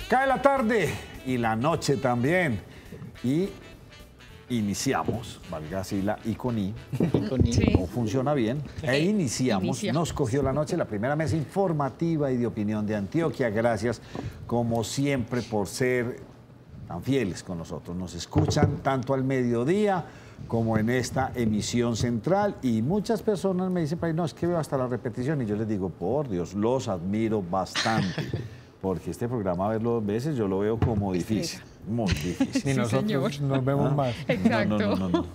Cae la tarde y la noche también. Y iniciamos, valga así la iconí, Sí. no funciona bien. Iniciamos, nos cogió la noche la primera mesa informativa y de opinión de Antioquia. Gracias, como siempre, por ser tan fieles con nosotros. Nos escuchan tanto al mediodía como en esta emisión central. Y muchas personas me dicen, no, es que veo hasta la repetición. Y yo les digo, por Dios, los admiro bastante. Porque este programa, verlo 2 veces, yo lo veo como difícil. Muy difícil. Y nosotros nos vemos más. Exacto. No.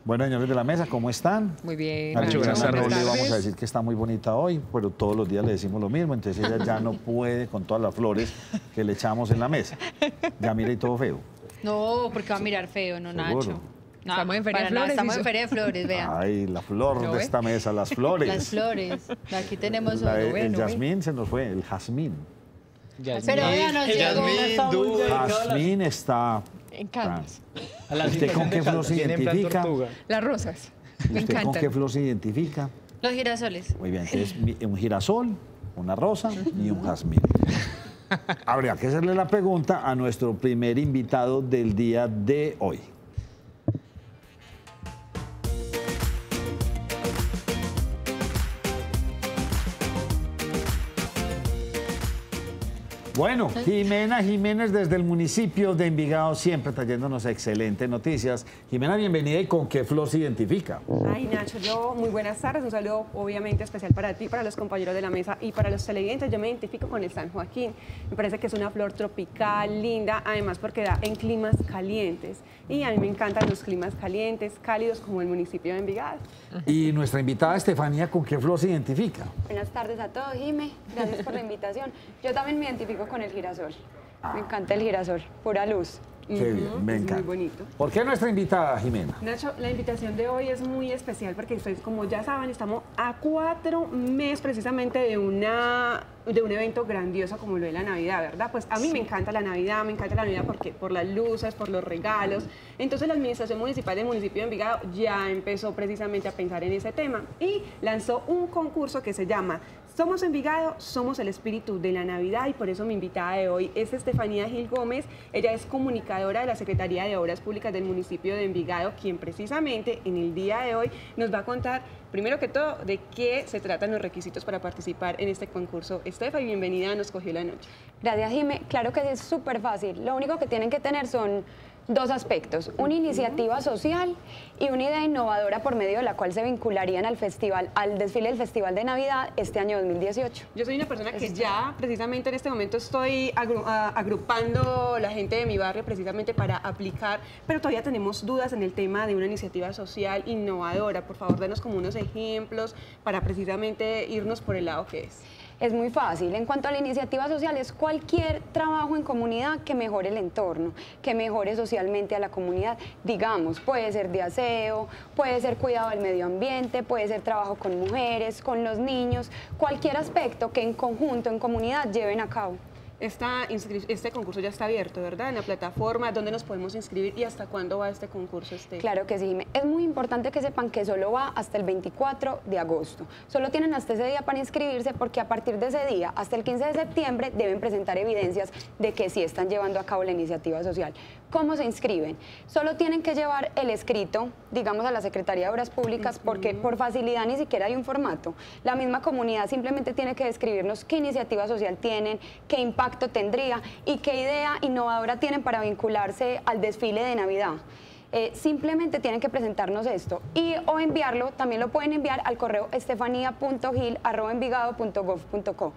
Bueno, señores de la mesa, ¿cómo están? Muy bien. A Buenas Juliana no tardes. le vamos a decir que está muy bonita hoy, pero todos los días le decimos lo mismo, entonces ella ya no puede con todas las flores que le echamos en la mesa. Ya mira y todo feo. No, porque va a mirar feo, no, ¿Seguro? Nacho. No, Estamos en Feria de para nada, Flores, estamos hizo. en Feria de Flores, vean. Ay, la flor ¿Lo de ve? esta mesa, las flores. Las flores. Aquí tenemos La- otro. el jazmín se nos fue, el jazmín. Pero vean, nos llegó. Jazmín está... Encantas. ¿Usted con qué flor se identifica? Las rosas. Me ¿Usted con qué encantan. flor se identifica? Los girasoles. Muy bien, entonces un girasol, una rosa y un jazmín. Habría que hacerle la pregunta a nuestro primer invitado del día de hoy. Bueno, Jimena Jiménez desde el municipio de Envigado, siempre trayéndonos excelentes noticias. Jimena, bienvenida. ¿Y con qué flor se identifica? Ay, Nacho, yo muy buenas tardes. Un saludo obviamente especial para ti, para los compañeros de la mesa y para los televidentes. Yo me identifico con el San Joaquín. Me parece que es una flor tropical, linda, además porque da en climas calientes. Y a mí me encantan los climas calientes, cálidos, como el municipio de Envigado. Y nuestra invitada Estefanía, ¿con qué flor se identifica? Buenas tardes a todos, Jime. Gracias por la invitación. Yo también me identifico con el girasol. Me encanta el girasol, pura luz. Qué bien, me es encanta. muy bonito. ¿Por qué nuestra invitada, Jimena? Nacho, la invitación de hoy es muy especial porque ustedes, como ya saben, estamos a 4 meses precisamente de un evento grandioso como lo de la Navidad, ¿verdad? Pues a mí me encanta la Navidad porque por las luces, por los regalos. Entonces la Administración Municipal del municipio de Envigado ya empezó precisamente a pensar en ese tema y lanzó un concurso que se llama Somos Envigado, somos el espíritu de la Navidad, y por eso mi invitada de hoy es Estefanía Gil Gómez. Ella es comunicadora de la Secretaría de Obras Públicas del municipio de Envigado, quien precisamente en el día de hoy nos va a contar, primero que todo, de qué se tratan los requisitos para participar en este concurso. Estefa, bienvenida a Nos Cogió la Noche. Gracias, Jime. Claro que es súper fácil. Lo único que tienen que tener son 2 aspectos, una iniciativa social y una idea innovadora por medio de la cual se vincularían al desfile del Festival de Navidad este año 2018. Yo soy una persona que ya precisamente en este momento estoy agrupando la gente de mi barrio precisamente para aplicar, pero todavía tenemos dudas en el tema de una iniciativa social innovadora. Por favor, danos como unos ejemplos para precisamente irnos por el lado que es. Es muy fácil. En cuanto a la iniciativa social, es cualquier trabajo en comunidad que mejore el entorno, que mejore socialmente a la comunidad. Digamos, puede ser de aseo, puede ser cuidado del medio ambiente, puede ser trabajo con mujeres, con los niños, cualquier aspecto que en conjunto, en comunidad, lleven a cabo. Este concurso ya está abierto, ¿verdad? En la plataforma, ¿dónde nos podemos inscribir y hasta cuándo va este concurso? Claro que sí, Jimé. Es muy importante que sepan que solo va hasta el 24 de agosto. Solo tienen hasta ese día para inscribirse, porque a partir de ese día, hasta el 15 de septiembre, deben presentar evidencias de que sí están llevando a cabo la iniciativa social. ¿Cómo se inscriben? Solo tienen que llevar el escrito, digamos, a la Secretaría de Obras Públicas, porque por facilidad ni siquiera hay un formato. La misma comunidad simplemente tiene que describirnos qué iniciativa social tienen, qué impacto tendría y qué idea innovadora tienen para vincularse al desfile de Navidad. Simplemente tienen que presentarnos esto o enviarlo, también lo pueden enviar al correo estefania.gil@envigado.gov.co.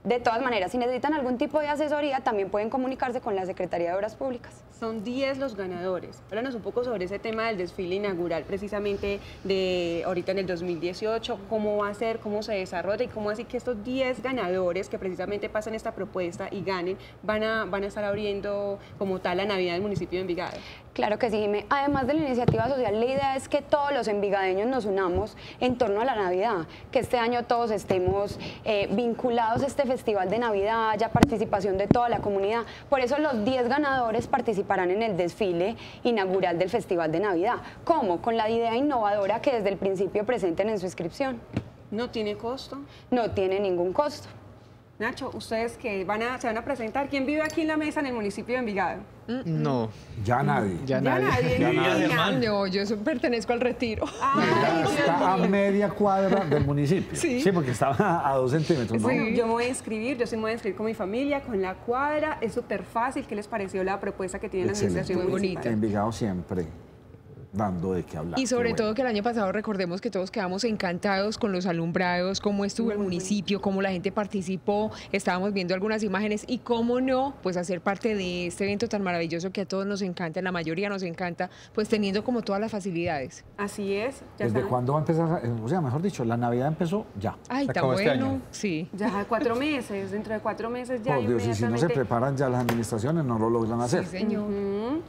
De todas maneras, si necesitan algún tipo de asesoría, también pueden comunicarse con la Secretaría de Obras Públicas. Son 10 los ganadores. Háblanos un poco sobre ese tema del desfile inaugural, precisamente de ahorita en el 2018, cómo va a ser, cómo se desarrolla y cómo así que estos 10 ganadores que precisamente pasan esta propuesta y ganen, van a estar abriendo como tal la Navidad del municipio de Envigado. Claro que sí, Jimé. Además de la iniciativa social, la idea es que todos los envigadeños nos unamos en torno a la Navidad, que este año todos estemos vinculados a este festival de Navidad, haya participación de toda la comunidad. Por eso los 10 ganadores participarán en el desfile inaugural del Festival de Navidad. ¿Cómo? Con la idea innovadora que desde el principio presenten en su inscripción. ¿No tiene costo? No tiene ningún costo. Nacho, ustedes que se van a presentar, ¿quién vive aquí en la mesa en el municipio de Envigado? No. Ya nadie. Ya nadie. No, yo pertenezco al retiro. Está a media cuadra del municipio. Sí. Sí, porque estaba a 2 centímetros, ¿no? Bueno, yo me voy a inscribir, yo sí me voy a inscribir con mi familia, con la cuadra. Es súper fácil. ¿Qué les pareció la propuesta que tiene la administración Muy municipal? bonita. Envigado siempre dando de qué hablar. Y sobre Qué todo bueno. que el año pasado recordemos que todos quedamos encantados con los alumbrados, cómo estuvo el municipio, cómo la gente participó, estábamos viendo algunas imágenes y cómo no, pues hacer parte de este evento tan maravilloso que a todos nos encanta, la mayoría nos encanta, pues teniendo como todas las facilidades. Así es. ¿Desde cuándo va a empezar? O sea, mejor dicho, la Navidad empezó ya. Ay, Se tan acabó este bueno, año. sí. Ya 4 meses, dentro de 4 meses ya Por Dios, y si no se inmediatamente. preparan ya las administraciones, no lo logran hacer. Sí, señor. Ujú.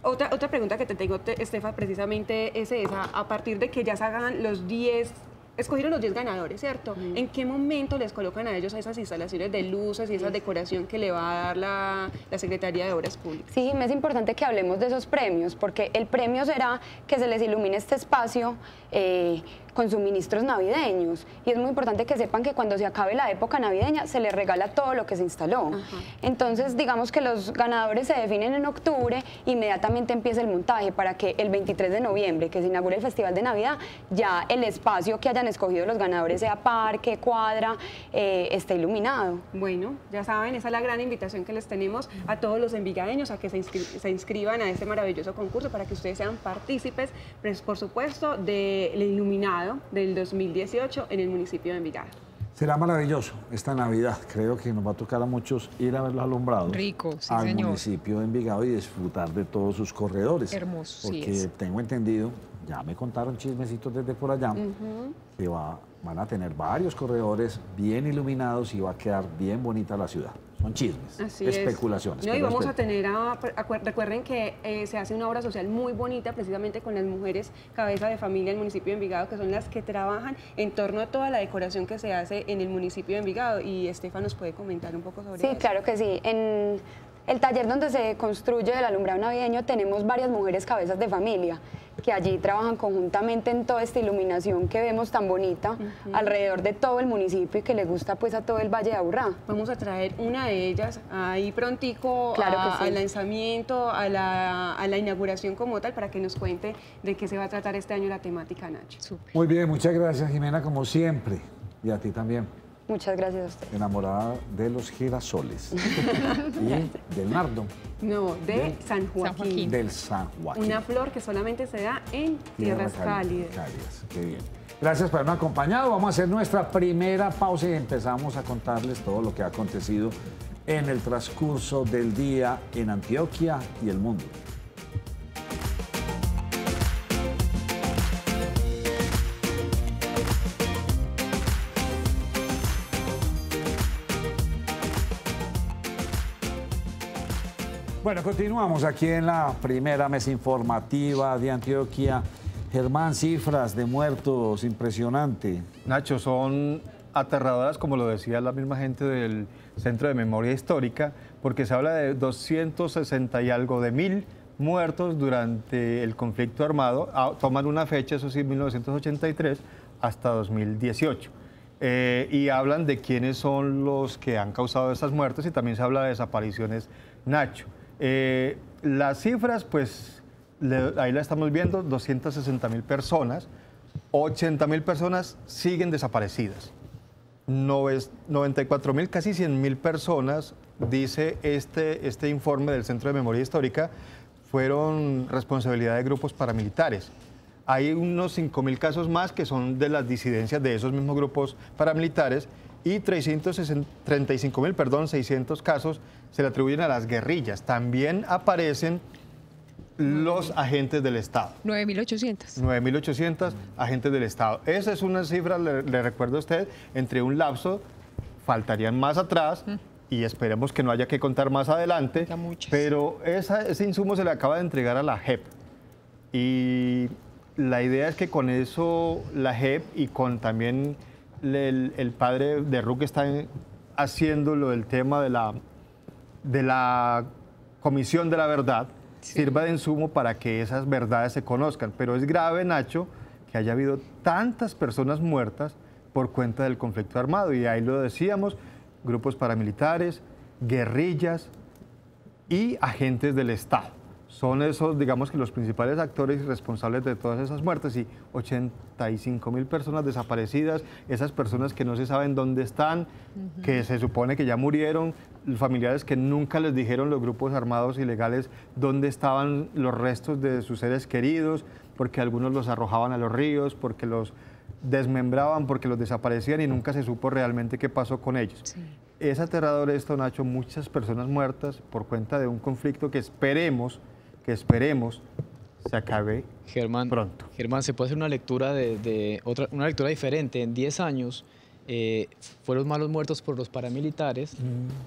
Otra pregunta que te tengo, Estefa, precisamente es esa. A partir de que ya se hagan los 10, escogieron los 10 ganadores, ¿cierto? ¿En qué momento les colocan a ellos esas instalaciones de luces y esa decoración que le va a dar la Secretaría de Obras Públicas? Sí, es importante que hablemos de esos premios, porque el premio será que se les ilumine este espacio con suministros navideños. Y es muy importante que sepan que cuando se acabe la época navideña se les regala todo lo que se instaló. Entonces, digamos que los ganadores se definen en octubre, inmediatamente empieza el montaje para que el 23 de noviembre, que se inaugure el Festival de Navidad, ya el espacio que hayan escogido los ganadores, sea parque, cuadra, esté iluminado. Bueno, ya saben, esa es la gran invitación que les tenemos a todos los envigadeños a que se inscriban a este maravilloso concurso para que ustedes sean partícipes, pues, por supuesto, del iluminado del 2018 en el municipio de Envigado. Será maravilloso esta Navidad. Creo que nos va a tocar a muchos ir a ver los alumbrados Rico, sí, al señor. municipio de Envigado y disfrutar de todos sus corredores. Hermoso, sí Porque es. tengo entendido, ya me contaron chismecitos desde por allá, que van a tener varios corredores bien iluminados y va a quedar bien bonita la ciudad. Son chismes, Así especulaciones. es. No, y pero vamos a tener recuerden que se hace una obra social muy bonita precisamente con las mujeres cabeza de familia del municipio de Envigado, que son las que trabajan en torno a toda la decoración que se hace en el municipio de Envigado. Y Estefa nos puede comentar un poco sobre Sí, eso. claro que sí. En el taller donde se construye el alumbrado navideño tenemos varias mujeres cabezas de familia que allí trabajan conjuntamente en toda esta iluminación que vemos tan bonita alrededor de todo el municipio y que le gusta pues a todo el Valle de Aburrá. Vamos a traer una de ellas ahí prontico Claro que sí. al lanzamiento, a la inauguración como tal, para que nos cuente de qué se va a tratar este año la temática, Nacho. Súper. Muy bien, muchas gracias, Jimena, como siempre. Y a ti también, Muchas gracias a usted. enamorada de los girasoles y del nardo, No, de San Joaquín. Joaquín. del San Joaquín. Una flor que solamente se da en tierras cálidas. Qué bien. Gracias por habernos acompañado. Vamos a hacer nuestra primera pausa y empezamos a contarles todo lo que ha acontecido en el transcurso del día en Antioquia y el mundo. Bueno, continuamos aquí en la primera mesa informativa de Antioquia. Germán, cifras de muertos, impresionante. Nacho, son aterradoras, como lo decía la misma gente del Centro de Memoria Histórica, porque se habla de 260 y algo de 1000 muertos durante el conflicto armado. Toman una fecha, eso sí, 1983 hasta 2018. Y hablan de quiénes son los que han causado esas muertes y también se habla de desapariciones, Nacho. Las cifras, pues, ahí la estamos viendo, 260.000 personas, 80.000 personas siguen desaparecidas. 94.000, casi 100.000 personas, dice este informe del Centro de Memoria Histórica, fueron responsabilidad de grupos paramilitares. Hay unos 5.000 casos más que son de las disidencias de esos mismos grupos paramilitares y 600 casos se le atribuyen a las guerrillas. También aparecen los agentes del Estado. 9.800. 9.800 agentes del Estado. Esa es una cifra, le recuerdo a usted, entre un lapso, faltarían más atrás y esperemos que no haya que contar más adelante, pero ese insumo se le acaba de entregar a la JEP. Y la idea es que con eso la JEP y con también el padre de RUC está haciendo lo del tema de la Comisión de la Verdad, sirva de insumo para que esas verdades se conozcan. Pero es grave, Nacho, que haya habido tantas personas muertas por cuenta del conflicto armado. Y ahí lo decíamos, grupos paramilitares, guerrillas y agentes del Estado. Son esos, digamos que los principales actores y responsables de todas esas muertes, y 85.000 personas desaparecidas, esas personas que no se saben dónde están, que se supone que ya murieron, familiares que nunca les dijeron los grupos armados ilegales dónde estaban los restos de sus seres queridos, porque algunos los arrojaban a los ríos, porque los desmembraban, porque los desaparecían y nunca se supo realmente qué pasó con ellos. Sí. Es aterrador esto, Nacho, muchas personas muertas por cuenta de un conflicto que esperemos se acabe pronto. Germán, ¿se puede hacer una lectura una lectura diferente? En 10 años fueron más los muertos por los paramilitares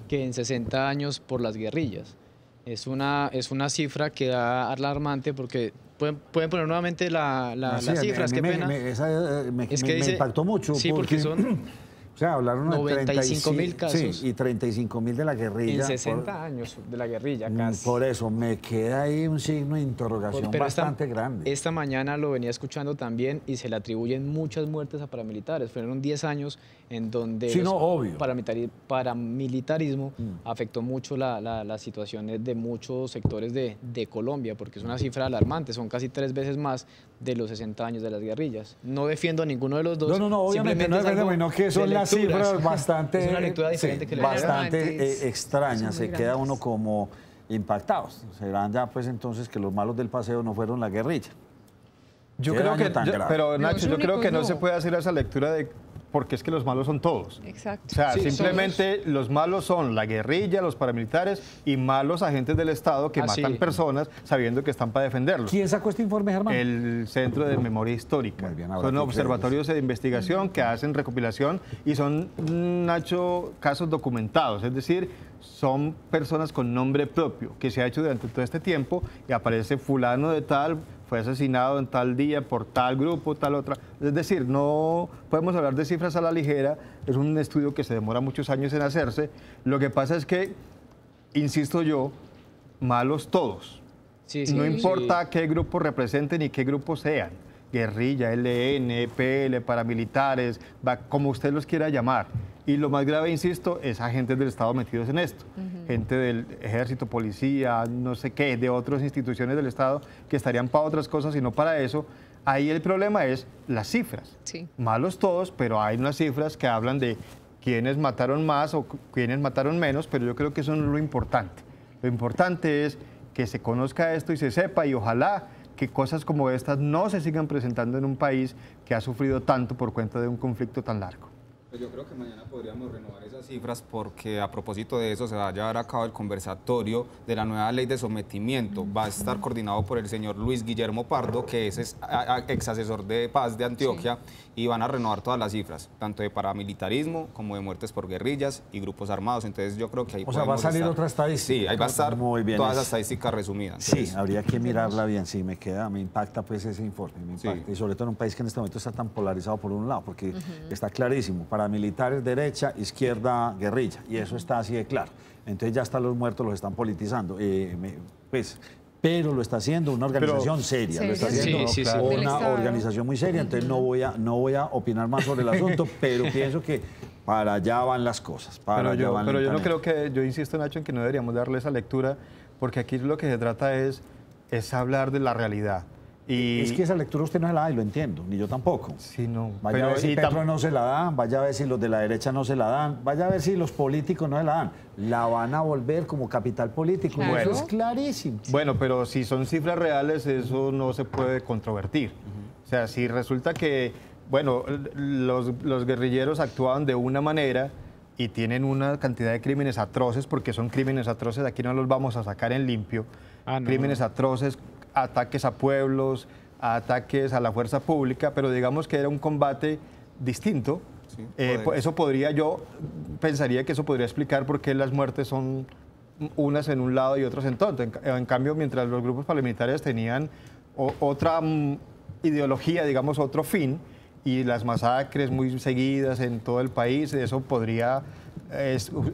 que en 60 años por las guerrillas. Es una cifra que da alarmante porque pueden poner nuevamente las cifras, qué pena. Me impactó mucho. Sí, porque son... O sea, hablaron de 95.000 casos. Sí, y 35.000 de la guerrilla. En 60 años de la guerrilla, casi. Por eso, me queda ahí un signo de interrogación bastante grande. Esta mañana lo venía escuchando también y se le atribuyen muchas muertes a paramilitares. Fueron 10 años en donde paramilitarismo afectó mucho la situación de muchos sectores de Colombia, porque es una cifra alarmante, son casi 3 veces más de los 60 años de las guerrillas. No defiendo a ninguno de los dos. No, obviamente no es bueno, que son las cifras bastante... Es una lectura diferente que bastante extraña, se queda uno como impactados. Serán ya pues entonces que los malos del paseo no fueron la guerrilla. Yo creo que, pero Nacho, yo creo que no se puede hacer esa lectura de porque es que los malos son todos. Exacto. O sea, simplemente los malos son la guerrilla, los paramilitares y malos agentes del Estado que matan personas sabiendo que están para defenderlos. ¿Quién sacó esta informe, Germán? El Centro de Memoria Histórica. Bien, son observatorios de investigación que hacen recopilación y son, Nacho, casos documentados. Es decir, son personas con nombre propio que se ha hecho durante todo este tiempo y aparece fulano de tal, fue asesinado en tal día por tal grupo, tal otra. Es decir, no podemos hablar de cifras a la ligera, es un estudio que se demora muchos años en hacerse. Lo que pasa es que, insisto yo, malos todos. No importa qué grupo representen y qué grupo sean, guerrilla, ELN, EPL, paramilitares, como usted los quiera llamar. Y lo más grave, insisto, es agentes del Estado metidos en esto. Gente del ejército, policía, no sé qué, de otras instituciones del Estado que estarían para otras cosas y no para eso. Ahí el problema es las cifras. Malos todos, pero hay unas cifras que hablan de quiénes mataron más o quiénes mataron menos, pero yo creo que eso no es lo importante. Lo importante es que se conozca esto y se sepa, y ojalá que cosas como estas no se sigan presentando en un país que ha sufrido tanto por cuenta de un conflicto tan largo. Pues yo creo que mañana podríamos renovar esas cifras porque a propósito de eso se va a llevar a cabo el conversatorio de la nueva ley de sometimiento. Va a estar coordinado por el señor Luis Guillermo Pardo, que es ex asesor de paz de Antioquia, y van a renovar todas las cifras, tanto de paramilitarismo como de muertes por guerrillas y grupos armados. Entonces yo creo que ahí va a salir otra estadística. Sí, ahí va a estar toda esa estadística resumida. Entonces, sí, habría que mirarla bien. Sí, me impacta pues ese informe, y sobre todo en un país que en este momento está tan polarizado por un lado, porque está clarísimo, paramilitares derecha, izquierda, guerrilla, y eso está así de claro. Entonces ya hasta los muertos los están politizando. Pero lo está haciendo una organización seria, lo está haciendo una organización muy seria, entonces no voy a opinar más sobre el asunto, pero pienso que para allá van las cosas. Pero yo no creo que, yo insisto, Nacho, en que no deberíamos darle esa lectura, porque aquí lo que se trata es hablar de la realidad. Y es que esa lectura usted no se la da, y lo entiendo, ni yo tampoco. Sí, no. Vaya a ver si Petro no se la dan, vaya a ver si los de la derecha no se la dan, vaya a ver si los políticos no se la dan. La van a volver como capital político, claro. Eso es clarísimo. Bueno, pero si son cifras reales, eso no se puede controvertir. O sea, si resulta que, bueno, los guerrilleros actuaban de una manera y tienen una cantidad de crímenes atroces, porque son crímenes atroces, aquí no los vamos a sacar en limpio, crímenes atroces, ataques a pueblos, ataques a la fuerza pública, pero digamos que era un combate distinto. Eso pensaría que eso podría explicar por qué las muertes son unas en un lado y otras en todo. En cambio, mientras los grupos paramilitares tenían otra ideología, digamos, otro fin, y las masacres muy seguidas en todo el país, eso podría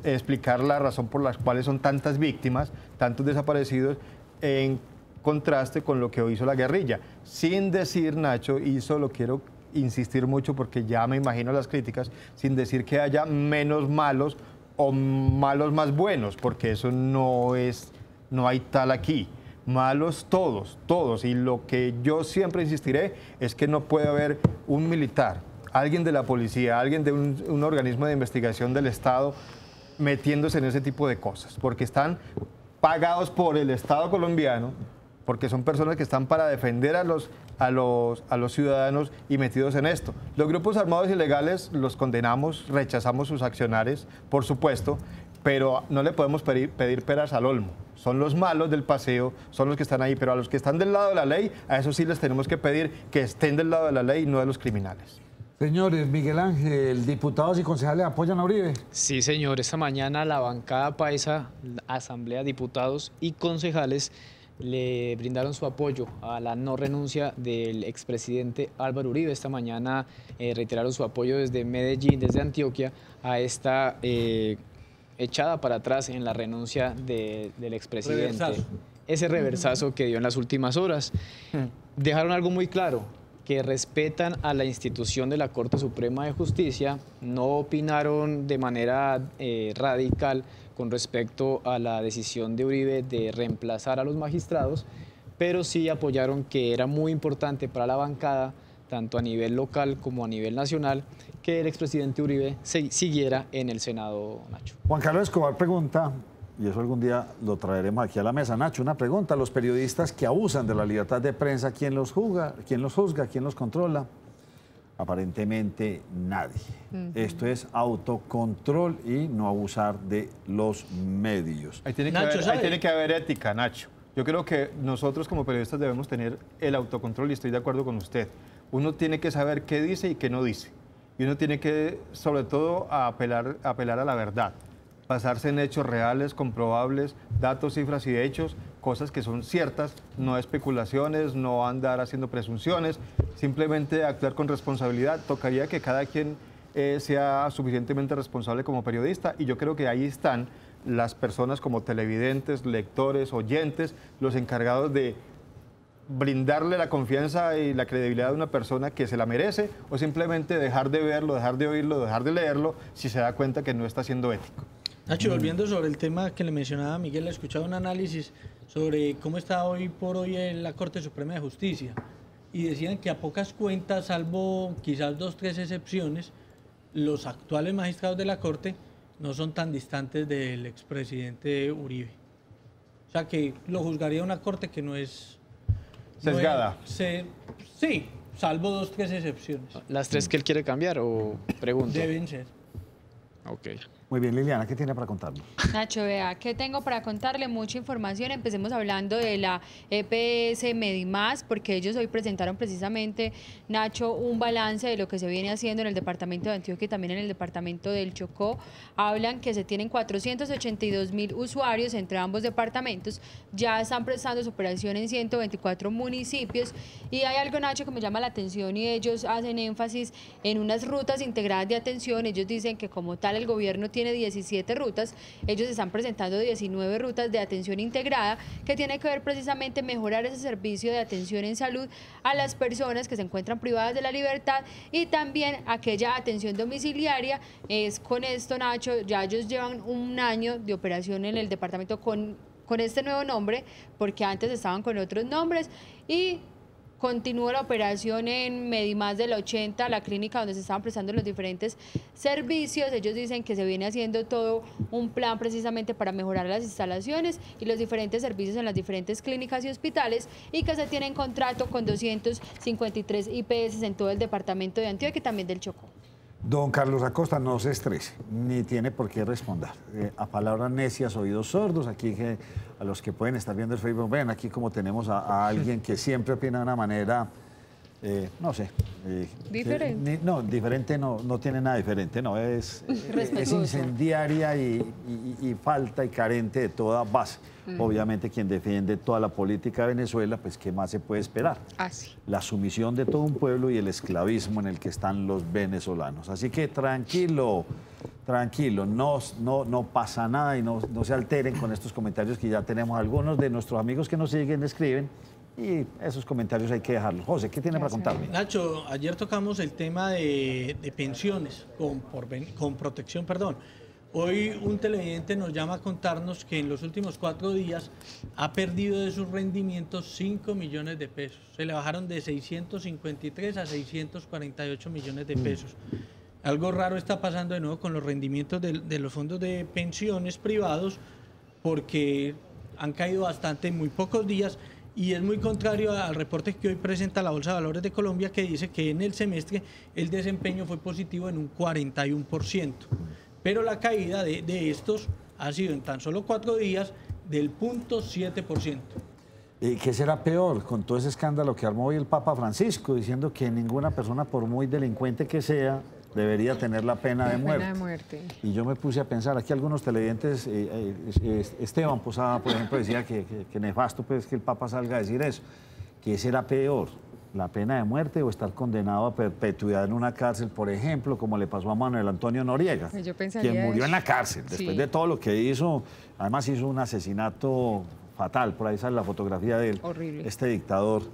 explicar la razón por la cual son tantas víctimas, tantos desaparecidos, en contraste con lo que hizo la guerrilla. Sin decir, Nacho, y eso lo quiero insistir mucho porque ya me imagino las críticas, sin decir que haya menos malos o malos más buenos, porque eso no hay tal aquí. Malos todos, todos. Y lo que yo siempre insistiré es que no puede haber un militar, alguien de la policía, alguien de un organismo de investigación del Estado metiéndose en ese tipo de cosas, porque están pagados por el Estado colombiano, porque son personas que están para defender a los ciudadanos y metidos en esto. Los grupos armados ilegales los condenamos, rechazamos sus accionares, por supuesto, pero no le podemos pedir peras al olmo. Son los malos del paseo, son los que están ahí, pero a los que están del lado de la ley, a esos sí les tenemos que pedir que estén del lado de la ley y no de los criminales. Señores, Miguel Ángel, diputados y concejales apoyan a Uribe. Sí, señor. Esta mañana la bancada paisa, la Asamblea de Diputados y concejales le brindaron su apoyo a la no renuncia del expresidente Álvaro Uribe. Esta mañana reiteraron su apoyo desde Medellín, desde Antioquia, a esta echada para atrás en la renuncia del expresidente. Reversazo. Ese reversazo que dio en las últimas horas. Dejaron algo muy claro, que respetan a la institución de la Corte Suprema de Justicia, no opinaron de manera radical con respecto a la decisión de Uribe de reemplazar a los magistrados, pero sí apoyaron que era muy importante para la bancada, tanto a nivel local como a nivel nacional, que el expresidente Uribe siguiera en el Senado, Nacho. Juan Carlos Escobar pregunta, y eso algún día lo traeremos aquí a la mesa. Nacho, una pregunta: los periodistas que abusan de la libertad de prensa, ¿quién los juzga? ¿Quién los controla? Aparentemente nadie. Esto es autocontrol y no abusar de los medios. Ahí tiene que haber ética, Nacho. Yo creo que nosotros como periodistas debemos tener el autocontrol y estoy de acuerdo con usted. Uno tiene que saber qué dice y qué no dice. Y uno tiene que, sobre todo, apelar a la verdad. Basarse en hechos reales, comprobables, datos, cifras y hechos, cosas que son ciertas, no especulaciones, no andar haciendo presunciones, simplemente actuar con responsabilidad. Tocaría que cada quien sea suficientemente responsable como periodista y yo creo que ahí están las personas como televidentes, lectores, oyentes, los encargados de brindarle la confianza y la credibilidad de una persona que se la merece o simplemente dejar de verlo, dejar de oírlo, dejar de leerlo si se da cuenta que no está siendo ético. Nacho, volviendo sobre el tema que le mencionaba Miguel, he escuchado un análisis sobre cómo está hoy por hoy en la Corte Suprema de Justicia y decían que a pocas cuentas, salvo quizás 2 o 3 excepciones, los actuales magistrados de la Corte no son tan distantes del expresidente Uribe. O sea que lo juzgaría una Corte que no es... ¿Sesgada? Sí, salvo 2 o 3 excepciones. ¿Las 3 que él quiere cambiar o pregunta? Deben ser. Ok. Muy bien, Liliana, ¿qué tiene para contarnos? Nacho, vea, ¿qué tengo para contarle? Mucha información. Empecemos hablando de la EPS Medimás, porque ellos hoy presentaron precisamente, Nacho, un balance de lo que se viene haciendo en el departamento de Antioquia y también en el departamento del Chocó. Hablan que se tienen 482.000 usuarios entre ambos departamentos. Ya están prestando su operación en 124 municipios. Y hay algo, Nacho, que me llama la atención y ellos hacen énfasis en unas rutas integradas de atención. Ellos dicen que como tal el gobierno tiene 17 rutas, ellos están presentando 19 rutas de atención integrada que tiene que ver precisamente mejorar ese servicio de atención en salud a las personas que se encuentran privadas de la libertad y también aquella atención domiciliaria. Es con esto, Nacho, ya ellos llevan 1 año de operación en el departamento con este nuevo nombre, porque antes estaban con otros nombres, y continúa la operación en Medimás del 80, la clínica donde se estaban prestando los diferentes servicios. Ellos dicen que se viene haciendo todo un plan precisamente para mejorar las instalaciones y los diferentes servicios en las diferentes clínicas y hospitales y que se tienen contrato con 253 IPS en todo el departamento de Antioquia y también del Chocó. Don Carlos Acosta, no se estrese, ni tiene por qué responder. A palabras necias, oídos sordos, aquí que a los que pueden estar viendo el Facebook, ven aquí como tenemos a alguien que siempre opina de una manera, no sé. Diferente. Diferente no tiene nada diferente, no, es incendiaria y falta y carente de toda base. Obviamente quien defiende toda la política de Venezuela, pues ¿qué más se puede esperar? Así. La sumisión de todo un pueblo y el esclavismo en el que están los venezolanos. Así que tranquilo, no pasa nada y no se alteren con estos comentarios que ya tenemos. Algunos de nuestros amigos que nos siguen escriben y esos comentarios hay que dejarlos. José, ¿qué tiene para contarme? Nacho, ayer tocamos el tema de pensiones con protección, perdón. Hoy un televidente nos llama a contarnos que en los últimos 4 días ha perdido de sus rendimientos 5 millones de pesos. Se le bajaron de 653 a 648 millones de pesos. Algo raro está pasando de nuevo con los rendimientos de los fondos de pensiones privados, porque han caído bastante en muy pocos días, y es muy contrario al reporte que hoy presenta la Bolsa de Valores de Colombia, que dice que en el semestre el desempeño fue positivo en un 41%. Pero la caída de estos ha sido en tan solo 4 días del 0.7%. ¿Qué será peor con todo ese escándalo que armó hoy el Papa Francisco, diciendo que ninguna persona, por muy delincuente que sea, debería tener la pena de muerte? Y yo me puse a pensar, aquí algunos televidentes, Esteban Posada, por ejemplo, decía que nefasto pues, que el Papa salga a decir eso. ¿Qué será peor? ¿La pena de muerte o estar condenado a perpetuidad en una cárcel, por ejemplo, como le pasó a Manuel Antonio Noriega, quien murió en la cárcel después de todo lo que hizo? Además hizo un asesinato fatal, por ahí sale la fotografía de él, horrible, este dictador.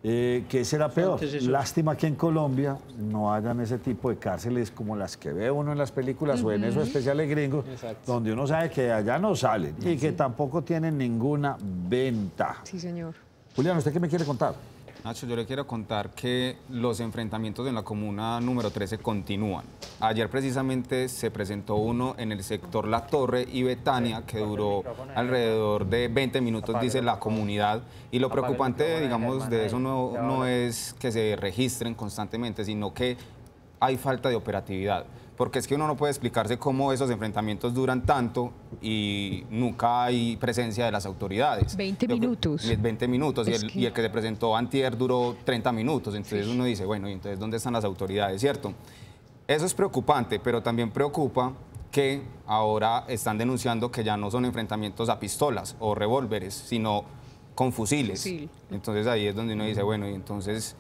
¿Qué será peor? Lástima que en Colombia no hayan ese tipo de cárceles como las que ve uno en las películas o en esos especiales gringos, donde uno sabe que allá no salen y que tampoco tienen ninguna ventaja. Sí, señor. Julián, ¿usted qué me quiere contar? Nacho, yo le quiero contar que los enfrentamientos en la comuna número 13 continúan. Ayer precisamente se presentó uno en el sector La Torre y Betania, que duró alrededor de 20 minutos, dice la comunidad. Y lo preocupante, digamos, de eso no es que se registren constantemente, sino que hay falta de operatividad. Porque es que uno no puede explicarse cómo esos enfrentamientos duran tanto y nunca hay presencia de las autoridades. 20 minutos. 20 minutos, y el que se presentó antier duró 30 minutos. Entonces uno dice, bueno, ¿y entonces dónde están las autoridades, cierto? Eso es preocupante, pero también preocupa que ahora están denunciando que ya no son enfrentamientos a pistolas o revólveres, sino con fusiles. Entonces ahí es donde uno dice, bueno, y entonces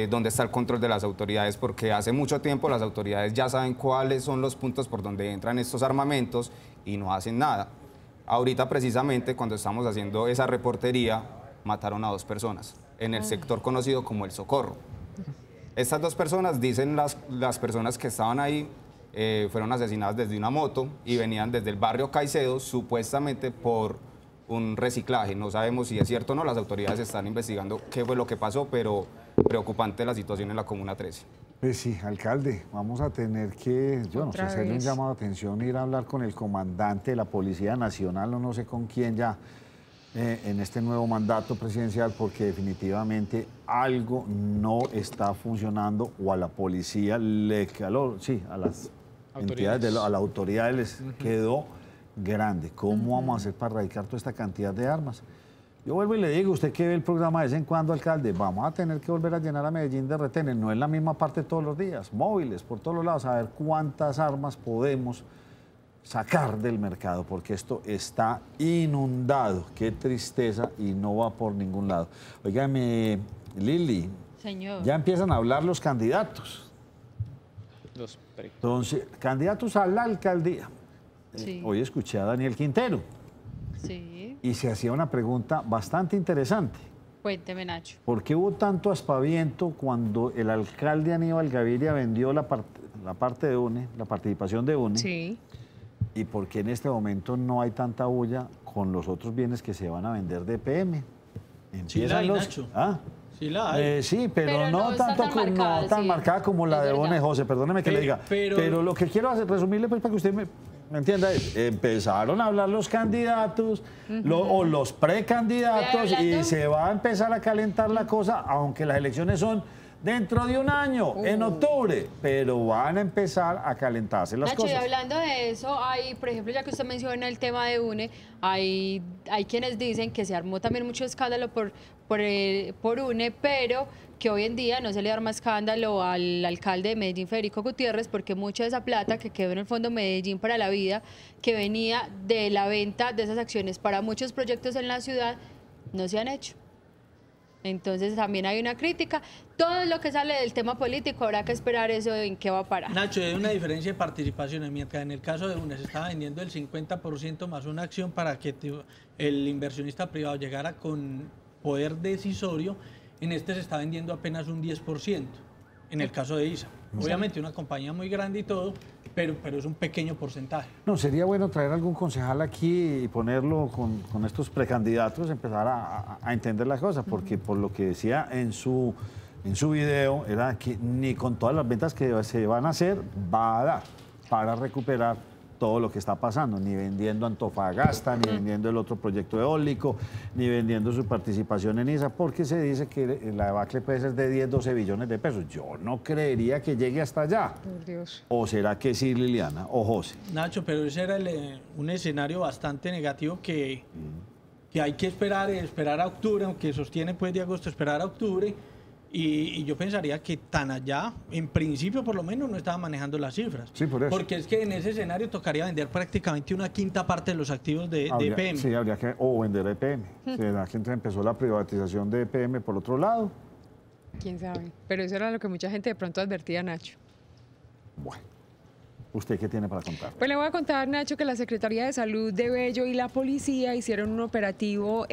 ¿dónde está el control de las autoridades? Porque hace mucho tiempo las autoridades ya saben cuáles son los puntos por donde entran estos armamentos y no hacen nada. Ahorita precisamente cuando estamos haciendo esa reportería mataron a 2 personas en el sector conocido como El Socorro. Estas 2 personas, dicen las personas que estaban ahí, fueron asesinadas desde una moto y venían desde el barrio Caicedo supuestamente por un reciclaje. No sabemos si es cierto o no, las autoridades están investigando qué fue lo que pasó, pero preocupante la situación en la Comuna 13. Pues sí, alcalde, vamos a tener que, yo no sé, hacerle un llamado de atención, ir a hablar con el comandante de la Policía Nacional o no sé con quién ya en este nuevo mandato presidencial, porque definitivamente algo no está funcionando o a la policía le caló, sí, a las entidades, a las autoridades les quedó grande. ¿Cómo vamos a hacer para erradicar toda esta cantidad de armas? Yo vuelvo y le digo, usted que ve el programa de vez en cuando, alcalde, vamos a tener que volver a llenar a Medellín de retenes, no es la misma parte todos los días, móviles por todos los lados, a ver cuántas armas podemos sacar del mercado, porque esto está inundado, qué tristeza, y no va por ningún lado. Óigame, Lili, señor, ya empiezan a hablar los candidatos. Entonces, candidatos a la alcaldía. Sí. Hoy escuché a Daniel Quintero. Sí. Y se hacía una pregunta bastante interesante. Cuénteme, Nacho. ¿Por qué hubo tanto aspaviento cuando el alcalde Aníbal Gaviria vendió la parte de UNE, la participación de UNE? Sí. ¿Y por qué en este momento no hay tanta bulla con los otros bienes que se van a vender de PM? Sí la hay, Nacho. ¿Ah? Sí la hay. Sí, pero no tanto tan marcada como la de Bone José, perdóneme que le diga. Pero lo que quiero resumirle pues para que usted me entienda es, empezaron a hablar los candidatos o los precandidatos y se va a empezar a calentar la cosa, aunque las elecciones son dentro de un año, en octubre, pero van a empezar a calentarse las cosas. Y hablando de eso, hay, por ejemplo, ya que usted menciona el tema de UNE, hay quienes dicen que se armó también mucho escándalo por UNE, pero que hoy en día no se le arma escándalo al alcalde de Medellín, Federico Gutiérrez, porque mucha de esa plata que quedó en el Fondo Medellín para la Vida, que venía de la venta de esas acciones para muchos proyectos en la ciudad, no se han hecho. Entonces también hay una crítica. Todo lo que sale del tema político habrá que esperar eso en qué va a parar. Nacho, hay una diferencia de participaciones. Mientras en el caso de UNE se estaba vendiendo el 50% más una acción para que el inversionista privado llegara con poder decisorio, en este se está vendiendo apenas un 10%. en el caso de ISA. Obviamente una compañía muy grande y todo, pero es un pequeño porcentaje. No, sería bueno traer algún concejal aquí y ponerlo con estos precandidatos, empezar a entender las cosas, porque por lo que decía en su video, era que ni con todas las ventas que se van a hacer va a dar para recuperar todo lo que está pasando, ni vendiendo Antofagasta, ni vendiendo el otro proyecto eólico, ni vendiendo su participación en ISA, porque se dice que la debacle puede ser de 10, 12 billones de pesos. Yo no creería que llegue hasta allá. Por Dios. ¿O será que sí, Liliana o José? Nacho, pero ese era un escenario bastante negativo que hay que esperar a octubre, aunque sostiene pues de agosto, esperar a octubre. Y yo pensaría que tan allá, en principio por lo menos, no estaba manejando las cifras. Sí, por eso. Porque es que en ese escenario tocaría vender prácticamente una quinta parte de los activos de EPM. Sí, habría que vender EPM. ¿Será que empezó la privatización de EPM por otro lado? ¿Quién sabe? Pero eso era lo que mucha gente de pronto advertía, Nacho. Bueno. ¿Usted qué tiene para contar? Pues le voy a contar, Nacho, que la Secretaría de Salud de Bello y la policía hicieron un operativo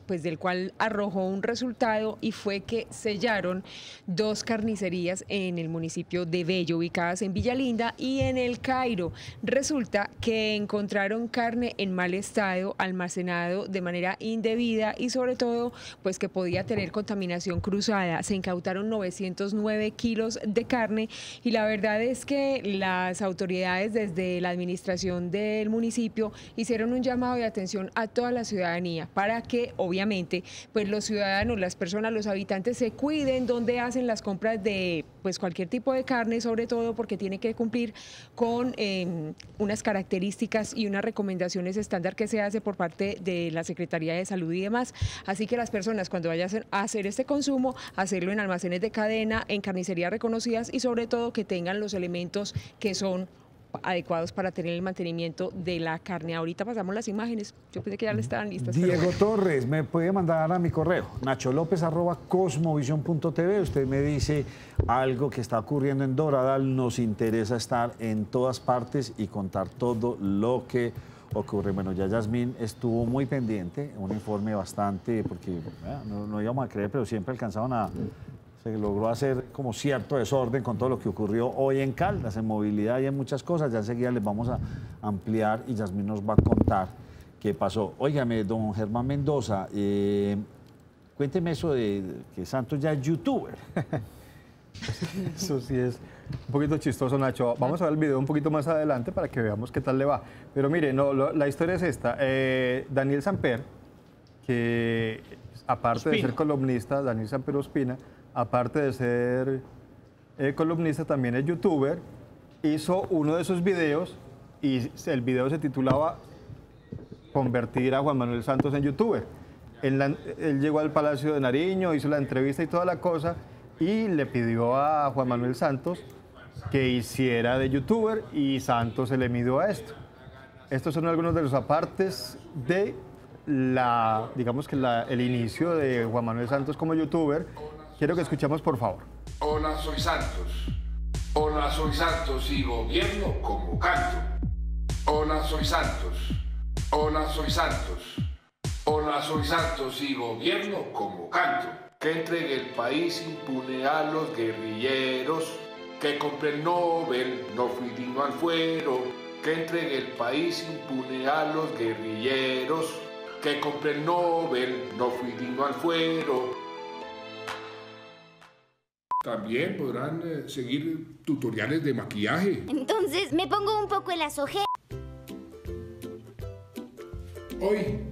pues del cual arrojó un resultado y fue que sellaron 2 carnicerías en el municipio de Bello, ubicadas en Villalinda y en El Cairo. Resulta que encontraron carne en mal estado, almacenado de manera indebida y sobre todo pues que podía tener contaminación cruzada. Se incautaron 909 kilos de carne y la verdad es que las autoridades desde la administración del municipio hicieron un llamado de atención a toda la ciudadanía para que obviamente pues los ciudadanos, las personas, los habitantes se cuiden donde hacen las compras de pues cualquier tipo de carne, sobre todo porque tiene que cumplir con unas características y unas recomendaciones estándar que se hace por parte de la Secretaría de Salud y demás. Así que las personas cuando vayan a hacer este consumo, hacerlo en almacenes de cadena, en carnicerías reconocidas y sobre todo que tengan los elementos que son adecuados para tener el mantenimiento de la carne. Ahorita pasamos las imágenes. Yo pensé que ya le estaban listas. Diego Torres, me puede mandar a mi correo, nacholopez@cosmovisión.tv. Usted me dice algo que está ocurriendo en Doradal. Nos interesa estar en todas partes y contar todo lo que ocurre. Bueno, ya Yasmín estuvo muy pendiente, un informe bastante, porque no íbamos a creer, pero siempre alcanzaban se logró hacer como cierto desorden con todo lo que ocurrió hoy en Caldas, en movilidad y en muchas cosas. Ya enseguida les vamos a ampliar y Yasmín nos va a contar qué pasó. Óigame, don Germán Mendoza, cuénteme eso de que Santos ya es youtuber. Eso sí es un poquito chistoso, Nacho. Vamos a ver el video un poquito más adelante para que veamos qué tal le va. Pero mire, la historia es esta. Daniel Samper, que aparte de ser columnista, Daniel Samper Ospina, aparte de ser columnista, también es youtuber, hizo uno de sus videos y el video se titulaba Convertir a Juan Manuel Santos en youtuber. Él llegó al Palacio de Nariño, hizo la entrevista y toda la cosa y le pidió a Juan Manuel Santos que hiciera de youtuber y Santos se le midió a esto. Estos son algunos de los apartes de digamos que el inicio de Juan Manuel Santos como youtuber. Quiero que escuchemos, por favor. Hola, soy Santos. Hola, soy Santos y gobierno como canto. Hola, soy Santos. Hola, soy Santos. Hola, soy Santos y gobierno como canto. Que entregue el país impune a los guerrilleros. Que compre el Nobel, no fui digno al fuero. Que entregue el país impune a los guerrilleros. Que compre el Nobel, no fui digno al fuero. También podrán seguir tutoriales de maquillaje. Entonces me pongo un poco en las ojeras. Hoy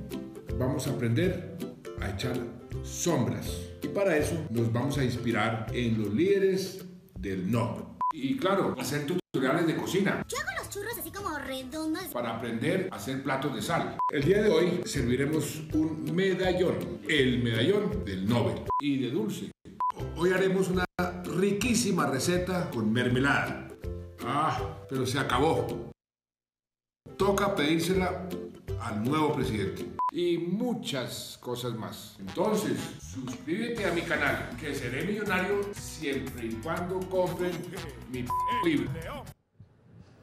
vamos a aprender a echar sombras. Y para eso nos vamos a inspirar en los líderes del Nobel. Y claro, hacer tutoriales de cocina. Yo hago los churros así como redondos. Para aprender a hacer platos de sal. El día de hoy serviremos un medallón. El medallón del Nobel. Y de dulce. Hoy haremos una riquísima receta con mermelada. Pero se acabó. Toca pedírsela al nuevo presidente. Y muchas cosas más. Entonces, suscríbete a mi canal, que seré millonario siempre y cuando compren mi libro.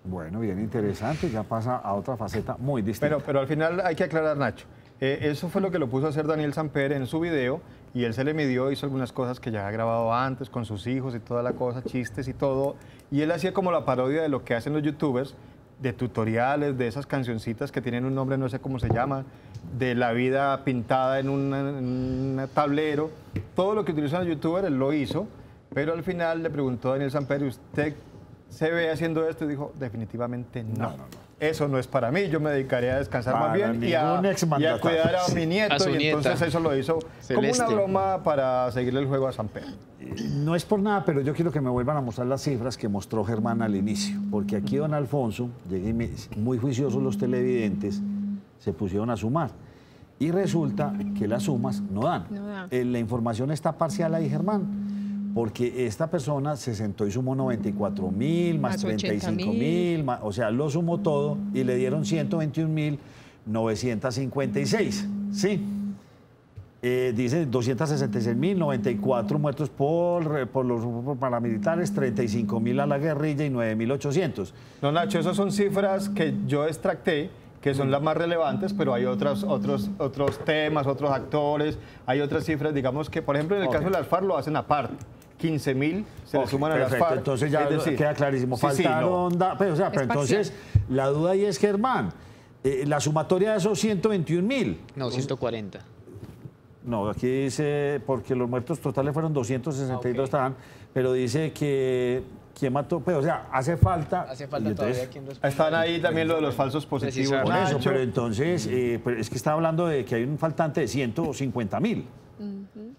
Bueno, bien interesante. Ya pasa a otra faceta muy distinta. Pero al final hay que aclarar, Nacho. Eso fue lo que lo puso a hacer Daniel Samper en su video, y él se le midió, hizo algunas cosas que ya había grabado antes con sus hijos y toda la cosa, chistes y todo, y él hacía como la parodia de lo que hacen los youtubers, de tutoriales, de esas cancioncitas que tienen un nombre, no sé cómo se llama, de la vida pintada en un tablero. Todo lo que utilizan los youtubers, él lo hizo, pero al final le preguntó a Daniel Samper, ¿usted se ve haciendo esto? Y dijo, definitivamente no. Eso no es para mí, yo me dedicaré a descansar más bien y a cuidar a mi nieto. Y entonces eso lo hizo como una broma para seguirle el juego a Samper. No es por nada, pero yo quiero que me vuelvan a mostrar las cifras que mostró Germán al inicio, porque aquí don Alfonso, muy juiciosos los televidentes, se pusieron a sumar. Y resulta que las sumas no dan. La información está parcial ahí, Germán, porque esta persona se sentó y sumó 94.000, más 35.000, o sea, lo sumó todo y le dieron 121.956, ¿sí? Dice 266.094 muertos por los grupos paramilitares, 35.000 a la guerrilla y 9.800. No, Nacho, esas son cifras que yo extracté, que son las más relevantes, pero hay otros temas, otros actores, hay otras cifras, digamos que, por ejemplo, en el caso de las FARC lo hacen aparte. 15.000 se le suman a las FARC. Entonces ya queda clarísimo. Faltaron, pero entonces la duda ahí es, Germán, la sumatoria de esos 121.000. No, 140. No, aquí dice, porque los muertos totales fueron 262, estaban, pero dice que ¿quién mató? Pues, o sea, hace falta todavía quien responde. Están ahí también lo de los falsos positivos. Por eso, pero entonces, es que está hablando de que hay un faltante de 150.000.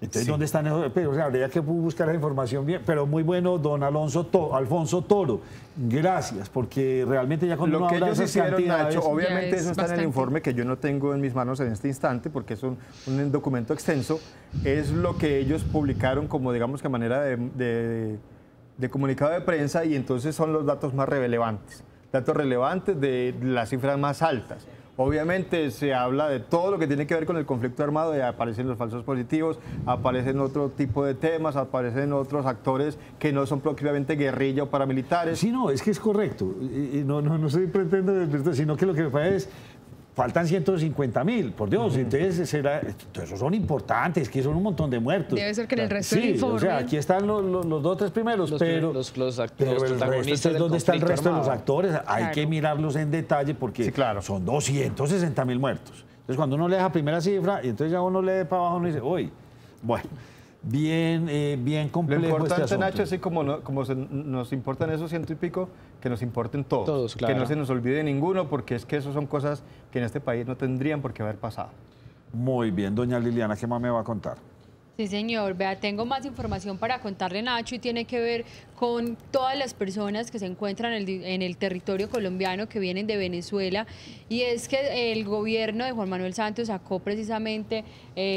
Entonces, ¿dónde están esos? Pero, o sea, habría que buscar la información bien. Pero muy bueno, don Alfonso Toro. Gracias, porque realmente ya cuando lo que ellos hicieron, Nacho, obviamente obviamente eso está en el informe que yo no tengo en mis manos en este instante, porque es un documento extenso, es lo que ellos publicaron como, digamos, que manera de comunicado de prensa, y entonces son los datos más relevantes de las cifras más altas. Obviamente se habla de todo lo que tiene que ver con el conflicto armado, y aparecen los falsos positivos, aparecen otro tipo de temas, aparecen otros actores que no son propiamente guerrilla o paramilitares. Sí, no, es que es correcto. No estoy pretendiendo, sino que lo que me parece es, faltan 150.000, por Dios. Entonces, esos son importantes, que son un montón de muertos. Debe ser que en el resto del informe... O sea, aquí están los 2 o 3 primeros, pero el resto, ¿dónde está el resto de los actores? Hay que mirarlos en detalle, porque son 260.000 muertos. Entonces, cuando uno lee la primera cifra, y entonces ya uno lee para abajo, uno dice, uy, bueno... Bien complejo. Lo importante, este Nacho, así como nos importan esos 100 y pico, que nos importen todos, claro. Que no se nos olvide ninguno, porque es que eso son cosas que en este país no tendrían por qué haber pasado. Muy bien, doña Liliana, ¿qué más me va a contar? Sí, señor. Vea, tengo más información para contarle, Nacho, y tiene que ver con todas las personas que se encuentran en el territorio colombiano, que vienen de Venezuela. Y es que el gobierno de Juan Manuel Santos sacó precisamente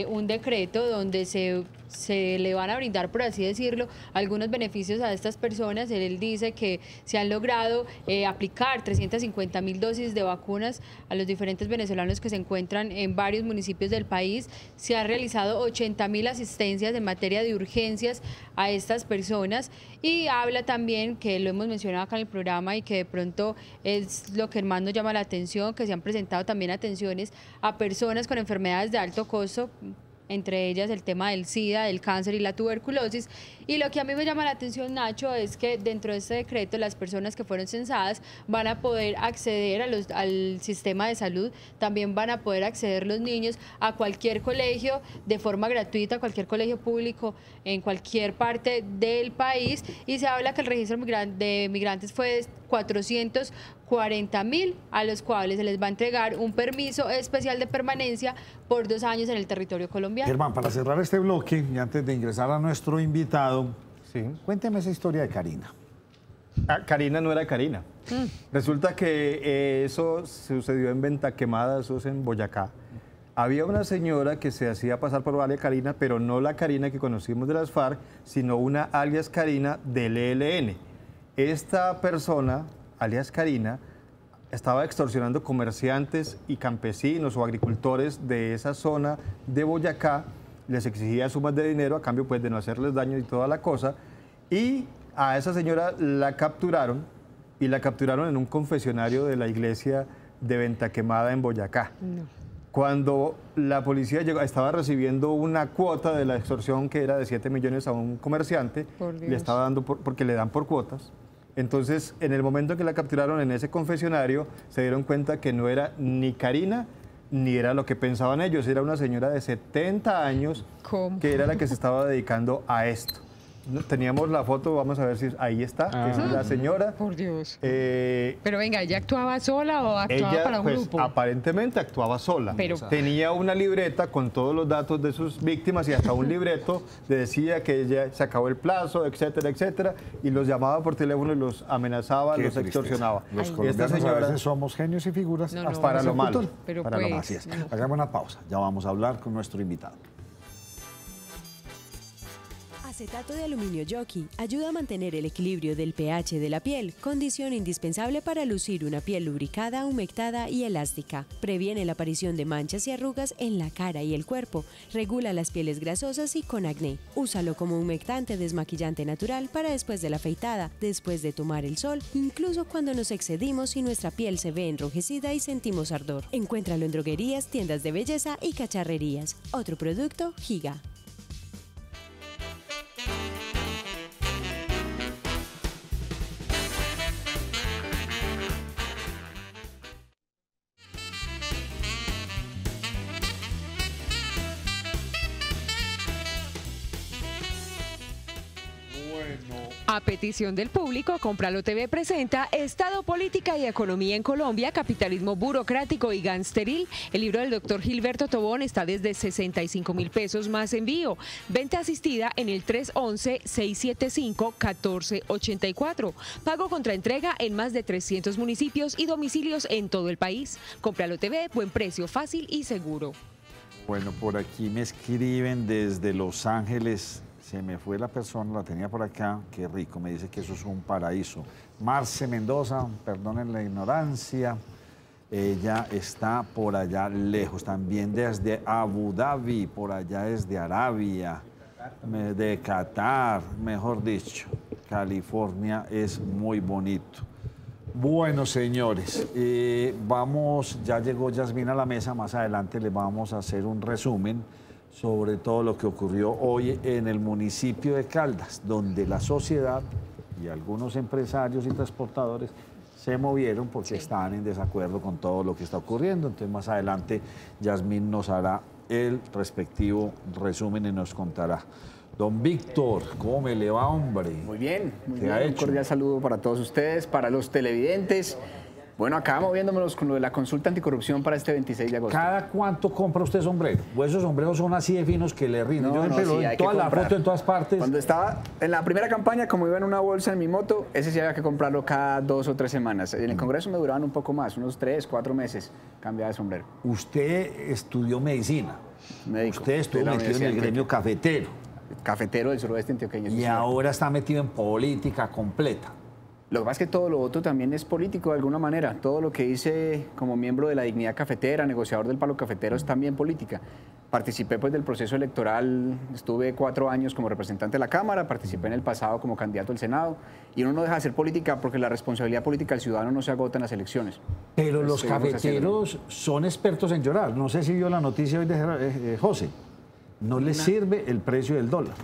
un decreto donde se le van a brindar, por así decirlo, algunos beneficios a estas personas. Él dice que se han logrado aplicar 350.000 dosis de vacunas a los diferentes venezolanos que se encuentran en varios municipios del país. Se han realizado 80.000 asistencias en materia de urgencias a estas personas, y habla también, que lo hemos mencionado acá en el programa y que de pronto es lo que más nos llama la atención, que se han presentado también atenciones a personas con enfermedades de alto costo, entre ellas el tema del SIDA, del cáncer y la tuberculosis. Y lo que a mí me llama la atención, Nacho, es que dentro de este decreto las personas que fueron censadas van a poder acceder al sistema de salud, también van a poder acceder los niños a cualquier colegio de forma gratuita, cualquier colegio público en cualquier parte del país, y se habla que el registro de migrantes fue de 440.000, a los cuales se les va a entregar un permiso especial de permanencia por 2 años en el territorio colombiano. Germán, para cerrar este bloque y antes de ingresar a nuestro invitado, cuénteme esa historia de Karina. Karina no era Karina. Resulta que eso sucedió en Venta Quemada, eso es en Boyacá. Había una señora que se hacía pasar por María Karina, pero no la Karina que conocimos de las FARC, sino una alias Karina del ELN. Esta persona, alias Karina, estaba extorsionando comerciantes y campesinos o agricultores de esa zona de Boyacá, les exigía sumas de dinero a cambio, pues, de no hacerles daño y toda la cosa, y a esa señora la capturaron, y la capturaron en un confesionario de la iglesia de Venta Quemada en Boyacá. Cuando la policía llegó, estaba recibiendo una cuota de la extorsión que era de 7 millones a un comerciante, le estaba dando porque le dan por cuotas. Entonces, en el momento que la capturaron en ese confesionario, se dieron cuenta que no era ni Karina, ni era lo que pensaban ellos, era una señora de 70 años que era la que se estaba dedicando a esto. Teníamos la foto, vamos a ver si ahí está, esa es la señora. Por Dios. Pero venga, ¿ella actuaba sola o actuaba ella, para un grupo? Aparentemente actuaba sola. Pero tenía una libreta con todos los datos de sus víctimas y hasta un libreto le decía que ella se acabó el plazo, etcétera, etcétera, y los llamaba por teléfono y los amenazaba, los extorsionaba. Los colombianos a veces somos genios y figuras para lo malo. Pero para pues, lo malo. Así es. Hagamos una pausa, ya vamos a hablar con nuestro invitado. Acetato de aluminio Yoki ayuda a mantener el equilibrio del pH de la piel, condición indispensable para lucir una piel lubricada, humectada y elástica. Previene la aparición de manchas y arrugas en la cara y el cuerpo, regula las pieles grasosas y con acné. Úsalo como humectante desmaquillante natural para después de la afeitada, después de tomar el sol, incluso cuando nos excedimos y nuestra piel se ve enrojecida y sentimos ardor. Encuéntralo en droguerías, tiendas de belleza y cacharrerías. Otro producto, Giga. A petición del público, Cómpralo TV presenta Estado, Política y Economía en Colombia, Capitalismo Burocrático y Gangsteril. El libro del doctor Gilberto Tobón está desde 65.000 pesos más envío. Venta asistida en el 311-675-1484. Pago contra entrega en más de 300 municipios y domicilios en todo el país. Cómpralo TV, buen precio, fácil y seguro. Bueno, por aquí me escriben desde Los Ángeles. Se me fue la persona, la tenía por acá, qué rico, me dice que eso es un paraíso. Marce Mendoza, perdonen la ignorancia, ella está por allá lejos, también desde Abu Dhabi, por allá desde Arabia, de Qatar, mejor dicho, California es muy bonito. Bueno, señores, vamos, ya llegó Yasmín a la mesa, más adelante les vamos a hacer un resumen sobre todo lo que ocurrió hoy en el municipio de Caldas, donde la sociedad y algunos empresarios y transportadores se movieron porque estaban en desacuerdo con todo lo que está ocurriendo. Entonces, más adelante, Yasmín nos hará el respectivo resumen y nos contará. Don Víctor, ¿cómo me le va, hombre? Muy bien, muy ¿Qué bien. ha Un hecho? cordial saludo para todos ustedes, para los televidentes. Bueno, acá moviéndonos con lo de la consulta anticorrupción para este 26 de agosto. ¿Cada cuánto compra usted sombrero? Pues esos sombreros son así de finos que le rinden. Yo siempre lo veo en toda la foto, en todas partes. Cuando estaba en la primera campaña, como iba en una bolsa en mi moto, ese sí había que comprarlo cada 2 o 3 semanas. En el Congreso me duraban un poco más, unos 3, 4 meses cambiaba de sombrero. Usted estudió medicina. Médico. Usted estuvo metido en el gremio cafetero. Cafetero del suroeste antioqueño. Y ahora está metido en política completa. Lo que pasa es que todo lo otro también es político de alguna manera. Todo lo que hice como miembro de la Dignidad Cafetera, negociador del Palo Cafetero, es también política. Participé pues del proceso electoral, estuve 4 años como representante de la Cámara, participé en el pasado como candidato al Senado, y uno no deja de hacer política porque la responsabilidad política del ciudadano no se agota en las elecciones. Pero los Seguimos cafeteros son expertos en llorar. No sé si vio la noticia hoy de José. No les sirve el precio del dólar.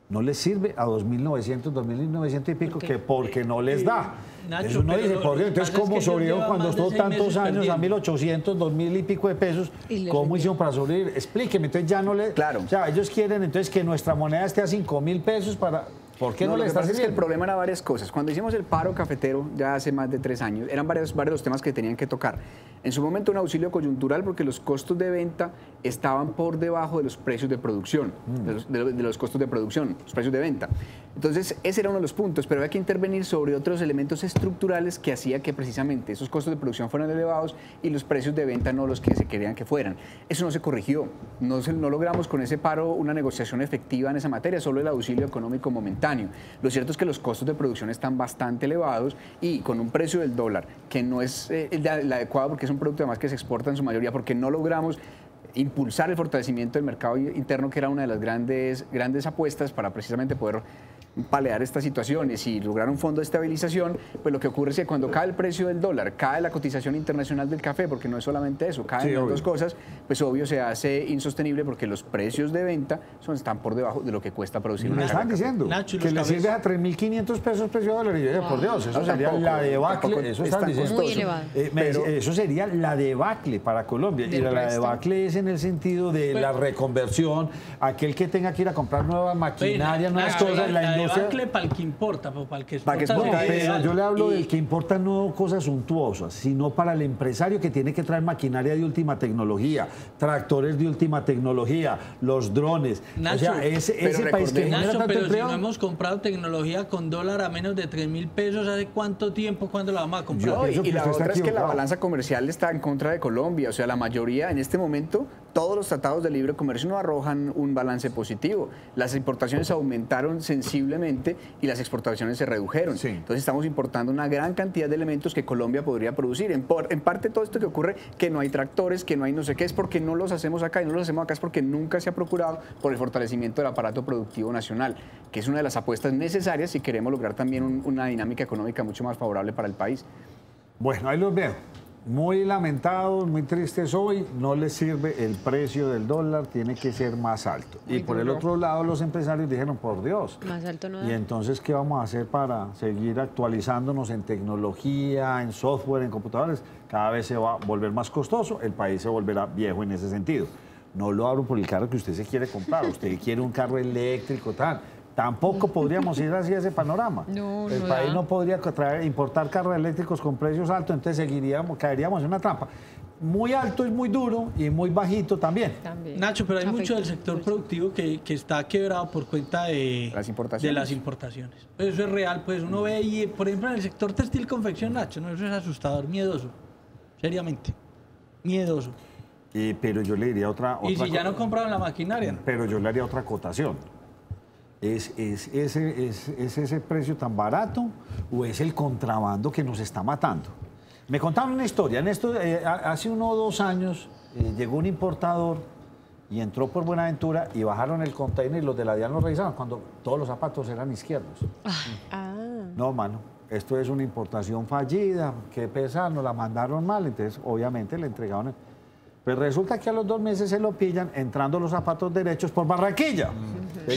No les sirve a 2.900, 2.900 y pico, que porque no les da. Nacho, Eso no dice, ¿por qué? Entonces, ¿cómo sobrevivieron cuando estuvo tantos años a 1.800, 2.000 y pico de pesos? ¿Cómo hicieron para sobrevivir? Explíqueme, entonces ya no le... Claro. O sea, ellos quieren entonces que nuestra moneda esté a 5.000 pesos para... ¿Por qué no le está sirviendo? Es que el sirviendo? problema era varias cosas. Cuando hicimos el paro cafetero, ya hace más de 3 años, eran varios los temas que tenían que tocar. En su momento un auxilio coyuntural porque los costos de venta estaban por debajo de los precios de producción, de los costos de producción, los precios de venta. Entonces, ese era uno de los puntos, pero había que intervenir sobre otros elementos estructurales que hacía que precisamente esos costos de producción fueran elevados y los precios de venta no los que se querían que fueran. Eso no se corrigió. No logramos con ese paro una negociación efectiva en esa materia, solo el auxilio económico momentáneo. Lo cierto es que los costos de producción están bastante elevados y con un precio del dólar que no es el adecuado porque es un producto además que se exporta en su mayoría, porque no logramos impulsar el fortalecimiento del mercado interno, que era una de las grandes apuestas para precisamente poder paliar estas situaciones y lograr un fondo de estabilización, pues lo que ocurre es que cuando cae el precio del dólar, cae la cotización internacional del café, porque no es solamente eso, caen las dos cosas, pues obvio se hace insostenible porque los precios de venta están por debajo de lo que cuesta producir una caja. Me están diciendo Nacho, que le sirve a 3.500 pesos precio de dólar. Y yo dije, por Dios, eso sería la debacle. Eso está diciendo. Muy elevado. Eso sería la debacle para Colombia. Y la debacle es en el sentido de la reconversión, aquel que tenga que ir a comprar nueva maquinaria, nuevas cosas. La debacle para el que importa, para el que exporta. Pero yo le hablo del que importa no cosas suntuosas, sino para el empresario que tiene que traer maquinaria de última tecnología, tractores de última tecnología, los drones. Nacho, o sea, ese país que genera tanto pero empleo. Si no hemos comprado tecnología con dólar a menos de 3.000 pesos, ¿hace cuánto tiempo? ¿Cuándo la vamos a comprar? Y la otra es que la balanza comercial está en contra de Colombia. O sea, la mayoría, en este momento, todos los tratados de libre comercio no arrojan un balance positivo. Las importaciones aumentaron sensiblemente y las exportaciones se redujeron. Entonces estamos importando una gran cantidad de elementos que Colombia podría producir. En parte todo esto que ocurre, que no hay tractores, que no hay no sé qué, es porque no los hacemos acá, y no los hacemos acá es porque nunca se ha procurado por el fortalecimiento del aparato productivo nacional, que es una de las apuestas necesarias si queremos lograr también una dinámica económica mucho más favorable para el país. Bueno, ahí los veo. Muy lamentados, muy tristes hoy, no les sirve el precio del dólar, tiene que ser más alto. Y por el otro lado los empresarios dijeron, por Dios, más alto no da. Y entonces, ¿qué vamos a hacer para seguir actualizándonos en tecnología, en software, en computadores? Cada vez se va a volver más costoso, el país se volverá viejo en ese sentido. No lo abro por el carro que usted se quiere comprar, usted quiere un carro eléctrico, tal. Tampoco podríamos ir hacia ese panorama. El país no podría importar carros eléctricos con precios altos, entonces caeríamos en una trampa. Muy alto es muy duro y muy bajito también. Nacho, pero hay mucho del sector productivo que está quebrado por cuenta de las importaciones. Eso es real, pues uno ve, y por ejemplo en el sector textil confección, Nacho, no, eso es asustador, miedoso, seriamente, miedoso. Pero yo le diría otra y si ya no compraron la maquinaria. Pero yo le haría otra acotación. ¿Es ese precio tan barato o es el contrabando que nos está matando? Me contaron una historia. Hace 1 o 2 años llegó un importador y entró por Buenaventura y bajaron el container y los de la DIAN lo revisaron cuando todos los zapatos eran izquierdos. No, mano, esto es una importación fallida, qué pesar, nos la mandaron mal, entonces obviamente le entregaron. Pues resulta que a los 2 meses se lo pillan entrando los zapatos derechos por Barranquilla.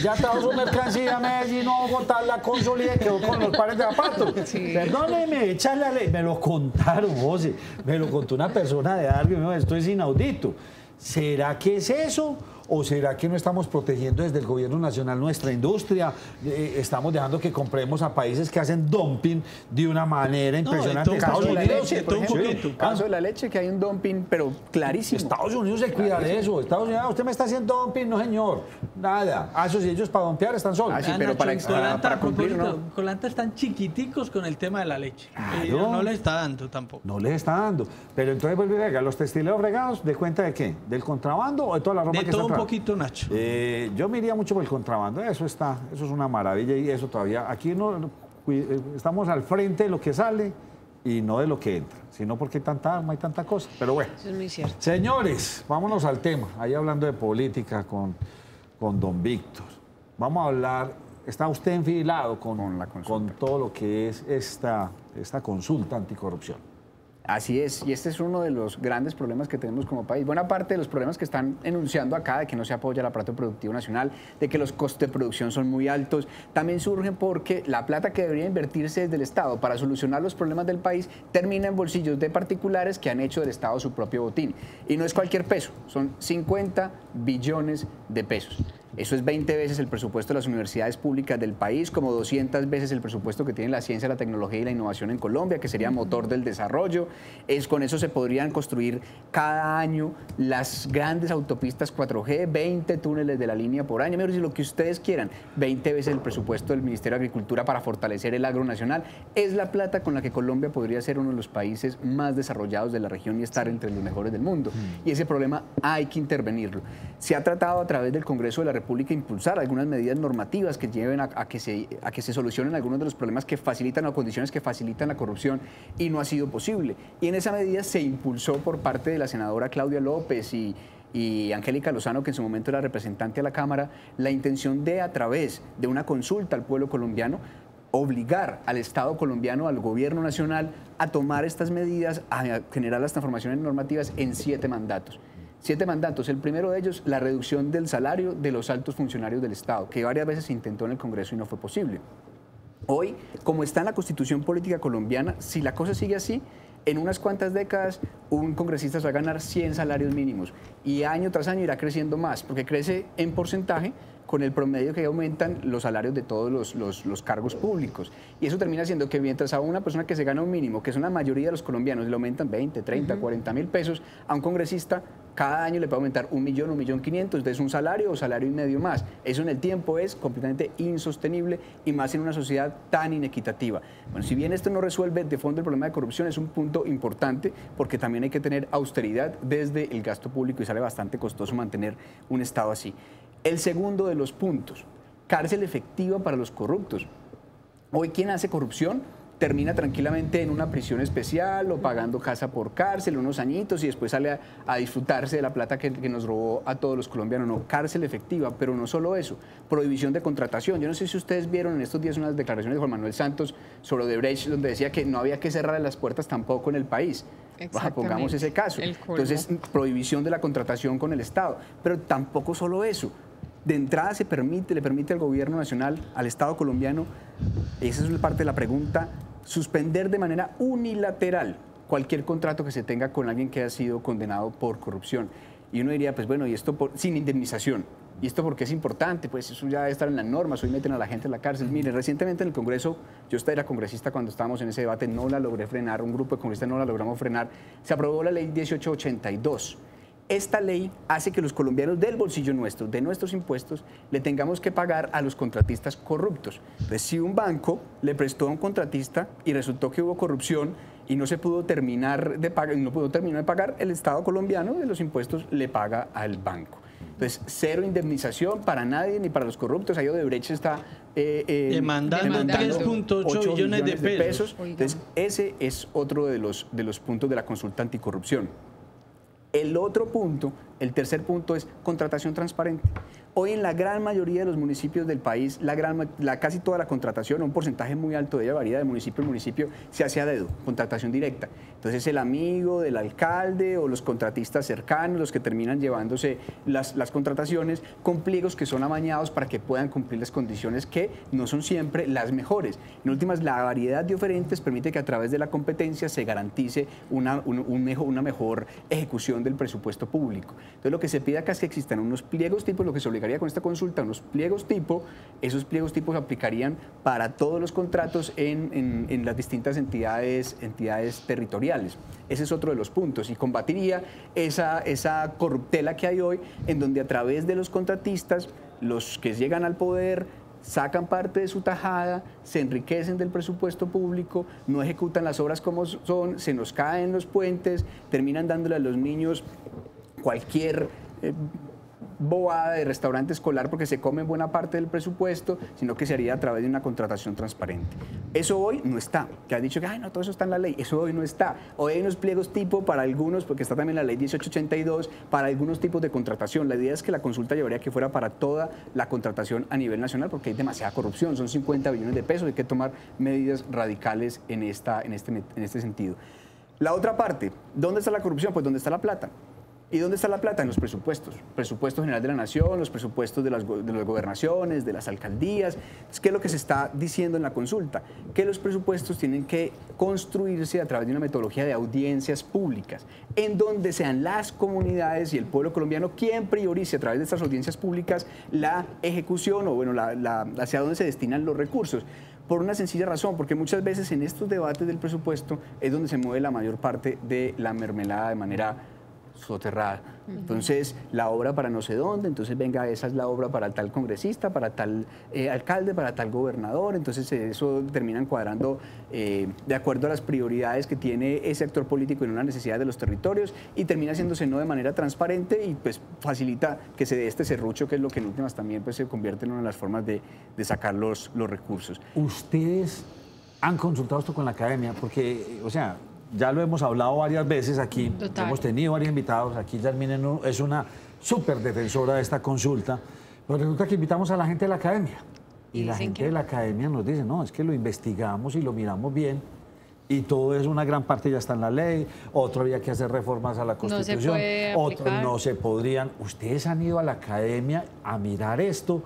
Ya trajo su mercancía a Medellín, no botar la consola y quedó con los pares de zapatos. Perdóneme, échale a ley. Me lo contaron, José. Me lo contó una persona de algo. Esto es inaudito. ¿Será que es eso? ¿O será que no estamos protegiendo desde el gobierno nacional nuestra industria? Estamos dejando que compremos a países que hacen dumping de una manera impresionante. Estados Unidos, el caso de la leche, que hay un dumping, pero clarísimo. Estados Unidos se cuida de eso. Estados Unidos, usted me está haciendo dumping, no señor. Nada. Esos ellos para dumpear están solos. Pero para cumplir, ¿no? Colanta están chiquiticos con el tema de la leche. No le está dando tampoco. No le está dando. Pero entonces vuelve a regar. ¿Los textileros regados de cuenta de qué? ¿Del contrabando o de toda la ropa que está atrás? Un poquito, Nacho. Yo me iría mucho por el contrabando. Eso es una maravilla y eso todavía. Aquí no estamos al frente de lo que sale y no de lo que entra, sino porque hay tanta arma, hay tanta cosa. Pero bueno. Eso es muy cierto. Señores, vámonos al tema. Ahí hablando de política con don Víctor. Vamos a hablar. Está usted enfilado con todo lo que es esta consulta anticorrupción. Así es, y este es uno de los grandes problemas que tenemos como país. Buena parte de los problemas que están enunciando acá, de que no se apoya el aparato productivo nacional, de que los costos de producción son muy altos, también surgen porque la plata que debería invertirse desde el Estado para solucionar los problemas del país termina en bolsillos de particulares que han hecho del Estado su propio botín. Y no es cualquier peso, son 50 billones de pesos. Eso es 20 veces el presupuesto de las universidades públicas del país, como 200 veces el presupuesto que tiene la ciencia, la tecnología y la innovación en Colombia, que sería motor del desarrollo. Con eso se podrían construir cada año las grandes autopistas 4G, 20 túneles de la línea por año, mejor, si lo que ustedes quieran, 20 veces el presupuesto del Ministerio de Agricultura para fortalecer el agro nacional. Es la plata con la que Colombia podría ser uno de los países más desarrollados de la región y estar entre los mejores del mundo. Y ese problema hay que intervenirlo. Se ha tratado a través del Congreso de la República impulsar algunas medidas normativas que lleven a que se solucionen algunos de los problemas que facilitan o condiciones que facilitan la corrupción y no ha sido posible. Y en esa medida se impulsó por parte de la senadora Claudia López y y Angélica Lozano, que en su momento era representante a la Cámara, la intención de, a través de una consulta al pueblo colombiano, obligar al Estado colombiano, al gobierno nacional, a tomar estas medidas, a generar las transformaciones normativas en 7 mandatos. 7 mandatos. El primero de ellos, la reducción del salario de los altos funcionarios del Estado, que varias veces se intentó en el Congreso y no fue posible. Hoy, como está en la Constitución Política colombiana, si la cosa sigue así, en unas cuantas décadas un congresista se va a ganar 100 salarios mínimos y año tras año irá creciendo más, porque crece en porcentaje con el promedio que aumentan los salarios de todos los cargos públicos. Y eso termina siendo que mientras a una persona que se gana un mínimo, que es una mayoría de los colombianos, le aumentan 20, 30, 40 mil pesos, a un congresista cada año le puede aumentar 1.000.000, 1.500.000, entonces un salario o salario y medio más. Eso en el tiempo es completamente insostenible y más en una sociedad tan inequitativa. Bueno, si bien esto no resuelve de fondo el problema de corrupción, es un punto importante porque también hay que tener austeridad desde el gasto público y sale bastante costoso mantener un Estado así. El segundo de los puntos, cárcel efectiva para los corruptos. Hoy quien hace corrupción termina tranquilamente en una prisión especial o pagando casa por cárcel unos añitos y después sale a disfrutarse de la plata que nos robó a todos los colombianos. No, cárcel efectiva, pero no solo eso, prohibición de contratación. Yo no sé si ustedes vieron en estos días unas declaraciones de Juan Manuel Santos sobre Odebrecht, donde decía que no había que cerrar las puertas tampoco en el país. Pongamos ese caso. Entonces, prohibición de la contratación con el Estado. Pero tampoco solo eso. De entrada le permite al gobierno nacional, al Estado colombiano, esa es parte de la pregunta, suspender de manera unilateral cualquier contrato que se tenga con alguien que haya sido condenado por corrupción. Y uno diría, pues bueno, y esto sin indemnización. ¿Y esto por qué es importante? Pues eso ya debe estar en las normas, hoy meten a la gente en la cárcel. Mire, recientemente en el Congreso, yo era congresista cuando estábamos en ese debate, no la logré frenar, un grupo de congresistas no la logramos frenar, se aprobó la ley 1882. Esta ley hace que los colombianos del bolsillo nuestro, de nuestros impuestos, le tengamos que pagar a los contratistas corruptos. Entonces, si un banco le prestó a un contratista y resultó que hubo corrupción y no se pudo terminar de pagar, el Estado colombiano de los impuestos le paga al banco. Entonces, cero indemnización para nadie ni para los corruptos. Ahí Odebrecht está demandando 3.8 billones de pesos. Entonces, ese es otro de los puntos de la consulta anticorrupción. El otro punto, el tercer punto, es contratación transparente. Hoy en la gran mayoría de los municipios del país, casi toda la contratación, un porcentaje muy alto de ella, varía de municipio en municipio, se hace a dedo, contratación directa. Entonces el amigo del alcalde o los contratistas cercanos, los que terminan llevándose las contrataciones con pliegos que son amañados para que puedan cumplir las condiciones que no son siempre las mejores. En últimas, la variedad de oferentes permite que a través de la competencia se garantice una mejor ejecución del presupuesto público. Entonces lo que se pide acá es que existan unos pliegos tipos, lo que se obligaría con esta consulta, unos pliegos tipo, esos pliegos tipos aplicarían para todos los contratos en las distintas entidades territoriales. Ese es otro de los puntos y combatiría esa corruptela que hay hoy en donde a través de los contratistas, los que llegan al poder, sacan parte de su tajada, se enriquecen del presupuesto público, no ejecutan las obras como son, se nos caen los puentes, terminan dándole a los niños cualquier bobada de restaurante escolar porque se comen buena parte del presupuesto, sino que se haría a través de una contratación transparente. Eso hoy no está, que ha dicho que no, todo eso está en la ley, eso hoy no está. Hoy hay unos pliegos tipo para algunos, porque está también la ley 1882, para algunos tipos de contratación. La idea es que la consulta llevaría que fuera para toda la contratación a nivel nacional, porque hay demasiada corrupción, son 50 billones de pesos, hay que tomar medidas radicales en este sentido. La otra parte, ¿dónde está la corrupción? Pues ¿dónde está la plata? ¿Y dónde está la plata? En los presupuestos. Presupuesto general de la nación, los presupuestos de las gobernaciones, de las alcaldías. ¿Qué es lo que se está diciendo en la consulta? Que los presupuestos tienen que construirse a través de una metodología de audiencias públicas, en donde sean las comunidades y el pueblo colombiano quien priorice a través de estas audiencias públicas la ejecución o hacia dónde se destinan los recursos. Por una sencilla razón, porque muchas veces en estos debates del presupuesto es donde se mueve la mayor parte de la mermelada de manera soterrada. Entonces, la obra para no sé dónde, entonces venga, esa es la obra para tal congresista, para tal alcalde, para tal gobernador, entonces eso terminan cuadrando de acuerdo a las prioridades que tiene ese actor político en una necesidad de los territorios y termina haciéndose no de manera transparente y pues facilita que se dé este serrucho, que es lo que en últimas también pues, se convierte en una de las formas de sacar los recursos. ¿Ustedes han consultado esto con la academia? Porque, o sea, ya lo hemos hablado varias veces aquí, Total. hemos tenido varios invitados, aquí Yasmine es una súper defensora de esta consulta, pero resulta que invitamos a la gente de la academia. Y la gente de la academia nos dice, no, es que lo investigamos y lo miramos bien, y todo es una gran parte ya está en la ley, otro había que hacer reformas a la Constitución, otros no se podrían. ¿Ustedes han ido a la academia a mirar esto?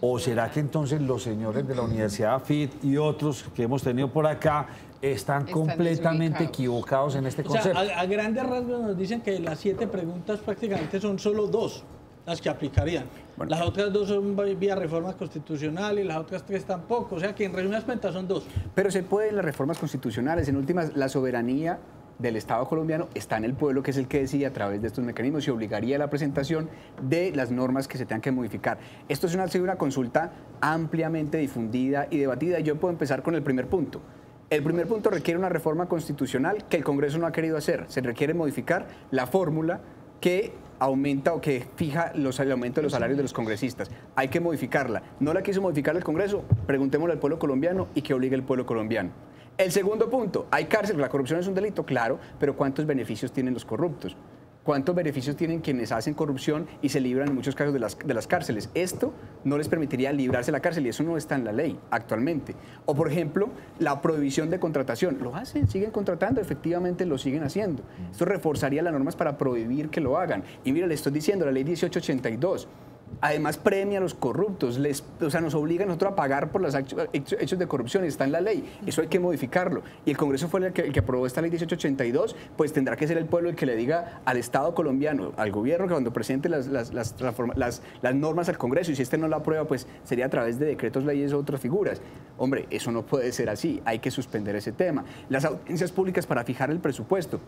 ¿O será que entonces los señores de la Universidad AFIT y otros que hemos tenido por acá están completamente equivocados en este concepto? O sea, a grandes rasgos nos dicen que las 7 preguntas prácticamente son solo 2 las que aplicarían. Bueno. Las otras 2 son vía reformas constitucionales, las otras 3 tampoco. O sea que en resumidas cuentas son 2. Pero se pueden las reformas constitucionales. En últimas, la soberanía del Estado colombiano está en el pueblo, que es el que decide a través de estos mecanismos y obligaría a la presentación de las normas que se tengan que modificar. Esto ha sido una consulta ampliamente difundida y debatida. Yo puedo empezar con el primer punto. El primer punto requiere una reforma constitucional que el Congreso no ha querido hacer. Se requiere modificar la fórmula que aumenta o que fija el aumento de los salarios de los congresistas. Hay que modificarla. No la quiso modificar el Congreso, preguntémosle al pueblo colombiano y que obligue el pueblo colombiano. El segundo punto, hay cárcel, la corrupción es un delito, claro, pero ¿cuántos beneficios tienen los corruptos? ¿Cuántos beneficios tienen quienes hacen corrupción y se libran en muchos casos de las cárceles? Esto no les permitiría librarse de la cárcel y eso no está en la ley actualmente. O, por ejemplo, la prohibición de contratación. Lo hacen, siguen contratando, efectivamente lo siguen haciendo. Esto reforzaría las normas para prohibir que lo hagan. Y mira, le estoy diciendo, la ley 1882. Además premia a los corruptos, o sea, nos obliga a nosotros a pagar por los hechos de corrupción, está en la ley, eso hay que modificarlo. Y el Congreso fue el que aprobó esta ley 1882, pues tendrá que ser el pueblo el que le diga al Estado colombiano, al gobierno, que cuando presente las normas al Congreso, y si este no la aprueba, pues sería a través de decretos, leyes o otras figuras. Hombre, eso no puede ser así, hay que suspender ese tema. Las audiencias públicas para fijar el presupuesto,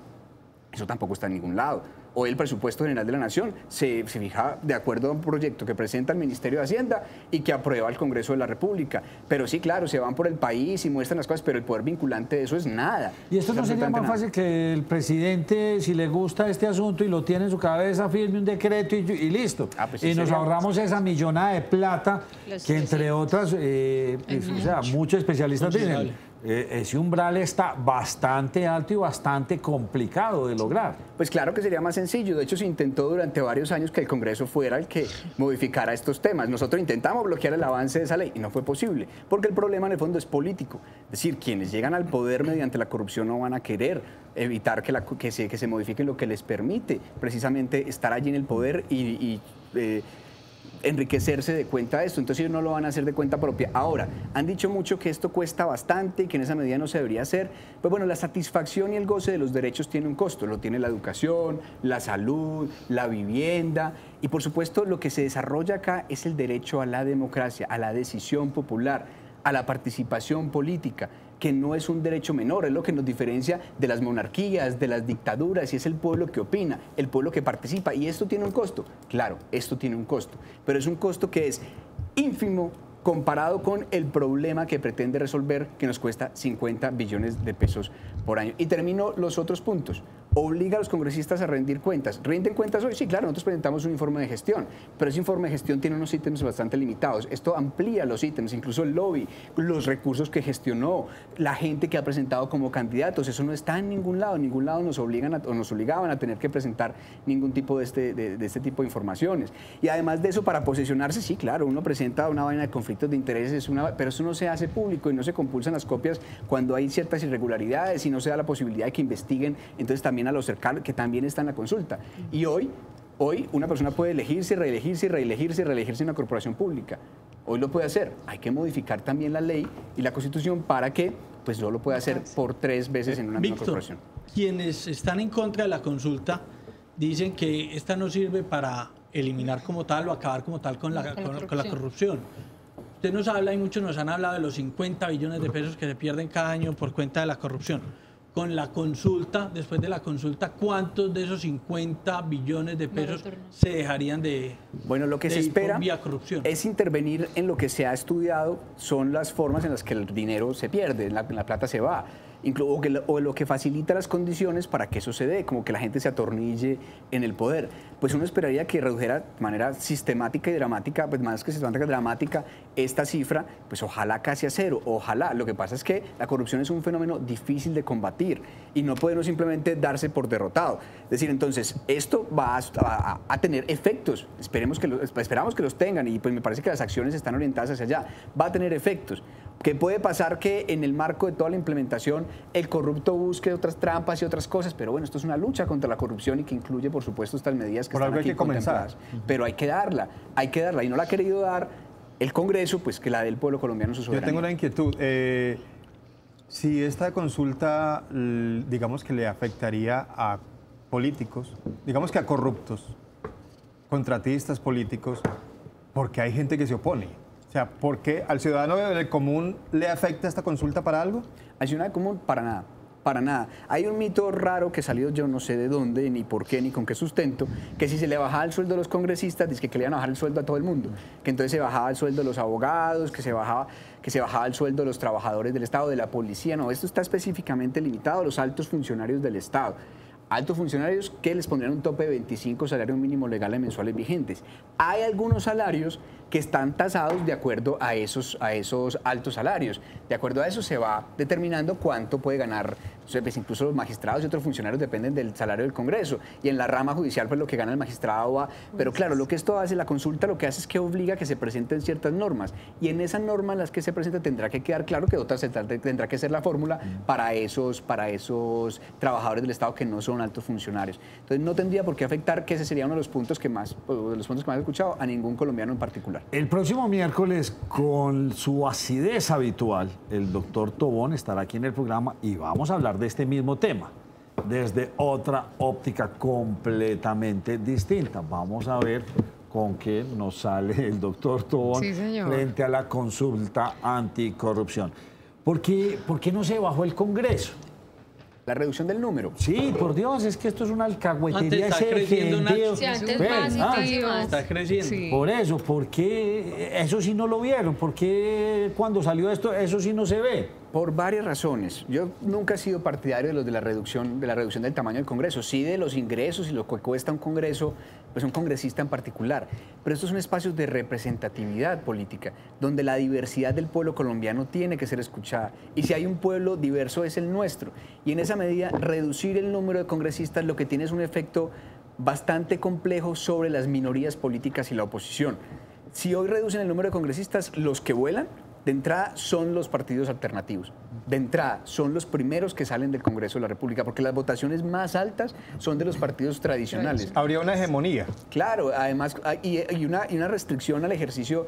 eso tampoco está en ningún lado. Hoy el presupuesto general de la Nación se fija de acuerdo a un proyecto que presenta el Ministerio de Hacienda y que aprueba el Congreso de la República. Pero sí, claro, se van por el país y muestran las cosas, pero el poder vinculante de eso es nada. ¿Y esto no sería más fácil que el presidente, si le gusta este asunto y lo tiene en su cabeza, firme un decreto y listo? Pues y nos ahorramos esa millonada de plata que, entre otras, o sea, muchos especialistas dicen, ese umbral está bastante alto y bastante complicado de lograr. Pues claro que sería más sencillo. De hecho, se intentó durante varios años que el Congreso fuera el que modificara estos temas. Nosotros intentamos bloquear el avance de esa ley y no fue posible, porque el problema en el fondo es político. Es decir, quienes llegan al poder mediante la corrupción no van a querer evitar que se modifique lo que les permite precisamente estar allí en el poder y enriquecerse de cuenta de esto, entonces ellos no lo van a hacer de cuenta propia. Ahora, han dicho mucho que esto cuesta bastante y que en esa medida no se debería hacer. Pues bueno, la satisfacción y el goce de los derechos tiene un costo, lo tiene la educación, la salud, la vivienda y por supuesto lo que se desarrolla acá es el derecho a la democracia, a la decisión popular, a la participación política, que no es un derecho menor, es lo que nos diferencia de las monarquías, de las dictaduras, y es el pueblo que opina, el pueblo que participa. ¿Y esto tiene un costo? Claro, esto tiene un costo, pero es un costo que es ínfimo comparado con el problema que pretende resolver, que nos cuesta 50 billones de pesos por año. Y termino los otros puntos. Obliga a los congresistas a rendir cuentas. ¿Rinden cuentas hoy? Sí, claro, nosotros presentamos un informe de gestión, pero ese informe de gestión tiene unos ítems bastante limitados. Esto amplía los ítems, incluso el lobby, los recursos que gestionó, la gente que ha presentado como candidatos. Eso no está en ningún lado nos obligaban a tener que presentar ningún tipo de este tipo de informaciones. Y además de eso, para posesionarse, sí, claro, uno presenta una vaina de conflictos de intereses, pero eso no se hace público y no se compulsan las copias cuando hay ciertas irregularidades y no se da la posibilidad de que investiguen, entonces también a los cercanos, que también está en la consulta. Y hoy una persona puede elegirse, reelegirse en una corporación pública. Hoy lo puede hacer. Hay que modificar también la ley y la Constitución para que pues no lo pueda hacer por 3 veces en una misma corporación. Quienes están en contra de la consulta dicen que esta no sirve para eliminar como tal o acabar como tal con la corrupción. Usted nos habla y muchos nos han hablado de los 50 billones de pesos que se pierden cada año por cuenta de la corrupción. Con la consulta, después de la consulta, ¿cuántos de esos 50 billones de pesos se dejarían de Bueno, lo que se espera vía corrupción? Es intervenir en lo que se ha estudiado, son las formas en las que el dinero se pierde, la plata se va. o lo que facilita las condiciones para que eso se dé, como que la gente se atornille en el poder. Pues uno esperaría que redujera de manera sistemática y dramática, pues más que sistemática, dramática, esta cifra, pues ojalá casi a cero, ojalá. Lo que pasa es que la corrupción es un fenómeno difícil de combatir y no puede uno simplemente darse por derrotado. Es decir, entonces, esto va a tener efectos, esperamos que los tengan, y pues me parece que las acciones están orientadas hacia allá, va a tener efectos. Que puede pasar que en el marco de toda la implementación el corrupto busque otras trampas y otras cosas, pero bueno, esto es una lucha contra la corrupción y que incluye, por supuesto, estas medidas que están aquí contempladas. Pero hay que darla, y no la ha querido dar el Congreso, pues que la dé el pueblo colombiano su soberanía. Yo tengo una inquietud. Si esta consulta, digamos que le afectaría a políticos, digamos que a corruptos, contratistas políticos, porque hay gente que se opone. O sea, ¿por qué al ciudadano del común le afecta esta consulta para algo? Al ciudadano común, para nada. Para nada. Hay un mito raro que salió yo no sé de dónde, ni por qué, ni con qué sustento, que si se le bajaba el sueldo a los congresistas, dice que le iban a bajar el sueldo a todo el mundo, que entonces se bajaba el sueldo de los abogados, que se bajaba el sueldo de los trabajadores del Estado, de la policía. No, esto está específicamente limitado a los altos funcionarios del Estado. Altos funcionarios que les pondrían un tope de 25 salarios mínimos legales mensuales vigentes. Hay algunos salarios que están tasados de acuerdo a esos altos salarios. De acuerdo a eso se va determinando cuánto puede ganar. Pues incluso los magistrados y otros funcionarios dependen del salario del Congreso. Y en la rama judicial, pues lo que gana el magistrado va. Pero claro, lo que esto hace, la consulta lo que hace es que obliga a que se presenten ciertas normas. Y en esas normas en las que se presenta tendrá que quedar claro que otras tendrá que ser la fórmula para esos trabajadores del Estado que no son altos funcionarios. Entonces no tendría por qué afectar, que ese sería uno de los puntos que más he escuchado, a ningún colombiano en particular. El próximo miércoles, con su acidez habitual, el doctor Tobón estará aquí en el programa y vamos a hablar de este mismo tema desde otra óptica completamente distinta. Vamos a ver con qué nos sale el doctor Tobón frente a la consulta anticorrupción. ¿Por qué no se bajó el Congreso? La reducción del número. Sí, por Dios, es que esto es una alcahuetería. Está creciendo, Nacho. Sí, antes más. Está creciendo. Sí. Por eso, ¿por qué eso sí no lo vieron? ¿Por qué cuando salió esto, eso sí no se ve? Por varias razones. Yo nunca he sido partidario de la reducción del tamaño del Congreso, sí de los ingresos y lo que cuesta un Congreso, pues un congresista en particular. Pero estos son espacios de representatividad política, donde la diversidad del pueblo colombiano tiene que ser escuchada. Y si hay un pueblo diverso es el nuestro. Y en esa medida, reducir el número de congresistas lo que tiene es un efecto bastante complejo sobre las minorías políticas y la oposición. Si hoy reducen el número de congresistas, los que vuelan, de entrada son los partidos alternativos, de entrada son los primeros que salen del Congreso de la República, porque las votaciones más altas son de los partidos tradicionales. Habría una hegemonía. Claro, además, y una restricción al ejercicio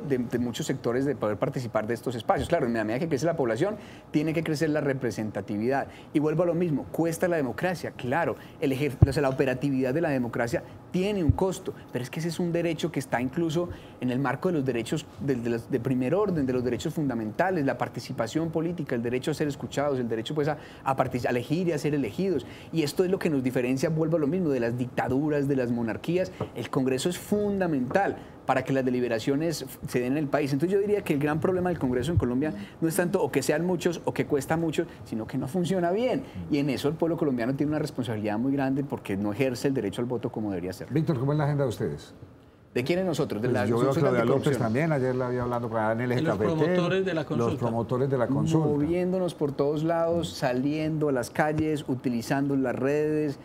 de muchos sectores de poder participar de estos espacios. Claro, en la medida que crece la población, tiene que crecer la representatividad. Y vuelvo a lo mismo, cuesta la democracia, claro, la operatividad de la democracia tiene un costo, pero es que ese es un derecho que está incluso en el marco de los derechos de primer orden, de los derechos fundamentales, la participación política, el derecho a ser escuchados, el derecho pues a elegir y a ser elegidos. Y esto es lo que nos diferencia, vuelvo a lo mismo, de las dictaduras, de las monarquías. El Congreso es fundamental para que las deliberaciones se den en el país. Entonces yo diría que el gran problema del Congreso en Colombia no es tanto o que sean muchos o que cuesta mucho, sino que no funciona bien. Y en eso el pueblo colombiano tiene una responsabilidad muy grande porque no ejerce el derecho al voto como debería ser. Víctor, ¿cómo es la agenda de ustedes? ¿De quiénes nosotros? Pues yo veo a Claudia López también, ayer la había hablando con Daniel Eje Cafetero. Los promotores de la consulta. Los promotores de la consulta. Moviéndonos por todos lados, saliendo a las calles, utilizando las redes,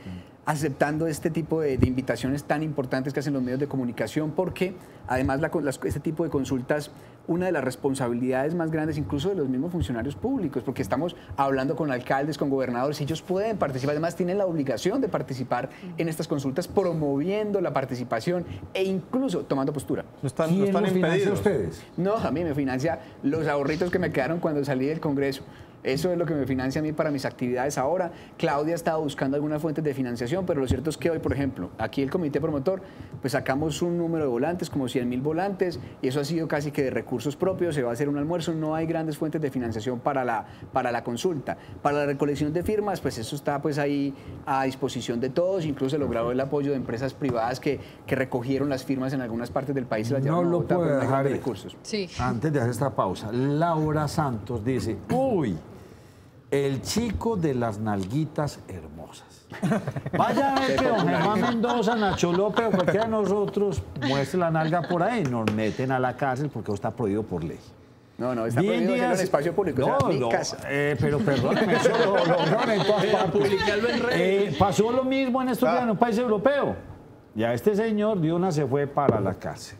aceptando este tipo de invitaciones tan importantes que hacen los medios de comunicación, porque además este tipo de consultas, una de las responsabilidades más grandes incluso de los mismos funcionarios públicos, porque estamos hablando con alcaldes, con gobernadores, y ellos pueden participar, además tienen la obligación de participar en estas consultas, promoviendo la participación e incluso tomando postura. ¿No están impedidos ustedes? No, a mí me financia los ahorritos que me quedaron cuando salí del Congreso. Eso es lo que me financia a mí para mis actividades ahora. Claudia ha estado buscando algunas fuentes de financiación, pero lo cierto es que hoy, por ejemplo, aquí el comité promotor, pues sacamos un número de volantes, como 100.000 volantes, y eso ha sido casi que de recursos propios, se va a hacer un almuerzo, no hay grandes fuentes de financiación para la consulta. Para la recolección de firmas, pues eso está pues ahí a disposición de todos, incluso se logró el apoyo de empresas privadas que recogieron las firmas en algunas partes del país y las llevaron a Bogotá por medio de recursos. Sí. Antes de hacer esta pausa, Laura Santos dice, uy, el chico de las nalguitas hermosas. Vaya a ver que don Germán Mendoza, Nacho López o cualquiera de nosotros muestre la nalga por ahí, nos meten a la cárcel porque eso está prohibido por ley. No, está prohibido en el espacio público, o sea, mi casa. Pero perdóneme, eso lo en todas partes. Pasó lo mismo en estos días en un país europeo. Ya este señor de una se fue para la cárcel.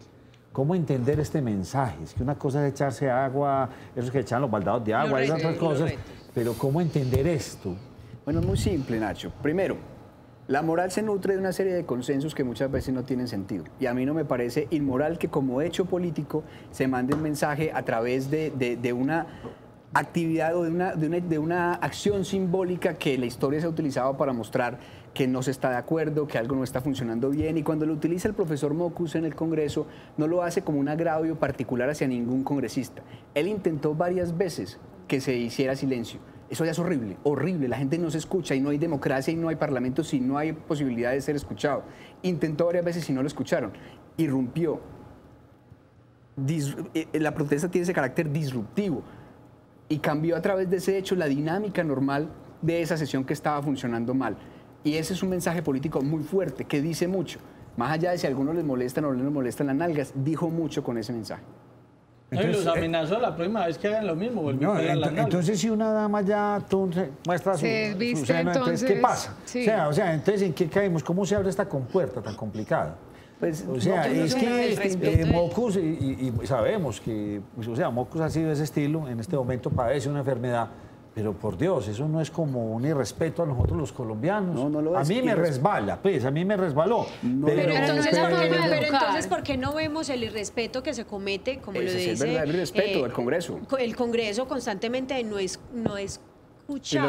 ¿Cómo entender este mensaje? Es que una cosa es echarse agua, esos que echan los baldados de agua, esas otras cosas, pero ¿cómo entender esto? Bueno, es muy simple, Nacho. Primero, la moral se nutre de una serie de consensos que muchas veces no tienen sentido. Y a mí no me parece inmoral que como hecho político se mande un mensaje a través de una actividad o de una acción simbólica que la historia se ha utilizado para mostrar que no se está de acuerdo, que algo no está funcionando bien. Y cuando lo utiliza el profesor Mockus en el Congreso, no lo hace como un agravio particular hacia ningún congresista. Él intentó varias veces que se hiciera silencio. Eso ya es horrible, horrible. La gente no se escucha y no hay democracia y no hay parlamento si no hay posibilidad de ser escuchado. Intentó varias veces y no lo escucharon. Irrumpió. La protesta tiene ese carácter disruptivo y cambió a través de ese hecho la dinámica normal de esa sesión que estaba funcionando mal. Y ese es un mensaje político muy fuerte que dice mucho. Más allá de si a algunos les molestan o no les molestan las nalgas, dijo mucho con ese mensaje. Entonces, los amenazó la próxima vez que hagan lo mismo. Entonces, si una dama ya muestra su seno, entonces, ¿qué pasa? Sí. O sea, entonces, ¿en qué caemos? ¿Cómo se abre esta compuerta tan complicada? Pues, o sea, es que Mockus, y sabemos que, pues, o sea, Mockus ha sido de ese estilo, en este momento padece una enfermedad. Pero por Dios, eso no es como un irrespeto a nosotros los colombianos. No lo es. A mí me resbala, pues, a mí me resbaló. Pero entonces, ¿por qué no vemos el irrespeto que se comete, como lo dice? Es el irrespeto del Congreso. El Congreso constantemente no escuchar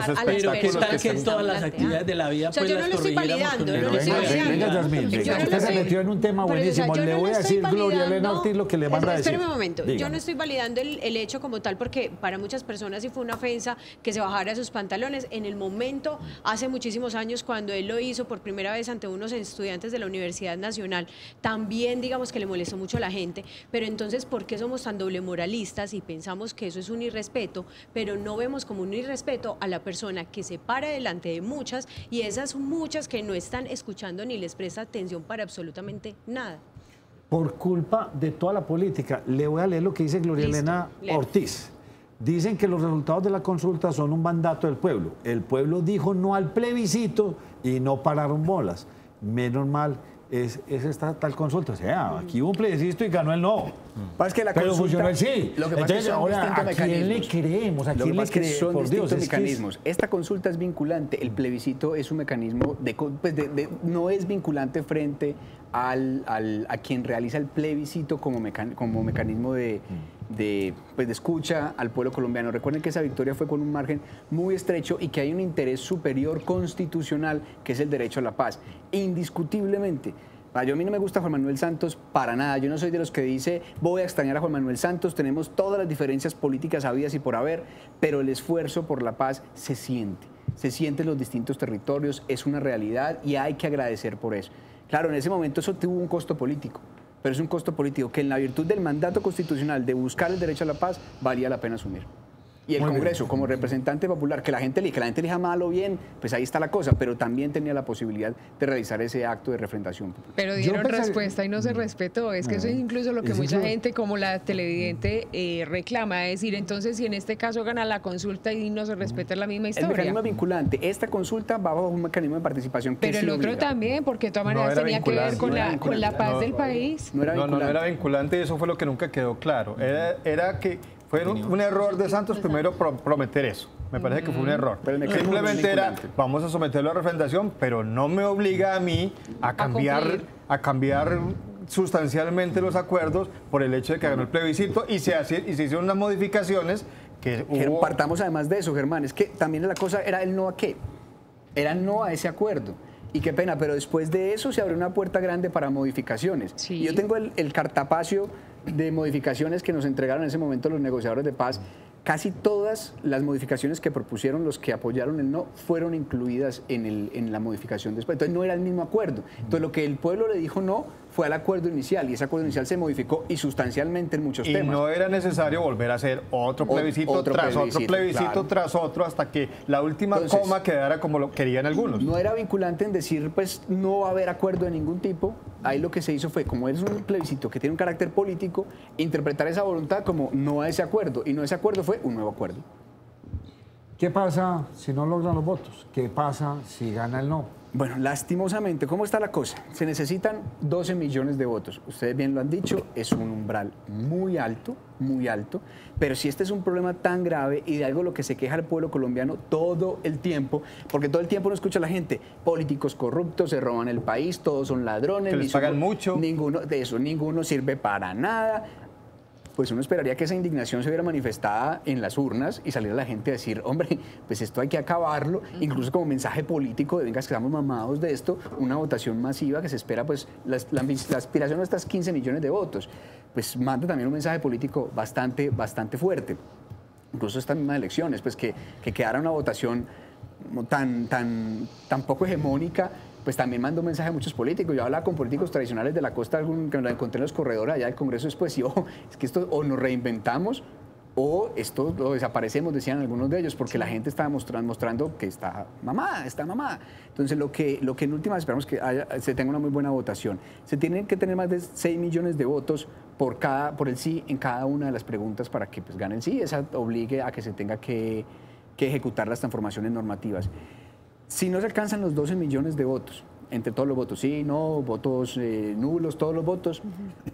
a las personas que todas las actividades de la vida, pues, yo no lo estoy validando, Venga, Yasmín, usted se metió en un tema buenísimo. Le voy a decir, Gloria Elena Ortiz, lo que le manda a decir. Espérame un momento. Yo no estoy validando el hecho como tal, porque para muchas personas sí fue una ofensa que se bajara sus pantalones. En el momento, hace muchísimos años, cuando él lo hizo por primera vez ante unos estudiantes de la Universidad Nacional, también digamos que le molestó mucho a la gente. Pero entonces, ¿por qué somos tan doble moralistas y pensamos que eso es un irrespeto, pero no vemos como un irrespeto a la persona que se para delante de muchas y esas muchas que no están escuchando ni les presta atención para absolutamente nada? Por culpa de toda la política. Le voy a leer lo que dice Gloria Elena Ortiz. Dicen que los resultados de la consulta son un mandato del pueblo. El pueblo dijo no al plebiscito y no pararon bolas. Menos mal es esta tal consulta. O sea, aquí hubo un plebiscito y ganó el no. Pero funcionó el sí. Lo que pasa es que ahora, ¿a quién le creemos? ¿A quién le creemos? Son distintos mecanismos. Esta consulta es vinculante. El plebiscito es un mecanismo no es vinculante frente a quien realiza el plebiscito como mecanismo de escucha al pueblo colombiano. Recuerden que esa victoria fue con un margen muy estrecho y que hay un interés superior constitucional que es el derecho a la paz. Indiscutiblemente. A mí no me gusta Juan Manuel Santos para nada. Yo no soy de los que dice voy a extrañar a Juan Manuel Santos. Tenemos todas las diferencias políticas habidas y por haber, pero el esfuerzo por la paz se siente. Se siente en los distintos territorios, es una realidad y hay que agradecer por eso. Claro, en ese momento eso tuvo un costo político, pero es un costo político que en la virtud del mandato constitucional de buscar el derecho a la paz valía la pena asumir. Y el Congreso, como representante popular, que la gente elija mal o bien, pues ahí está la cosa, pero también tenía la posibilidad de realizar ese acto de refrendación popular. Pero dieron respuesta y no se respetó. Es que eso es incluso lo que mucha gente, como la televidente, reclama. Es decir, entonces, si en este caso gana la consulta y no se respeta la misma historia. El mecanismo vinculante. Esta consulta va bajo un mecanismo de participación que pero el otro también, porque de todas maneras tenía que ver con la paz del país. No era vinculante y eso fue lo que nunca quedó claro. Era que fue un error de Santos primero prometer eso. Me parece que fue un error. Simplemente era, vamos a someterlo a refrendación, pero no me obliga a mí a cambiar sustancialmente los acuerdos por el hecho de que ganó el plebiscito y se hicieron unas modificaciones que hubo... Partamos además de eso, Germán, es que también la cosa era el no a qué. Era el no a ese acuerdo. Y qué pena, pero después de eso se abrió una puerta grande para modificaciones. Sí. Y yo tengo el cartapacio de modificaciones que nos entregaron en ese momento los negociadores de paz casi todas las modificaciones que propusieron los que apoyaron el no fueron incluidas en la modificación después. Entonces no era el mismo acuerdo. Entonces lo que el pueblo le dijo no fue al acuerdo inicial, y ese acuerdo inicial se modificó y sustancialmente en muchos temas. Y no era necesario volver a hacer otro plebiscito otro plebiscito claro. Tras otro, hasta que la última coma quedara como lo querían algunos. No era vinculante en decir, pues no va a haber acuerdo de ningún tipo. Ahí lo que se hizo fue, como es un plebiscito que tiene un carácter político, interpretar esa voluntad como no a ese acuerdo, y no ese acuerdo fue un nuevo acuerdo. ¿Qué pasa si no logran los votos? ¿Qué pasa si gana el no? Bueno, lastimosamente, ¿cómo está la cosa? Se necesitan 12 millones de votos. Ustedes bien lo han dicho, es un umbral muy alto, pero si este es un problema tan grave y de algo lo que se queja el pueblo colombiano todo el tiempo, porque todo el tiempo uno escucha a la gente, políticos corruptos, se roban el país, todos son ladrones. Que les pagan mucho. Ninguno sirve para nada. Pues uno esperaría que esa indignación se viera manifestada en las urnas y saliera la gente a decir, hombre, pues esto hay que acabarlo, incluso como mensaje político de venga, que estamos mamados de esto, una votación masiva que se espera, pues la aspiración a estas 15 millones de votos, pues manda también un mensaje político bastante fuerte. Incluso estas mismas elecciones, pues que quedara una votación tan poco hegemónica, pues también mando un mensaje a muchos políticos. Yo hablaba con políticos tradicionales de la costa, que me lo encontré en los corredores allá del Congreso después, y es que esto o nos reinventamos o esto lo desaparecemos, decían algunos de ellos, porque la gente estaba mostrando que está mamada. Entonces lo que en últimas esperamos que se tenga una muy buena votación. Se tienen que tener más de 6 millones de votos por el sí en cada una de las preguntas para que pues, gane el sí, esa obligue a que se tenga que ejecutar las transformaciones normativas. Si no se alcanzan los 12 millones de votos, entre todos los votos, sí, no, votos nulos, todos los votos,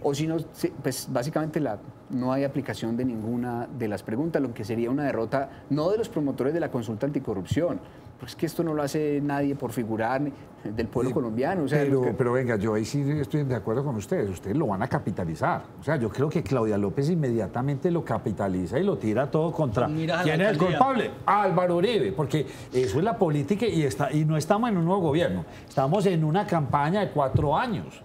o si no, pues básicamente no hay aplicación de ninguna de las preguntas, lo que sería una derrota no de los promotores de la consulta anticorrupción, porque es que esto no lo hace nadie por figurar del pueblo colombiano. O sea, pero venga, yo ahí sí estoy de acuerdo con ustedes lo van a capitalizar. O sea, yo creo que Claudia López inmediatamente lo capitaliza y lo tira todo contra... ¿Quién es el culpable? Álvaro Uribe, porque eso es la política y no estamos en un nuevo gobierno, estamos en una campaña de 4 años.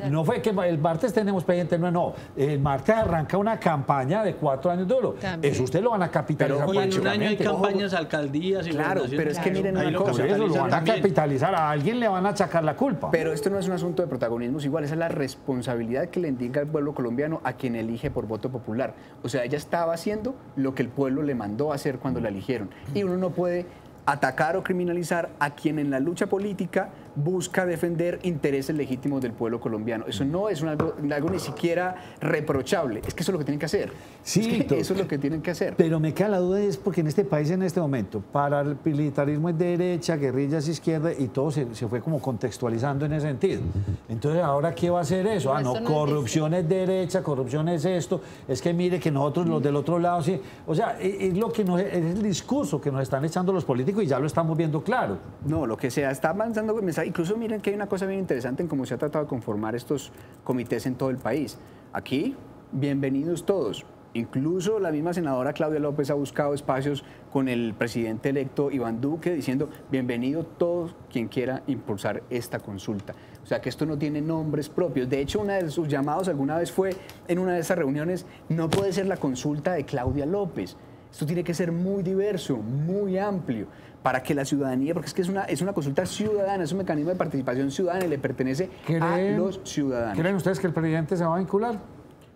No fue que el martes tenemos pendiente, no, el martes arranca una campaña de 4 años duro. También. Eso ustedes lo van a capitalizar. Pero en un año hay campañas, alcaldías y claro, pero es que miren una cosa. Eso lo van a capitalizar. A alguien le van a achacar la culpa. Pero esto no es un asunto de protagonismos igual, esa es la responsabilidad que le indica el pueblo colombiano a quien elige por voto popular. O sea, ella estaba haciendo lo que el pueblo le mandó a hacer cuando la eligieron. Y uno no puede atacar o criminalizar a quien en la lucha política busca defender intereses legítimos del pueblo colombiano. Eso no es algo ni siquiera reprochable, es que eso es lo que tienen que hacer. Sí, eso es lo que tienen que hacer. Pero me queda la duda es porque en este país, en este momento, paramilitarismo es derecha, guerrillas izquierda y todo se fue como contextualizando en ese sentido. Entonces, ¿ahora qué va a hacer eso? Corrupción es derecha, corrupción es esto, es que mire que nosotros los del otro lado sí. O sea, es es el discurso que nos están echando los políticos y ya lo estamos viendo claro. No, lo que sea, está avanzando, incluso miren que hay una cosa bien interesante en cómo se ha tratado de conformar estos comités en todo el país. Aquí, bienvenidos todos. Incluso la misma senadora Claudia López ha buscado espacios con el presidente electo Iván Duque diciendo bienvenido todos quien quiera impulsar esta consulta. O sea que esto no tiene nombres propios. De hecho, uno de sus llamados alguna vez fue en una de esas reuniones, no puede ser la consulta de Claudia López. Esto tiene que ser muy diverso, muy amplio, para que la ciudadanía, porque es una consulta ciudadana, es un mecanismo de participación ciudadana y le pertenece a los ciudadanos. ¿Creen ustedes que el presidente se va a vincular?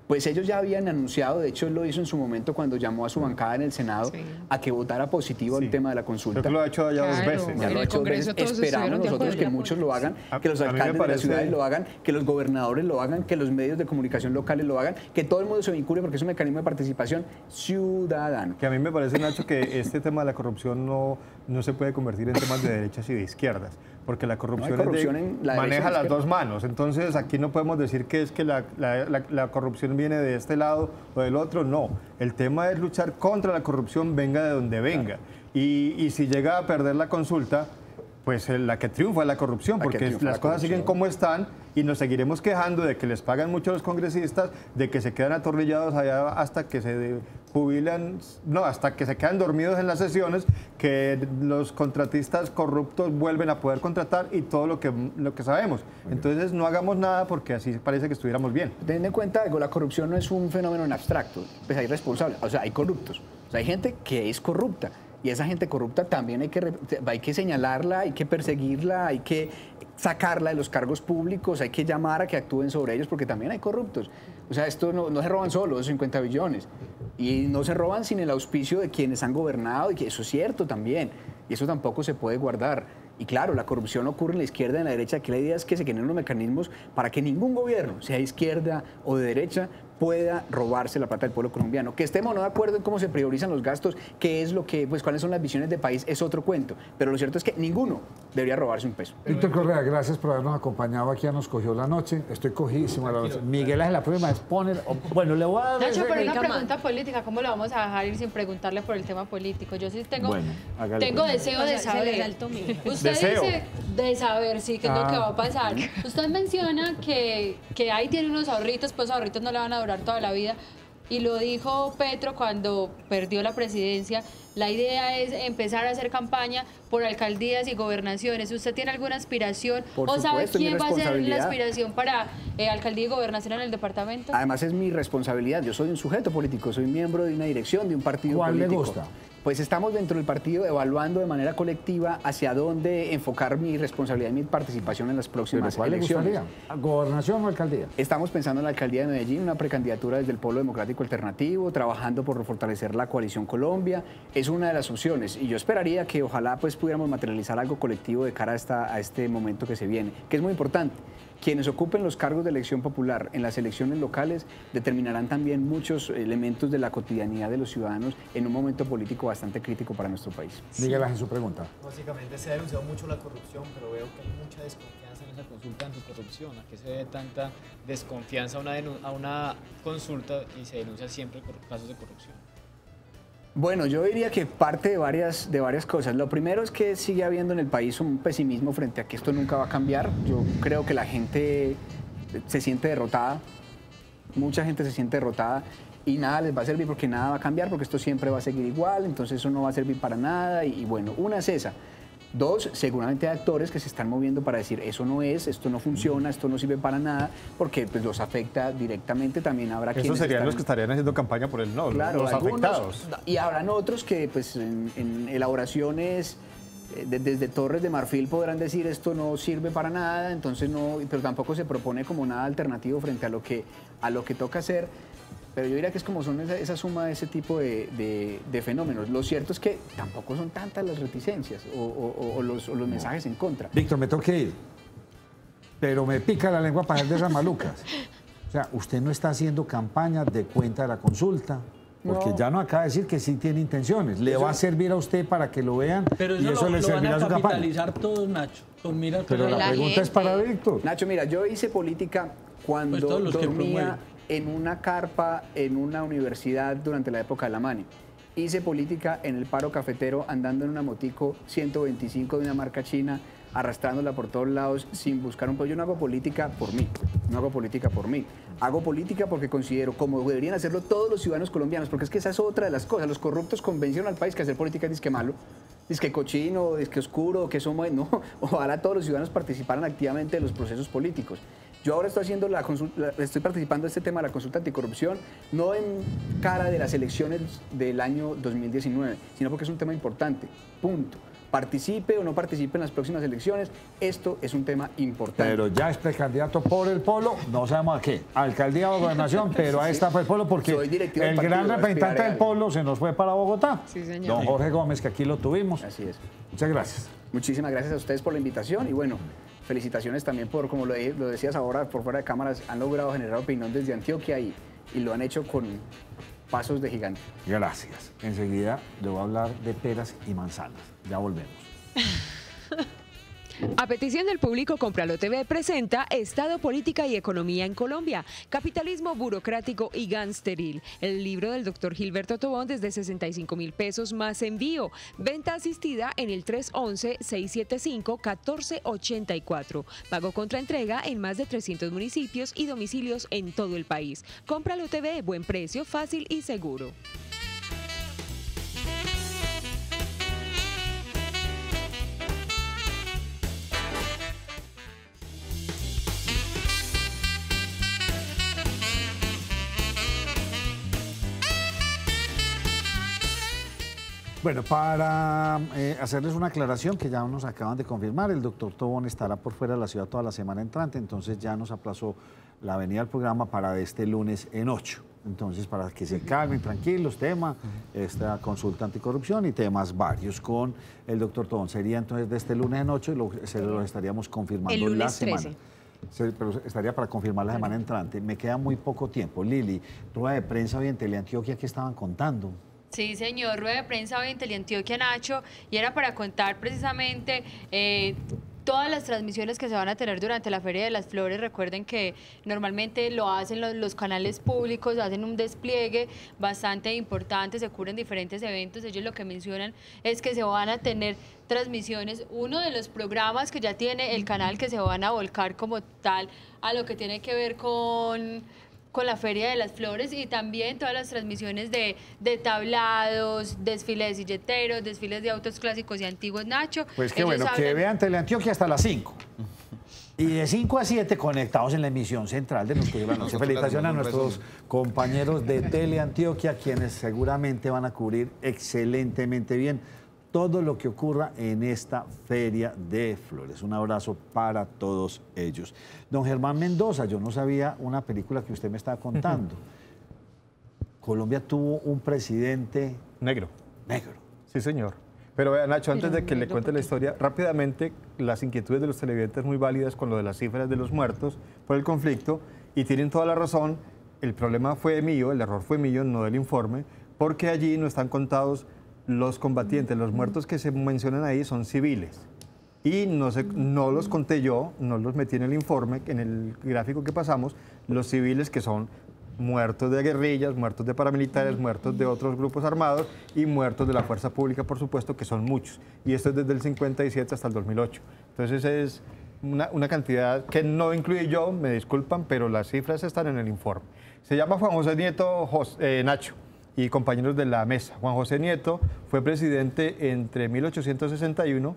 Pues ellos ya habían anunciado, de hecho él lo hizo en su momento cuando llamó a su bancada en el Senado a que votara positivo al tema de la consulta. Creo que lo ha hecho ya 2 veces. Ya lo ha hecho 2 veces. Esperamos nosotros que muchos lo hagan, que los alcaldes de las ciudades lo hagan, que los gobernadores lo hagan, que los medios de comunicación locales lo hagan, que todo el mundo se vincule porque es un mecanismo de participación ciudadano. Que a mí me parece, Nacho, que este tema de la corrupción no se puede convertir en temas de derechas y de izquierdas, porque la corrupción, maneja las 2 manos. Entonces aquí no podemos decir que es que la corrupción viene de este lado o del otro, no. El tema es luchar contra la corrupción, venga de donde venga. Y si llega a perder la consulta, Pues la que triunfa es la corrupción, porque las cosas siguen como están y nos seguiremos quejando de que les pagan mucho a los congresistas, de que se quedan atornillados allá hasta que se jubilan, no, hasta que se quedan dormidos en las sesiones, que los contratistas corruptos vuelven a poder contratar y todo lo que sabemos. Entonces no hagamos nada porque así parece que estuviéramos bien. Teniendo en cuenta algo, la corrupción no es un fenómeno en abstracto, pues hay responsables, o sea, hay corruptos, o sea, hay gente que es corrupta. Y esa gente corrupta también hay que señalarla, hay que perseguirla, hay que sacarla de los cargos públicos, hay que llamar a que actúen sobre ellos porque también hay corruptos. O sea, esto no se roban solo, los 50 billones. Y no se roban sin el auspicio de quienes han gobernado, y que eso es cierto también. Y eso tampoco se puede guardar. Y claro, la corrupción ocurre en la izquierda y en la derecha. Aquí la idea es que se generen los mecanismos para que ningún gobierno, sea de izquierda o de derecha, pueda robarse la plata del pueblo colombiano. Que estemos no de acuerdo en cómo se priorizan los gastos, qué es lo que, pues cuáles son las visiones de país, es otro cuento. Pero lo cierto es que ninguno debería robarse un peso. Víctor Correa, gracias por habernos acompañado aquí a Nos Cogió la Noche. Estoy cojísimo. Miguel Ángel, la próxima es poner... Bueno, le voy a dar... Nacho, pero una pregunta política, ¿cómo lo vamos a dejar ir sin preguntarle por el tema político? Yo sí tengo deseo de saber. Usted dice de saber, sí, qué es lo que va a pasar. Usted menciona que ahí tiene unos ahorritos, pues ahorritos no le van a durar toda la vida. Y lo dijo Petro cuando perdió la presidencia. La idea es empezar a hacer campaña por alcaldías y gobernaciones. ¿Usted tiene alguna aspiración o sabe quién va a ser la aspiración para alcaldía y gobernación en el departamento? Además es mi responsabilidad. Yo soy un sujeto político, soy miembro de una dirección, de un partido político. ¿Cuál le gusta? Pues estamos dentro del partido evaluando de manera colectiva hacia dónde enfocar mi responsabilidad y mi participación en las próximas elecciones. ¿Cuál le gustaría? ¿Gobernación o alcaldía? Estamos pensando en la alcaldía de Medellín, una precandidatura desde el Polo Democrático Alternativo, trabajando por fortalecer la coalición Colombia. Es una de las opciones y yo esperaría que ojalá pues pudiéramos materializar algo colectivo de cara a este momento que se viene, que es muy importante. Quienes ocupen los cargos de elección popular en las elecciones locales determinarán también muchos elementos de la cotidianidad de los ciudadanos en un momento político bastante crítico para nuestro país. Miguel Ángel, su pregunta. Básicamente se ha denunciado mucho la corrupción, pero veo que hay mucha desconfianza en esa consulta anticorrupción. ¿A qué se debe tanta desconfianza a una consulta y se denuncia siempre casos de corrupción? Bueno, yo diría que parte de varias cosas. Lo primero es que sigue habiendo en el país un pesimismo frente a que esto nunca va a cambiar. Yo creo que la gente se siente derrotada, mucha gente se siente derrotada y nada les va a servir porque nada va a cambiar, porque esto siempre va a seguir igual, entonces eso no va a servir para nada y bueno, una es esa. Dos, seguramente hay actores que se están moviendo para decir eso no es, esto no funciona, esto no sirve para nada, porque pues, los afecta directamente. También habrá quienes... Esos serían los que estarían haciendo campaña por el no, claro, los afectados. Y habrán otros que pues, en elaboraciones desde Torres de Marfil podrán decir esto no sirve para nada, entonces no, pero tampoco se propone como nada alternativo frente a lo que toca hacer. Pero yo diría que es como son esa suma de ese tipo de fenómenos. Lo cierto es que tampoco son tantas las reticencias o los mensajes en contra. Víctor, me tengo que ir, pero me pica la lengua para de esas malucas. O sea, usted no está haciendo campaña de cuenta de la consulta, porque ya no acaba de decir que sí tiene intenciones. Le va a servir a usted para que lo vean pero y eso le servirá a su campaña. Pero van a capitalizar todos, Nacho. Con miras pero la pregunta es para Víctor. Nacho, mira, yo hice política cuando pues dormía en una carpa en una universidad durante la época de la Mani. Hice política en el paro cafetero andando en una motico 125 de una marca china, arrastrándola por todos lados sin buscar un pollo. Yo no hago política por mí, no hago política por mí. Hago política porque considero, como deberían hacerlo todos los ciudadanos colombianos, porque es que esa es otra de las cosas. Los corruptos convencieron al país que hacer política es disque malo, disque cochino, disque oscuro, que somos... No, ojalá todos los ciudadanos participaran activamente de los procesos políticos. Yo ahora estoy haciendo estoy participando en este tema de la consulta anticorrupción, no en cara de las elecciones del año 2019, sino porque es un tema importante, punto. Participe o no participe en las próximas elecciones, esto es un tema importante. Pero ya es precandidato por el Polo, no sabemos a qué, alcaldía o gobernación, pero ahí está por el Polo porque el gran representante del Polo se nos fue para Bogotá. Sí, señor. Don Jorge Gómez, que aquí lo tuvimos. Así es. Muchas gracias. Muchísimas gracias a ustedes por la invitación y bueno, felicitaciones también por, como lo decías ahora por fuera de cámaras, han logrado generar opinión desde Antioquia y lo han hecho con pasos de gigante. Gracias. Enseguida le voy a hablar de peras y manzanas. Ya volvemos. A petición del público, Cómpralo TV presenta Estado, Política y Economía en Colombia, Capitalismo Burocrático y Gangsteril. El libro del doctor Gilberto Tobón desde 65.000 pesos más envío. Venta asistida en el 311-675-1484. Pago contra entrega en más de 300 municipios y domicilios en todo el país. Cómpralo TV, buen precio, fácil y seguro. Bueno, para hacerles una aclaración que ya nos acaban de confirmar, el doctor Tobón estará por fuera de la ciudad toda la semana entrante, entonces ya nos aplazó la venida al programa para este lunes en 8. Entonces, para que se calmen, tranquilos, tema, esta consulta anticorrupción y temas varios con el doctor Tobón. Sería entonces de este lunes en 8 y se lo estaríamos confirmando el lunes la semana. 13. Pero estaría para confirmar la semana entrante. Me queda muy poco tiempo. Lili, rueda de prensa hoy en Teleantioquia, ¿qué estaban contando? Sí, señor, rueda de prensa hoy en Teleantioquia, Nacho, y era para contar precisamente todas las transmisiones que se van a tener durante la Feria de las Flores. Recuerden que normalmente lo hacen los canales públicos, hacen un despliegue bastante importante, se cubren diferentes eventos. Ellos lo que mencionan es que se van a tener transmisiones, uno de los programas que ya tiene el canal, que se van a volcar como tal a lo que tiene que ver con la Feria de las Flores, y también todas las transmisiones de tablados, desfiles de silleteros, desfiles de autos clásicos y antiguos, Nacho. Pues qué bueno, que vean Teleantioquia hasta las 5. Y de 5 a 7 conectados en la emisión central de Nos Cogió la Noche. Felicitaciones a nuestros compañeros de Teleantioquia, quienes seguramente van a cubrir excelentemente bien todo lo que ocurra en esta Feria de Flores. Un abrazo para todos ellos. Don Germán Mendoza, yo no sabía una película que usted me estaba contando. Colombia tuvo un presidente... Negro. Negro. Sí, señor. Pero vea, Nacho, antes de que le cuente la historia, rápidamente, las inquietudes de los televidentes muy válidas con lo de las cifras de los muertos por el conflicto, y tienen toda la razón. El problema fue mío, el error fue mío, no del informe, porque allí no están contados los combatientes. Los muertos que se mencionan ahí son civiles. Y no los conté yo, no los metí en el informe, en el gráfico que pasamos, los civiles que son muertos de guerrillas, muertos de paramilitares, muertos de otros grupos armados y muertos de la fuerza pública, por supuesto, que son muchos. Y esto es desde el 57 hasta el 2008. Entonces es una cantidad que no incluí yo, me disculpan, pero las cifras están en el informe. Se llama Juan José Nieto Nacho y compañeros de la mesa. Juan José Nieto fue presidente entre 1861,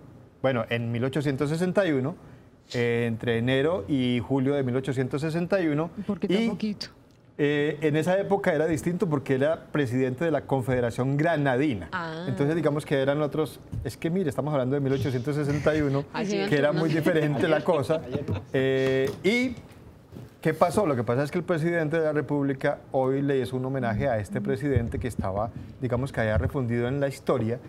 en 1861, entre enero y julio de 1861. ¿Por qué tan poquito? En esa época era distinto porque era presidente de la Confederación Granadina. Entonces digamos que eran otros, es que mire, estamos hablando de 1861, que era muy diferente la cosa. Y ¿qué pasó? Lo que pasa es que el presidente de la República hoy le hizo un homenaje a este presidente que estaba, digamos que había refundido en la historia,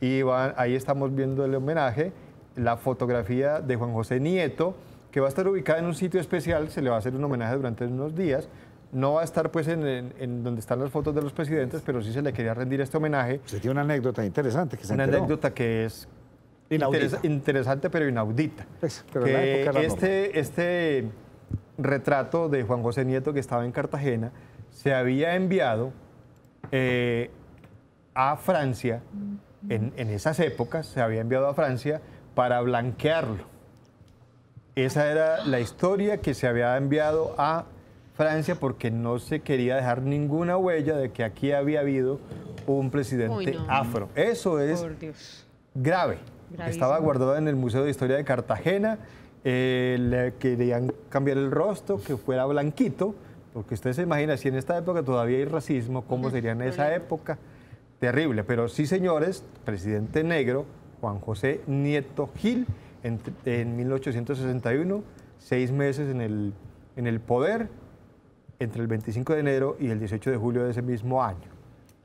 y ahí estamos viendo el homenaje, la fotografía de Juan José Nieto, que va a estar ubicada en un sitio especial, se le va a hacer un homenaje durante unos días. No va a estar pues en donde están las fotos de los presidentes, pero sí se le quería rendir este homenaje. Usted tiene una anécdota interesante que se enteró. Una anécdota que es interesante pero inaudita. Pero en la época era este retrato de Juan José Nieto, que estaba en Cartagena, se había enviado a Francia, en esas épocas se había enviado a Francia para blanquearlo. Esa era la historia, que se había enviado a Francia porque no se quería dejar ninguna huella de que aquí había habido un presidente afro. Eso es grave. Gravísimo. Estaba guardado en el Museo de Historia de Cartagena. Le querían cambiar el rostro, que fuera blanquito, porque usted se imagina, si en esta época todavía hay racismo, ¿cómo sería en esa época? Terrible. Pero sí, señores, presidente negro, Juan José Nieto Gil, en 1861, 6 meses en el poder, entre el 25 de enero y el 18 de julio de ese mismo año.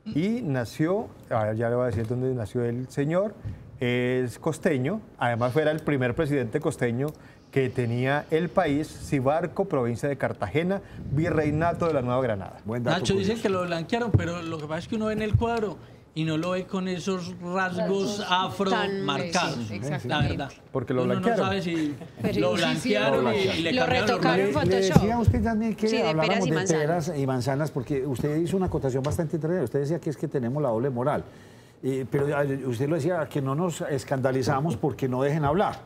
Y nació, ya le voy a decir dónde nació el señor, es costeño, además era el primer presidente costeño que tenía el país, Cibarco, provincia de Cartagena, virreinato de la Nueva Granada. Nacho, dicen que lo blanquearon, pero lo que pasa es que uno ve en el cuadro y no lo ve con esos rasgos afro marcados, la verdad. Porque lo Uno blanquearon. no sabe si lo blanquearon y le lo cambiaron los retocaron en rasgos. Le Photoshop. decía a usted también que Sí, de habláramos peras y de manzanas. peras y manzanas, porque usted hizo una acotación bastante interesante. Usted decía que es que tenemos la doble moral. Pero usted lo decía, que no nos escandalizamos porque no dejen hablar.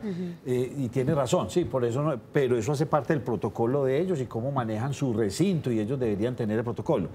Y tiene razón, sí, por eso no, pero eso hace parte del protocolo de ellos y cómo manejan su recinto, y ellos deberían tener el protocolo.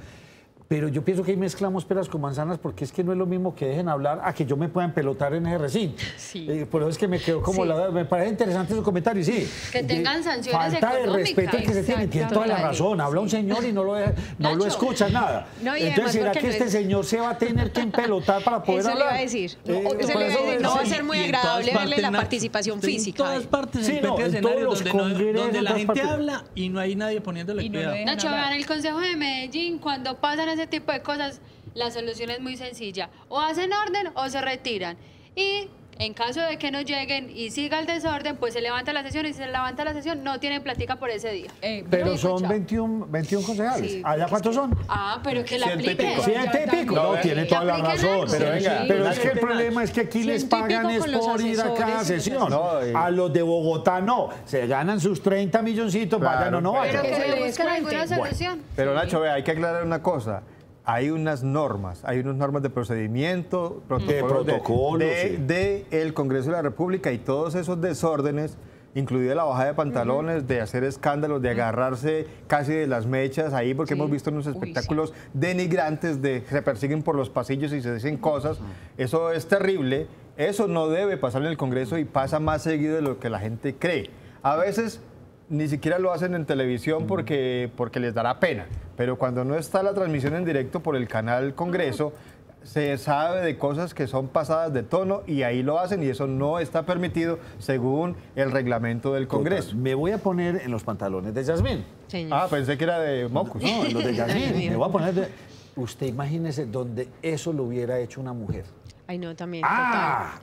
Pero yo pienso que ahí mezclamos peras con manzanas, porque es que no es lo mismo que dejen hablar a que yo me pueda empelotar en ese recinto. Sí. Por eso es que me quedo como me parece interesante su comentario, sí. Que tengan sanciones Falta de económicas. respeto que se tiene, tiene toda la razón. Habla un señor y no lo escucha nada. No, y Entonces, además ¿será porque que no este es- señor se va a tener que empelotar para poder Eso le hablar? iba a decir. Eso Eso le iba a decir. No va a ser muy Y en todas agradable verle partes, la Nacho, participación usted física. En todas partes Sí, no, encuentra en escenarios todos los donde congresos, la en todas gente partes. habla y no hay nadie poniéndole Y no lo cuidado. dejan Nacho, hablar. vean, el Consejo de Medellín, cuando pasan ese tipo de cosas, la solución es muy sencilla. O hacen orden o se retiran. Y en caso de que no lleguen y siga el desorden, pues se levanta la sesión, y si se levanta la sesión no tienen plática por ese día. Pero son 21 concejales. Sí, ¿Allá cuántos son? Ah, pero que la 100 y apliquen. pico. 100 y pico. No, No, tiene que toda la apliquen razón. algo. Pero venga, Pero es que el Nacho, problema es que aquí les 100 y pico pagan es con los por ir a cada asesores y sesión. No, A los de Bogotá no. Se ganan sus 30 milloncitos, Claro, vayan o no pero vayan. Pero que se se les busquen cuente. alguna solución. Pero Nacho, vea, hay que aclarar una cosa. Hay unas normas de procedimiento, protocolo, sí. de el Congreso de la República, y todos esos desórdenes, incluida la bajada de pantalones, de hacer escándalos, de agarrarse casi de las mechas ahí, porque hemos visto unos espectáculos denigrantes de se persiguen por los pasillos y se dicen cosas. Eso es terrible. Eso no debe pasar en el Congreso y pasa más seguido de lo que la gente cree. A veces ni siquiera lo hacen en televisión porque les dará pena, pero cuando no está la transmisión en directo por el canal Congreso, se sabe de cosas que son pasadas de tono y ahí lo hacen, y eso no está permitido según el reglamento del Congreso. Me voy a poner en los pantalones de Yasmín. Ah, pensé que era de Mocus. No, en los de Yasmín. Me voy a poner Usted imagínese donde eso lo hubiera hecho una mujer. Ay, no, también.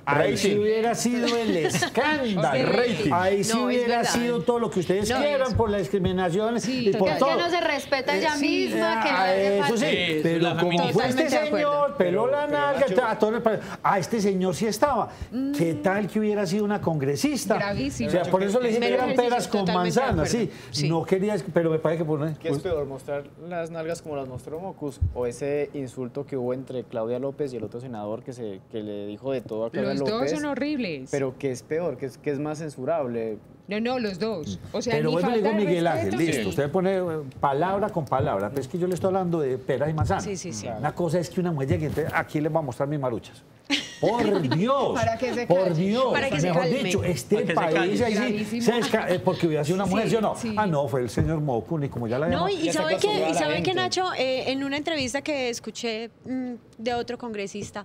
Ahí sí hubiera sido el escándalo. Rating. Ahí sí No, es hubiera verdad. sido todo lo que ustedes No, quieran eso. por la discriminación y por Que todo. no se respeta ella Sí, misma, que no le hace eso sí, falta. Eso, pero la como feminista. fue este Totalmente de acuerdo. señor, peló la nalga, Nacho- a todos les pare- este señor sí estaba. ¿Qué tal que hubiera sido una congresista? Gravísimo. O sea, por eso le dije que Mero eran ejercicio, peras con totalmente de manzanas, sí. acuerdo. Sí. No quería, pero me parece que por ¿Qué es peor, mostrar las nalgas como las mostró Mocus o ese insulto que hubo entre Claudia López y el otro senador que le dijo de todo a Claudia Los dos López? son horribles. Pero ¿qué es peor? ¿Qué es más censurable? No, los dos. O sea, Pero ni bueno, le falta digo de Miguel Ángel, respeto. listo, usted pone palabra con palabra, pero es que yo le estoy hablando de peras y manzanas. Sí, sí, sí. Una cosa es que una mujer llegue, entonces aquí les voy a mostrar mis maruchas. Por Dios, Para que se por calle. Dios, Para que se mejor calme. dicho, este Para que se país calle. ahí sí, Gravísimo. porque hubiera sido una mujer, ¿sí o no? sí. Ah, no, fue el señor Mocun y como ya la No, llamamos. y Ya se sabe acostumbró a que, la sabe que gente. Nacho, en una entrevista que escuché de otro congresista,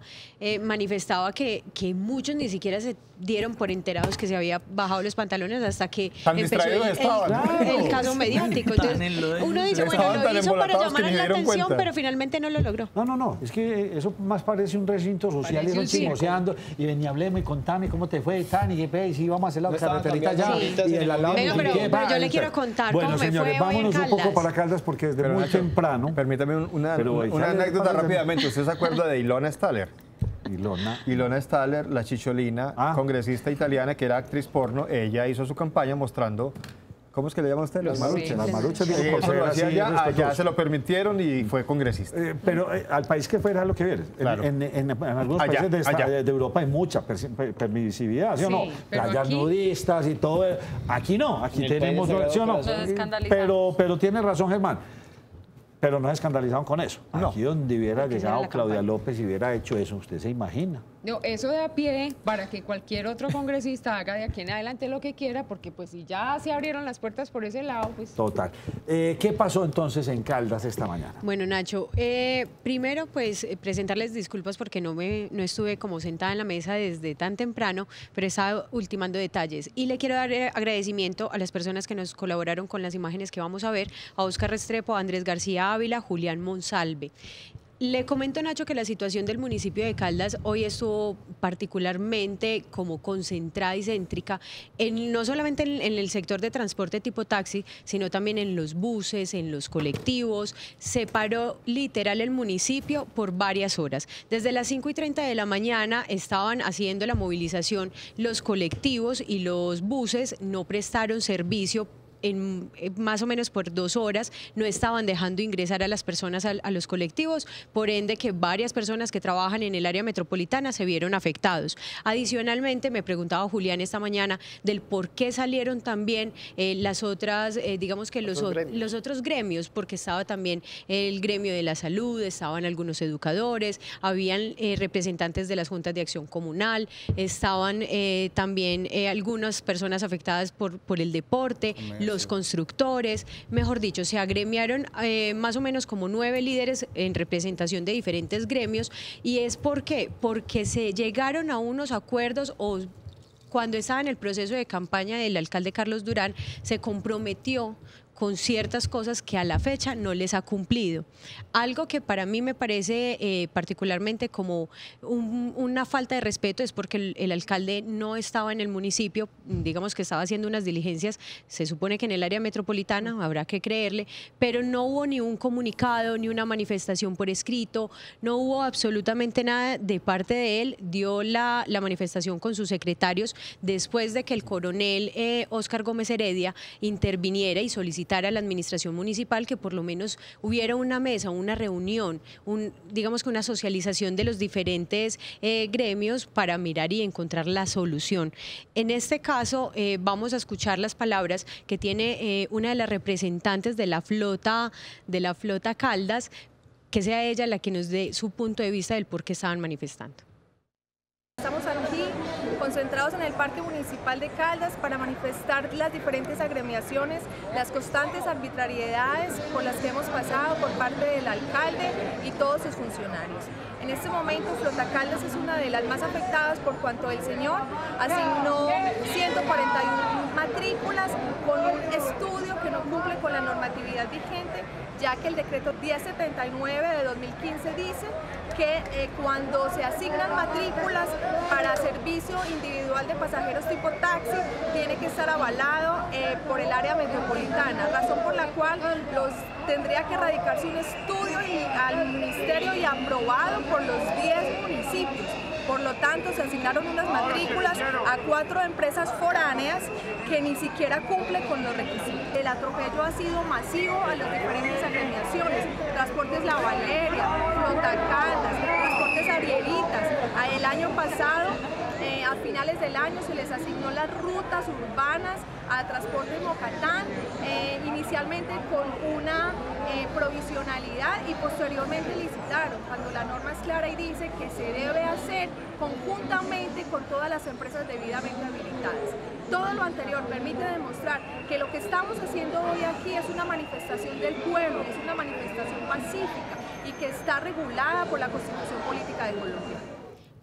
manifestaba que muchos ni siquiera se dieron por enterados que se había bajado los pantalones hasta que Tan empezó distraídos estaban. Claro. el caso mediático. Tan Entonces, en lo de uno ellos. dice, bueno, Estaban lo tan hizo para embolatados que llamar ni se la dieron atención, cuenta. pero finalmente no lo logró. No, es que eso más parece un recinto social, Parece y un circo. chismoseando, y ven y hablemos y contame cómo te fue, Tani, y ve, y si vamos a hacer la No estaban carreterita ya, cambiando y el al lado. Venga, no sé pero- qué, pero yo le va, quiero contar bueno, cómo me señores, fue hoy en vámonos un poco Caldas. para Caldas porque desde Pero muy Nacho, temprano. Permítame una Pero, anécdota sale- rápidamente. ¿Usted se acuerda de Ilona Staller? Ilona. Ilona Staller, la chicholina, congresista italiana que era actriz porno, ella hizo su campaña mostrando, ¿cómo es que le llama usted? Las maruchas. Las maruchas, Sí, digo, por eso ser lo hacía así, allá respetuoso. se lo permitieron y fue congresista. Pero al país que fuera lo que vieres. Claro. En algunos Allá, países allá. de Europa hay mucha permisividad, ¿sí o no? Sí, pero Playas aquí- nudistas y todo. Aquí no, aquí En el tenemos, país de ¿sí o no? Sagrado Pero tiene razón Germán. Pero no es escandalizado con eso. No. Aquí donde hubiera Porque esa era llegado la Claudia campaña. López y hubiera hecho eso, ¿usted se imagina? No, eso da pie para que cualquier otro congresista haga de aquí en adelante lo que quiera, porque pues si ya se abrieron las puertas por ese lado, pues... Total. ¿Qué pasó entonces en Caldas esta mañana? Bueno, Nacho, primero pues presentarles disculpas porque no estuve como sentada en la mesa desde tan temprano, pero he estado ultimando detalles. Y le quiero dar agradecimiento a las personas que nos colaboraron con las imágenes que vamos a ver, a Óscar Restrepo, a Andrés García Ávila, Julián Monsalve. Le comento, Nacho, que la situación del municipio de Caldas hoy estuvo particularmente como concentrada y céntrica, no solamente en el sector de transporte tipo taxi, sino también en los buses, en los colectivos. Se paró literal el municipio por varias horas. Desde las 5:30 de la mañana estaban haciendo la movilización los colectivos y los buses no prestaron servicio. Más o menos por 2 horas no estaban dejando ingresar a las personas a los colectivos, por ende que varias personas que trabajan en el área metropolitana se vieron afectados. Adicionalmente, me preguntaba Julián esta mañana del por qué salieron también las otras, digamos que los otros gremios, porque estaba también el gremio de la salud, estaban algunos educadores, habían representantes de las juntas de acción comunal, estaban también algunas personas afectadas por el deporte, los constructores, mejor dicho, se agremiaron más o menos como 9 líderes en representación de diferentes gremios. ¿Y es por qué? Porque se llegaron a unos acuerdos cuando estaba en el proceso de campaña del alcalde Carlos Durán, se comprometió con ciertas cosas que a la fecha no les ha cumplido. Algo que para mí me parece particularmente como una falta de respeto es porque el alcalde no estaba en el municipio, digamos que estaba haciendo unas diligencias, se supone que en el área metropolitana, habrá que creerle, pero no hubo ni un comunicado, ni una manifestación por escrito, no hubo absolutamente nada de parte de él. Dio la manifestación con sus secretarios después de que el coronel Óscar Gómez Heredia interviniera y solicitara a la administración municipal que por lo menos hubiera una mesa, una reunión, digamos que una socialización de los diferentes gremios para mirar y encontrar la solución. En este caso vamos a escuchar las palabras que tiene una de las representantes de la flota Caldas, que sea ella la que nos dé su punto de vista del por qué estaban manifestando. Estamos aquí concentrados en el Parque Municipal de Caldas para manifestar las diferentes agremiaciones, las constantes arbitrariedades por las que hemos pasado por parte del alcalde y todos sus funcionarios. En este momento, Flota Caldas es una de las más afectadas por cuanto el señor asignó 141 matrículas con un estudio que no cumple con la normatividad vigente, ya que el decreto 1079 de 2015 dice que cuando se asignan matrículas para servicio individual de pasajeros tipo taxi, tiene que estar avalado por el área metropolitana, razón por la cual tendría que radicarse un estudio al ministerio y aprobado por los 10 municipios. Por lo tanto, se asignaron unas matrículas a 4 empresas foráneas que ni siquiera cumplen con los requisitos. El atropello ha sido masivo a las diferentes agremiaciones, Transportes La Valeria, Flota Caldas, Transportes Arielitas. El año pasado, a finales del año, se les asignó las rutas urbanas a Transportes Mocatán, inicialmente con una provisionalidad y posteriormente licitaron, cuando la norma es clara y dice que se debe hacer conjuntamente con todas las empresas debidamente habilitadas. Todo lo anterior permite demostrar que lo que estamos haciendo hoy aquí es una manifestación del pueblo, es una manifestación pacífica y que está regulada por la Constitución Política de Colombia.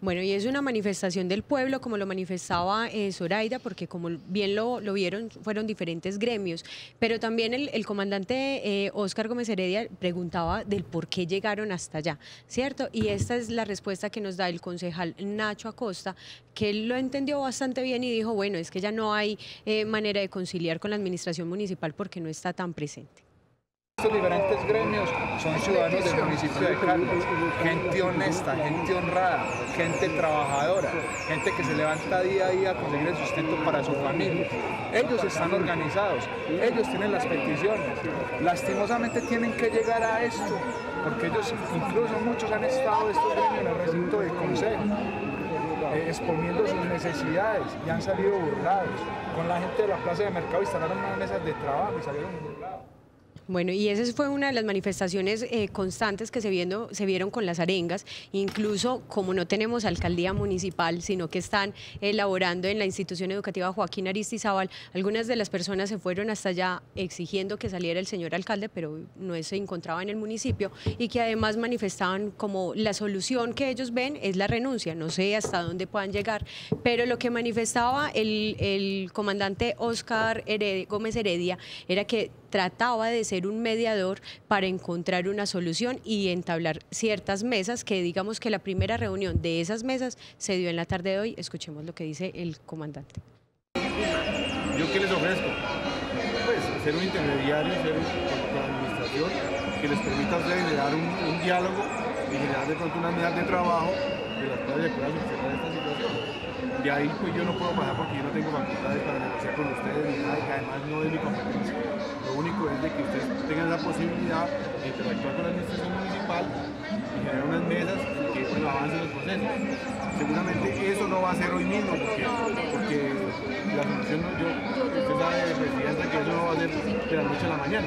Bueno, y es una manifestación del pueblo, como lo manifestaba Zoraida, porque como bien lo vieron, fueron diferentes gremios, pero también el comandante Óscar Gómez Heredia preguntaba del por qué llegaron hasta allá, ¿cierto? Y esta es la respuesta que nos da el concejal Nacho Acosta, que él lo entendió bastante bien y dijo, bueno, es que ya no hay manera de conciliar con la administración municipal porque no está tan presente. Estos diferentes gremios son ciudadanos del municipio de Caldas, gente honesta, gente honrada, gente trabajadora, gente que se levanta día a día a conseguir el sustento para su familia. Ellos están organizados, ellos tienen las peticiones, lastimosamente tienen que llegar a esto, porque ellos, incluso muchos han estado estos gremios en el recinto del consejo, exponiendo sus necesidades y han salido burlados. Con la gente de la plaza de mercado instalaron unas mesas de trabajo y salieron burlados. Bueno, y esa fue una de las manifestaciones constantes que se vieron con las arengas, incluso como no tenemos alcaldía municipal, sino que están elaborando en la institución educativa Joaquín Aristizábal, algunas de las personas se fueron hasta allá exigiendo que saliera el señor alcalde, pero no se encontraba en el municipio, y que además manifestaban como la solución que ellos ven es la renuncia, no sé hasta dónde puedan llegar, pero lo que manifestaba el comandante Óscar Gómez Heredia era que trataba de ser un mediador para encontrar una solución y entablar ciertas mesas, que digamos que la primera reunión de esas mesas se dio en la tarde de hoy. Escuchemos lo que dice el comandante. ¿Yo qué les ofrezco? Pues ser un intermediario, ser con la administración, que les permita a ustedes generar un diálogo y generar de pronto unas medidas de trabajo de las cuales se pueda solucionar esta situación. De ahí pues yo no puedo pasar porque yo no tengo facultades para negociar con ustedes ni nada, que además no es mi competencia. Lo único es de que ustedes tengan la posibilidad de interactuar con la administración municipal y generar unas mesas que bueno, avancen los procesos. Seguramente eso no va a ser hoy mismo porque la solución usted sabe, presidente, que eso no va a ser de la noche a la mañana.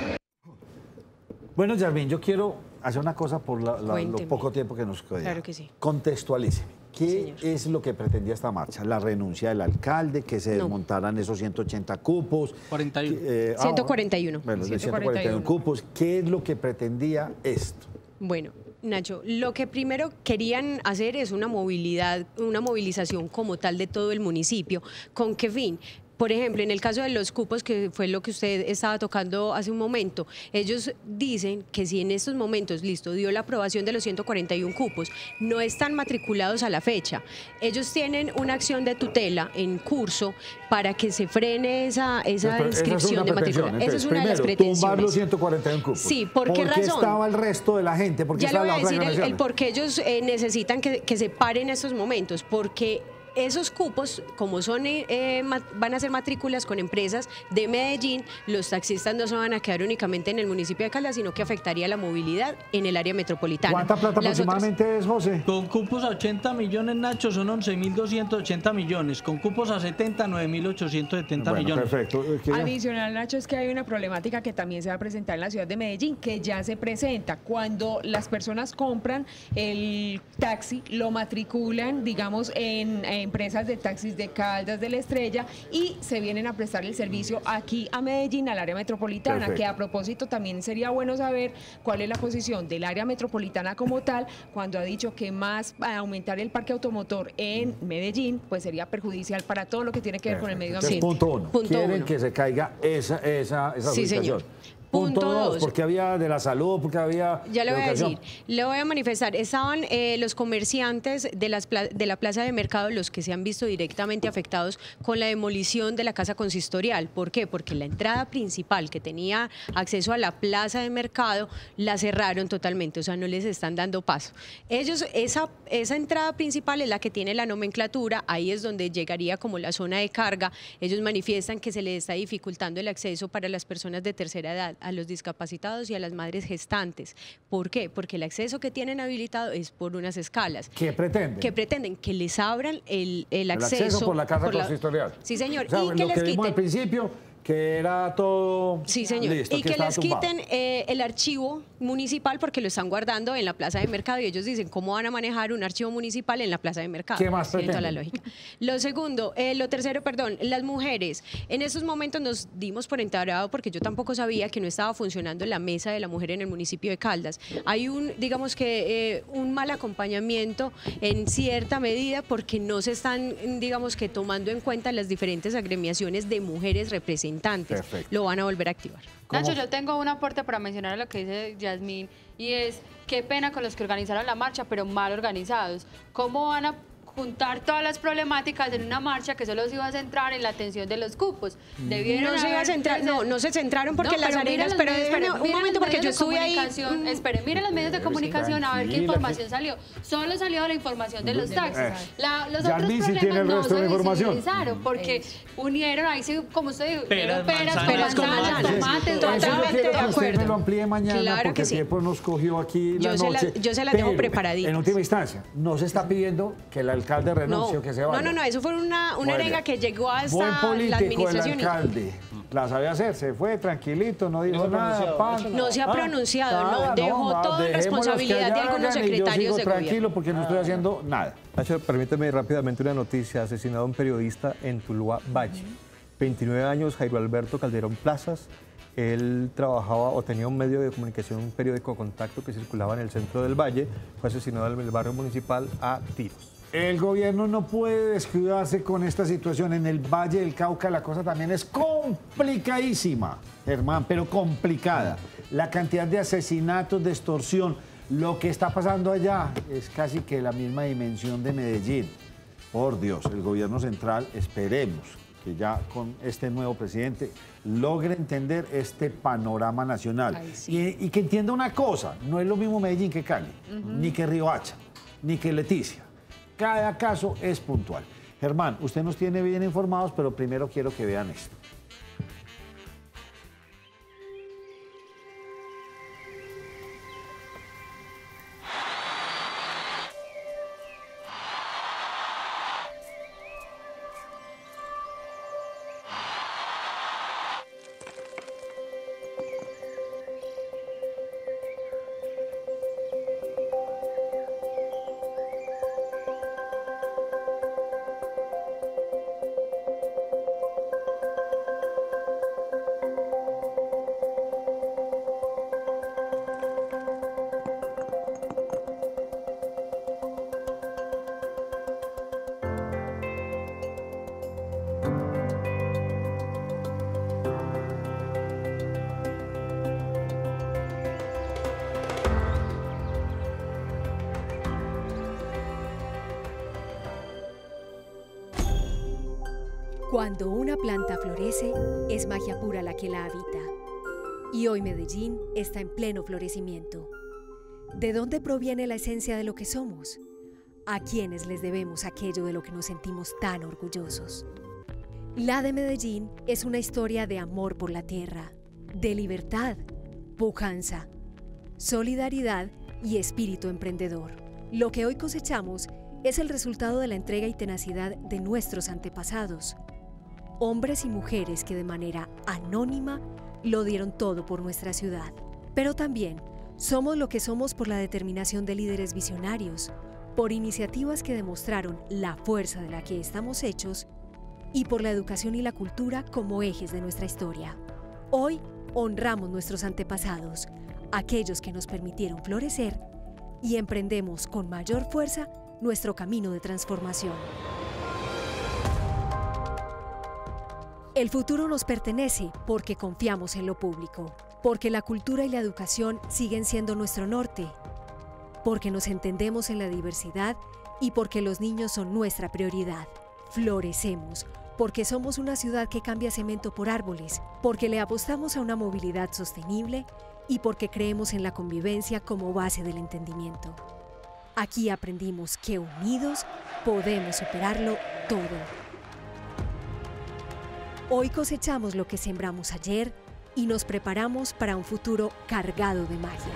Bueno, Yarmín, yo quiero hacer una cosa por lo poco tiempo que nos queda. Claro que sí. Contextualíceme. ¿Qué es lo que pretendía esta marcha? ¿La renuncia del alcalde, que se desmontaran esos 180 cupos? 141. Bueno, 141 cupos. ¿Qué es lo que pretendía esto? Bueno, Nacho, lo que primero querían hacer es una movilización como tal de todo el municipio. ¿Con qué fin? Por ejemplo, en el caso de los cupos, que fue lo que usted estaba tocando hace un momento, ellos dicen que si en estos momentos, listo, dio la aprobación de los 141 cupos, no están matriculados a la fecha, ellos tienen una acción de tutela en curso para que se frene esa inscripción de matrícula. Esa es una de las pretensiones. Tumbar los 141 cupos. Sí, ¿por qué razón? ¿Por qué estaba el resto de la gente? ¿Por qué ya le voy a decir el por qué ellos necesitan que se paren estos momentos, porque esos cupos, como son van a ser matrículas con empresas de Medellín, los taxistas no se van a quedar únicamente en el municipio de Caldas, sino que afectaría la movilidad en el área metropolitana. ¿Cuánta plata aproximadamente es, José? Con cupos a 80 millones, Nacho, son 11.280 millones. Con cupos a 70, 9.870 millones. Perfecto. Adicional, Nacho, es que hay una problemática que también se va a presentar en la ciudad de Medellín, que ya se presenta. Cuando las personas compran el taxi, lo matriculan, digamos, en empresas de taxis de Caldas, de La Estrella, y se vienen a prestar el servicio aquí a Medellín, al área metropolitana. Perfecto. Que a propósito también sería bueno saber cuál es la posición del área metropolitana como tal, cuando ha dicho que más aumentar el parque automotor en Medellín, pues sería perjudicial para todo lo que tiene que ver con el medio ambiente. Punto uno. Quieren que se caiga esa sí, señor. Punto 2, porque había de la salud, porque había... Ya le voy a decir, le voy a manifestar, estaban los comerciantes de la plaza de mercado, los que se han visto directamente afectados con la demolición de la casa consistorial. ¿Por qué? Porque la entrada principal que tenía acceso a la plaza de mercado la cerraron totalmente, o sea, no les están dando paso. Ellos, esa entrada principal es la que tiene la nomenclatura, ahí es donde llegaría como la zona de carga. Ellos manifiestan que se les está dificultando el acceso para las personas de tercera edad, a los discapacitados y a las madres gestantes. ¿Por qué? Porque el acceso que tienen habilitado es por unas escalas. ¿Qué pretenden? Que pretenden que les abran el acceso por la casa consistorial. Sí, señor. O sea, y que les quiten al principio, que era todo... Sí, señor. Listo, y que les quiten el archivo municipal, porque lo están guardando en la plaza de mercado, y ellos dicen, ¿cómo van a manejar un archivo municipal en la plaza de mercado? ¿Qué más pretenden? La lógica. Lo tercero, las mujeres. En estos momentos nos dimos por enterado, porque yo tampoco sabía que no estaba funcionando la mesa de la mujer en el municipio de Caldas. Hay digamos que un mal acompañamiento en cierta medida, porque no se están, digamos que, tomando en cuenta las diferentes agremiaciones de mujeres representadas. Perfecto. Lo van a volver a activar. Nacho, yo tengo un aporte para mencionar a lo que dice Yasmín, y es qué pena con los que organizaron la marcha, pero mal organizados. ¿Cómo van a juntar todas las problemáticas en una marcha que solo se iba a centrar en la atención de los cupos? No se iba a centrar, no se centraron porque las arenas, pero un momento, porque yo estuve ahí. Miren los medios de comunicación a ver qué información salió. Solo salió la información de los taxis. Los otros problemas no se visibilizaron porque unieron, ahí sí, como usted dijo, peras, manzanas, tomates, totalmente de acuerdo. Me lo amplié mañana, claro, porque el tiempo nos cogió aquí la noche. Yo se la tengo preparadita. En última instancia, no se está pidiendo que el alcalde renuncie, que se vaya. No, eso fue una arenga que llegó hasta la administración. El alcalde la sabía hacer, se fue tranquilito, no dijo nada. No se ha pronunciado, dejó todo en responsabilidad de algunos secretarios de gobierno. Tranquilo, porque no estoy haciendo nada. Nacho, permíteme rápidamente una noticia. Asesinado un periodista en Tuluá Valle. 29 años, Jairo Alberto Calderón Plazas. Él trabajaba o tenía un medio de comunicación, un periódico Contacto que circulaba en el centro del Valle. Fue asesinado en el barrio municipal a tiros. El gobierno no puede descuidarse con esta situación. En el Valle del Cauca la cosa también es complicadísima, Germán, pero complicada. La cantidad de asesinatos, de extorsión, lo que está pasando allá es casi que la misma dimensión de Medellín. Por Dios, el gobierno central, esperemos que ya con este nuevo presidente logre entender este panorama nacional. Ay, sí. Y que entienda una cosa, no es lo mismo Medellín que Cali, ni que Riohacha, ni que Leticia. Cada caso es puntual. Germán, usted nos tiene bien informados, pero primero quiero que vean esto. Cuando una planta florece, es magia pura la que la habita. Y hoy Medellín está en pleno florecimiento. ¿De dónde proviene la esencia de lo que somos? ¿A quiénes les debemos aquello de lo que nos sentimos tan orgullosos? La de Medellín es una historia de amor por la tierra, de libertad, pujanza, solidaridad y espíritu emprendedor. Lo que hoy cosechamos es el resultado de la entrega y tenacidad de nuestros antepasados. Hombres y mujeres que de manera anónima lo dieron todo por nuestra ciudad. Pero también somos lo que somos por la determinación de líderes visionarios, por iniciativas que demostraron la fuerza de la que estamos hechos y por la educación y la cultura como ejes de nuestra historia. Hoy honramos nuestros antepasados, aquellos que nos permitieron florecer, y emprendemos con mayor fuerza nuestro camino de transformación. El futuro nos pertenece porque confiamos en lo público, porque la cultura y la educación siguen siendo nuestro norte, porque nos entendemos en la diversidad y porque los niños son nuestra prioridad. Florecemos porque somos una ciudad que cambia cemento por árboles, porque le apostamos a una movilidad sostenible y porque creemos en la convivencia como base del entendimiento. Aquí aprendimos que unidos podemos superarlo todo. Hoy cosechamos lo que sembramos ayer y nos preparamos para un futuro cargado de magia.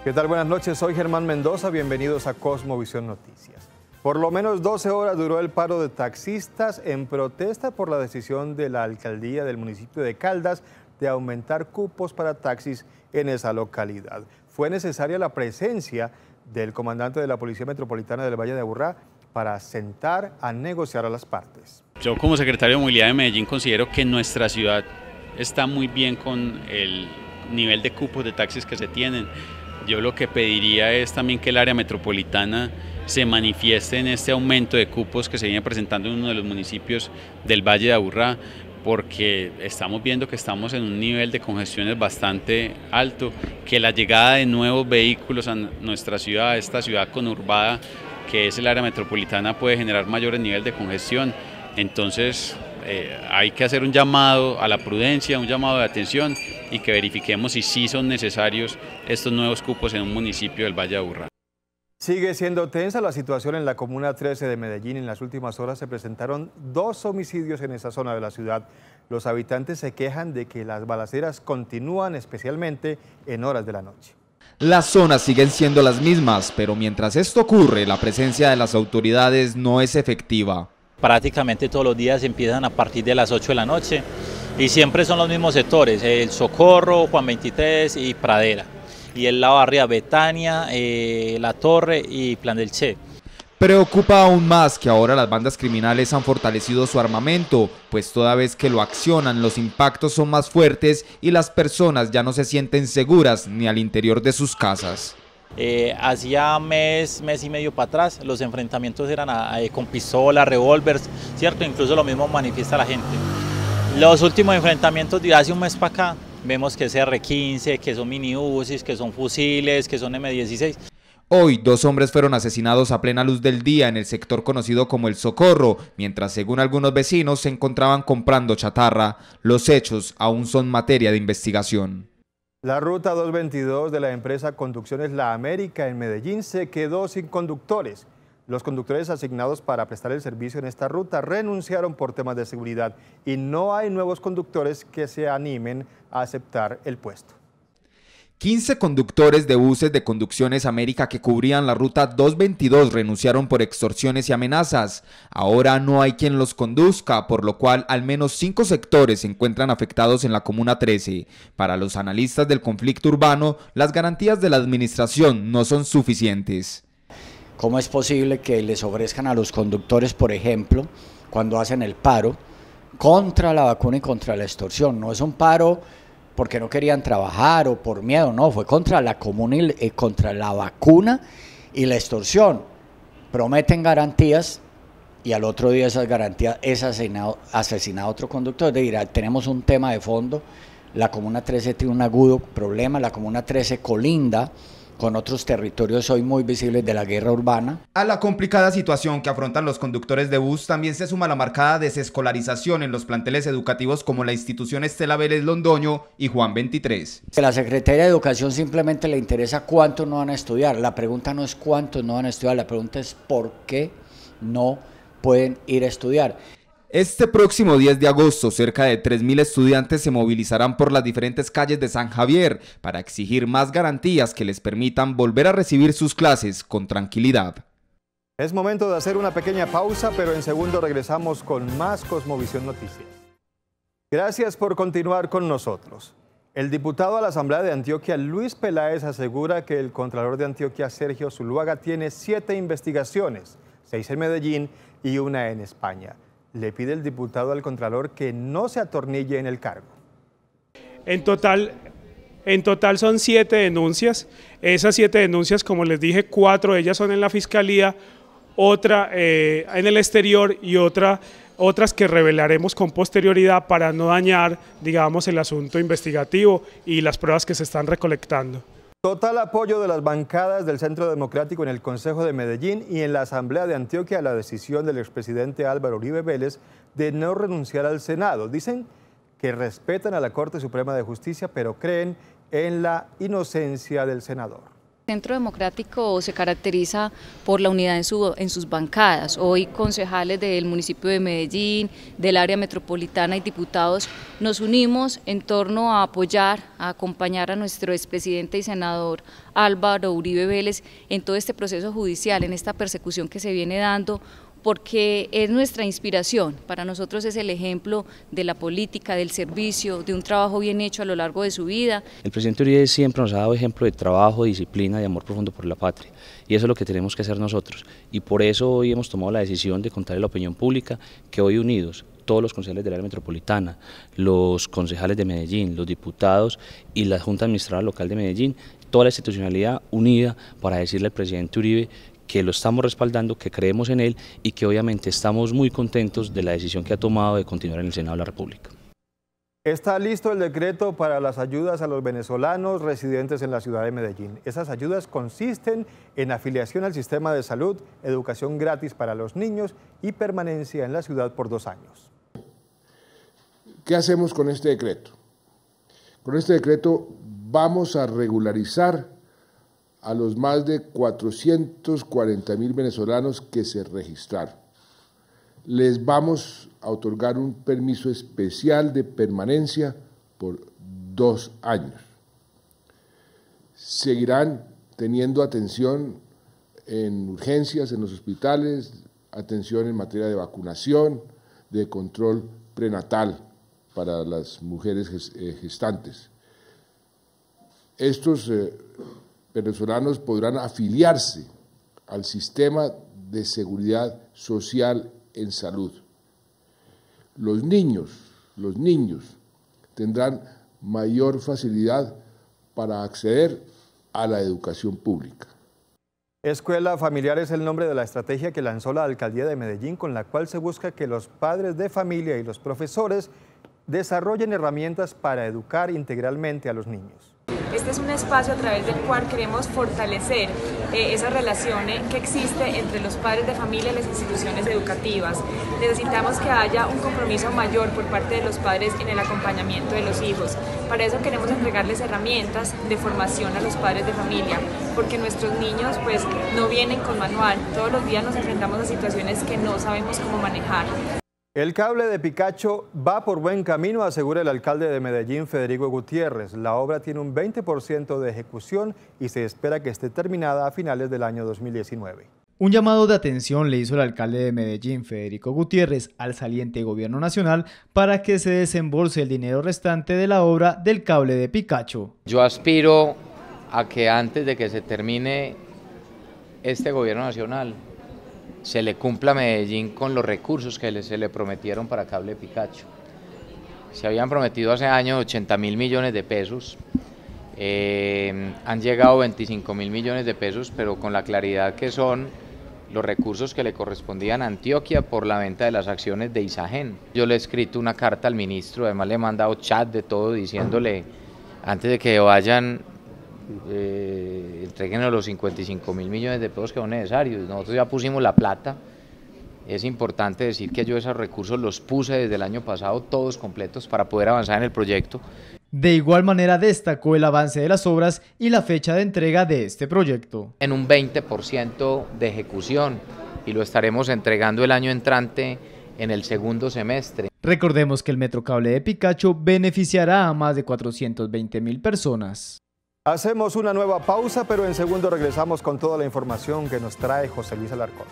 ¿Qué tal? Buenas noches, soy Germán Mendoza, bienvenidos a Cosmovisión Noticias. Por lo menos 12 horas duró el paro de taxistas en protesta por la decisión de la alcaldía del municipio de Caldas de aumentar cupos para taxis en esa localidad. Fue necesaria la presencia del comandante de la Policía Metropolitana del Valle de Aburrá para sentar a negociar a las partes. Yo como secretario de Movilidad de Medellín considero que nuestra ciudad está muy bien con el nivel de cupos de taxis que se tienen. Yo lo que pediría es también que el área metropolitana se manifieste en este aumento de cupos que se viene presentando en uno de los municipios del Valle de Aburrá, porque estamos viendo que estamos en un nivel de congestiones bastante alto, que la llegada de nuevos vehículos a nuestra ciudad, a esta ciudad conurbada que es el área metropolitana, puede generar mayores niveles de congestión. Entonces hay que hacer un llamado a la prudencia, un llamado de atención y que verifiquemos si sí son necesarios estos nuevos cupos en un municipio del Valle de Aburrá. Sigue siendo tensa la situación en la Comuna 13 de Medellín. En las últimas horas se presentaron 2 homicidios en esa zona de la ciudad. Los habitantes se quejan de que las balaceras continúan, especialmente en horas de la noche. Las zonas siguen siendo las mismas, pero mientras esto ocurre, la presencia de las autoridades no es efectiva. Prácticamente todos los días empiezan a partir de las 8 de la noche y siempre son los mismos sectores, el Socorro, Juan 23 y Pradera. Y en la barria Betania, La Torre y Plan del Che. Preocupa aún más que ahora las bandas criminales han fortalecido su armamento, pues toda vez que lo accionan los impactos son más fuertes y las personas ya no se sienten seguras ni al interior de sus casas. Hacía mes y medio para atrás los enfrentamientos eran con pistolas, revólveres, ¿cierto? Incluso lo mismo manifiesta la gente. Los últimos enfrentamientos de hace un mes para acá, vemos que es R-15, que son mini UCIs, que son fusiles, que son M16. Hoy 2 hombres fueron asesinados a plena luz del día en el sector conocido como El Socorro, mientras según algunos vecinos se encontraban comprando chatarra. Los hechos aún son materia de investigación. La ruta 222 de la empresa Conducciones La América en Medellín se quedó sin conductores. Los conductores asignados para prestar el servicio en esta ruta renunciaron por temas de seguridad y no hay nuevos conductores que se animen a aceptar el puesto. 15 conductores de buses de Conducciones América que cubrían la ruta 222 renunciaron por extorsiones y amenazas. Ahora no hay quien los conduzca, por lo cual al menos 5 sectores se encuentran afectados en la Comuna 13. Para los analistas del conflicto urbano, las garantías de la administración no son suficientes. ¿Cómo es posible que les ofrezcan a los conductores, por ejemplo, cuando hacen el paro, contra la vacuna y contra la extorsión? No es un paro porque no querían trabajar o por miedo, no, fue contra la comuna y contra la vacuna y la extorsión. Prometen garantías y al otro día esas garantías es asesinado otro conductor. Dirá, tenemos un tema de fondo, la Comuna 13 tiene un agudo problema, la Comuna 13 colinda con otros territorios hoy muy visibles de la guerra urbana. A la complicada situación que afrontan los conductores de bus también se suma la marcada desescolarización en los planteles educativos como la institución Estela Vélez Londoño y Juan 23. A la Secretaría de Educación simplemente le interesa cuántos no van a estudiar. La pregunta no es cuántos no van a estudiar, la pregunta es por qué no pueden ir a estudiar. Este próximo 10 de agosto, cerca de 3.000 estudiantes se movilizarán por las diferentes calles de San Javier para exigir más garantías que les permitan volver a recibir sus clases con tranquilidad. Es momento de hacer una pequeña pausa, pero en segundo regresamos con más Cosmovisión Noticias. Gracias por continuar con nosotros. El diputado a la Asamblea de Antioquia, Luis Peláez, asegura que el Contralor de Antioquia, Sergio Zuluaga, tiene 7 investigaciones, 6 en Medellín y 1 en España. Le pide el diputado al Contralor que no se atornille en el cargo. En total son 7 denuncias. Esas 7 denuncias, como les dije, 4 de ellas son en la Fiscalía, otra en el exterior y otras que revelaremos con posterioridad para no dañar, digamos, el asunto investigativo y las pruebas que se están recolectando. Total apoyo de las bancadas del Centro Democrático en el Consejo de Medellín y en la Asamblea de Antioquia a la decisión del expresidente Álvaro Uribe Vélez de no renunciar al Senado. Dicen que respetan a la Corte Suprema de Justicia, pero creen en la inocencia del senador. Centro Democrático se caracteriza por la unidad en sus bancadas. Hoy concejales del municipio de Medellín, del área metropolitana y diputados nos unimos en torno a apoyar, a acompañar a nuestro expresidente y senador Álvaro Uribe Vélez en todo este proceso judicial, en esta persecución que se viene dando, porque es nuestra inspiración. Para nosotros es el ejemplo de la política, del servicio, de un trabajo bien hecho a lo largo de su vida. El presidente Uribe siempre nos ha dado ejemplo de trabajo, de disciplina, de amor profundo por la patria, y eso es lo que tenemos que hacer nosotros, y por eso hoy hemos tomado la decisión de contarle a la opinión pública que hoy unidos, todos los concejales del área metropolitana, los concejales de Medellín, los diputados y la Junta Administradora Local de Medellín, toda la institucionalidad unida para decirle al presidente Uribe que lo estamos respaldando, que creemos en él y que obviamente estamos muy contentos de la decisión que ha tomado de continuar en el Senado de la República. Está listo el decreto para las ayudas a los venezolanos residentes en la ciudad de Medellín. Esas ayudas consisten en afiliación al sistema de salud, educación gratis para los niños y permanencia en la ciudad por 2 años. ¿Qué hacemos con este decreto? Con este decreto vamos a regularizar a los más de 440.000 venezolanos que se registraron. Les vamos a otorgar un permiso especial de permanencia por 2 años. Seguirán teniendo atención en urgencias, en los hospitales, atención en materia de vacunación, de control prenatal para las mujeres gestantes. Estos venezolanos podrán afiliarse al sistema de seguridad social en salud. Los niños tendrán mayor facilidad para acceder a la educación pública. Escuela Familiar es el nombre de la estrategia que lanzó la Alcaldía de Medellín, con la cual se busca que los padres de familia y los profesores desarrollen herramientas para educar integralmente a los niños. Este es un espacio a través del cual queremos fortalecer esa relación que existe entre los padres de familia y las instituciones educativas. Necesitamos que haya un compromiso mayor por parte de los padres en el acompañamiento de los hijos. Para eso queremos entregarles herramientas de formación a los padres de familia, porque nuestros niños pues no vienen con manual. Todos los días nos enfrentamos a situaciones que no sabemos cómo manejar. El cable de Picacho va por buen camino, asegura el alcalde de Medellín, Federico Gutiérrez. La obra tiene un 20% de ejecución y se espera que esté terminada a finales del año 2019. Un llamado de atención le hizo el alcalde de Medellín, Federico Gutiérrez, al saliente gobierno nacional para que se desembolse el dinero restante de la obra del cable de Picacho. Yo aspiro a que antes de que se termine este gobierno nacional, se le cumpla a Medellín con los recursos que se le prometieron para cable de Picacho. Se habían prometido hace años 80.000 millones de pesos, han llegado 25.000 millones de pesos, pero con la claridad que son los recursos que le correspondían a Antioquia por la venta de las acciones de Isagen. Yo le he escrito una carta al ministro, además le he mandado chat de todo diciéndole, antes de que vayan, entréguenos los 55.000 millones de pesos que son necesarios. Nosotros ya pusimos la plata. Es importante decir que yo esos recursos los puse desde el año pasado todos completos para poder avanzar en el proyecto. De igual manera destacó el avance de las obras y la fecha de entrega de este proyecto. En un 20% de ejecución y lo estaremos entregando el año entrante en el segundo semestre. Recordemos que el Metrocable de Picacho beneficiará a más de 420.000 personas. Hacemos una nueva pausa, pero en segundo regresamos con toda la información que nos trae José Luis Alarcón.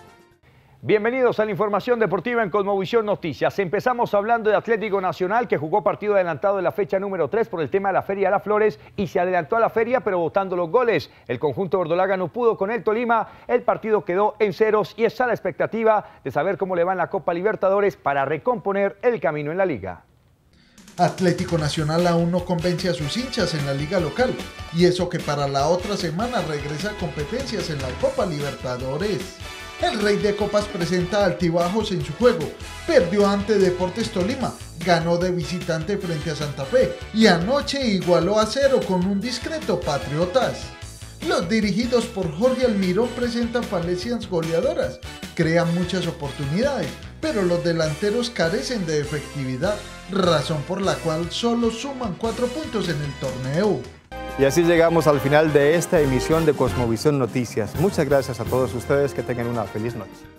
Bienvenidos a la información deportiva en Cosmovisión Noticias. Empezamos hablando de Atlético Nacional, que jugó partido adelantado de la fecha número 3 por el tema de la Feria de las Flores y se adelantó a la feria, pero votando los goles. El conjunto verdolaga no pudo con el Tolima, el partido quedó en ceros y está a la expectativa de saber cómo le va en la Copa Libertadores para recomponer el camino en la liga. Atlético Nacional aún no convence a sus hinchas en la liga local, y eso que para la otra semana regresa a competencias en la Copa Libertadores. El Rey de Copas presenta altibajos en su juego, perdió ante Deportes Tolima, ganó de visitante frente a Santa Fe y anoche igualó a 0 con un discreto Patriotas. Los dirigidos por Jorge Almirón presentan falencias goleadoras, crean muchas oportunidades, pero los delanteros carecen de efectividad, razón por la cual solo suman 4 puntos en el torneo. Y así llegamos al final de esta emisión de Cosmovisión Noticias. Muchas gracias a todos ustedes, que tengan una feliz noche.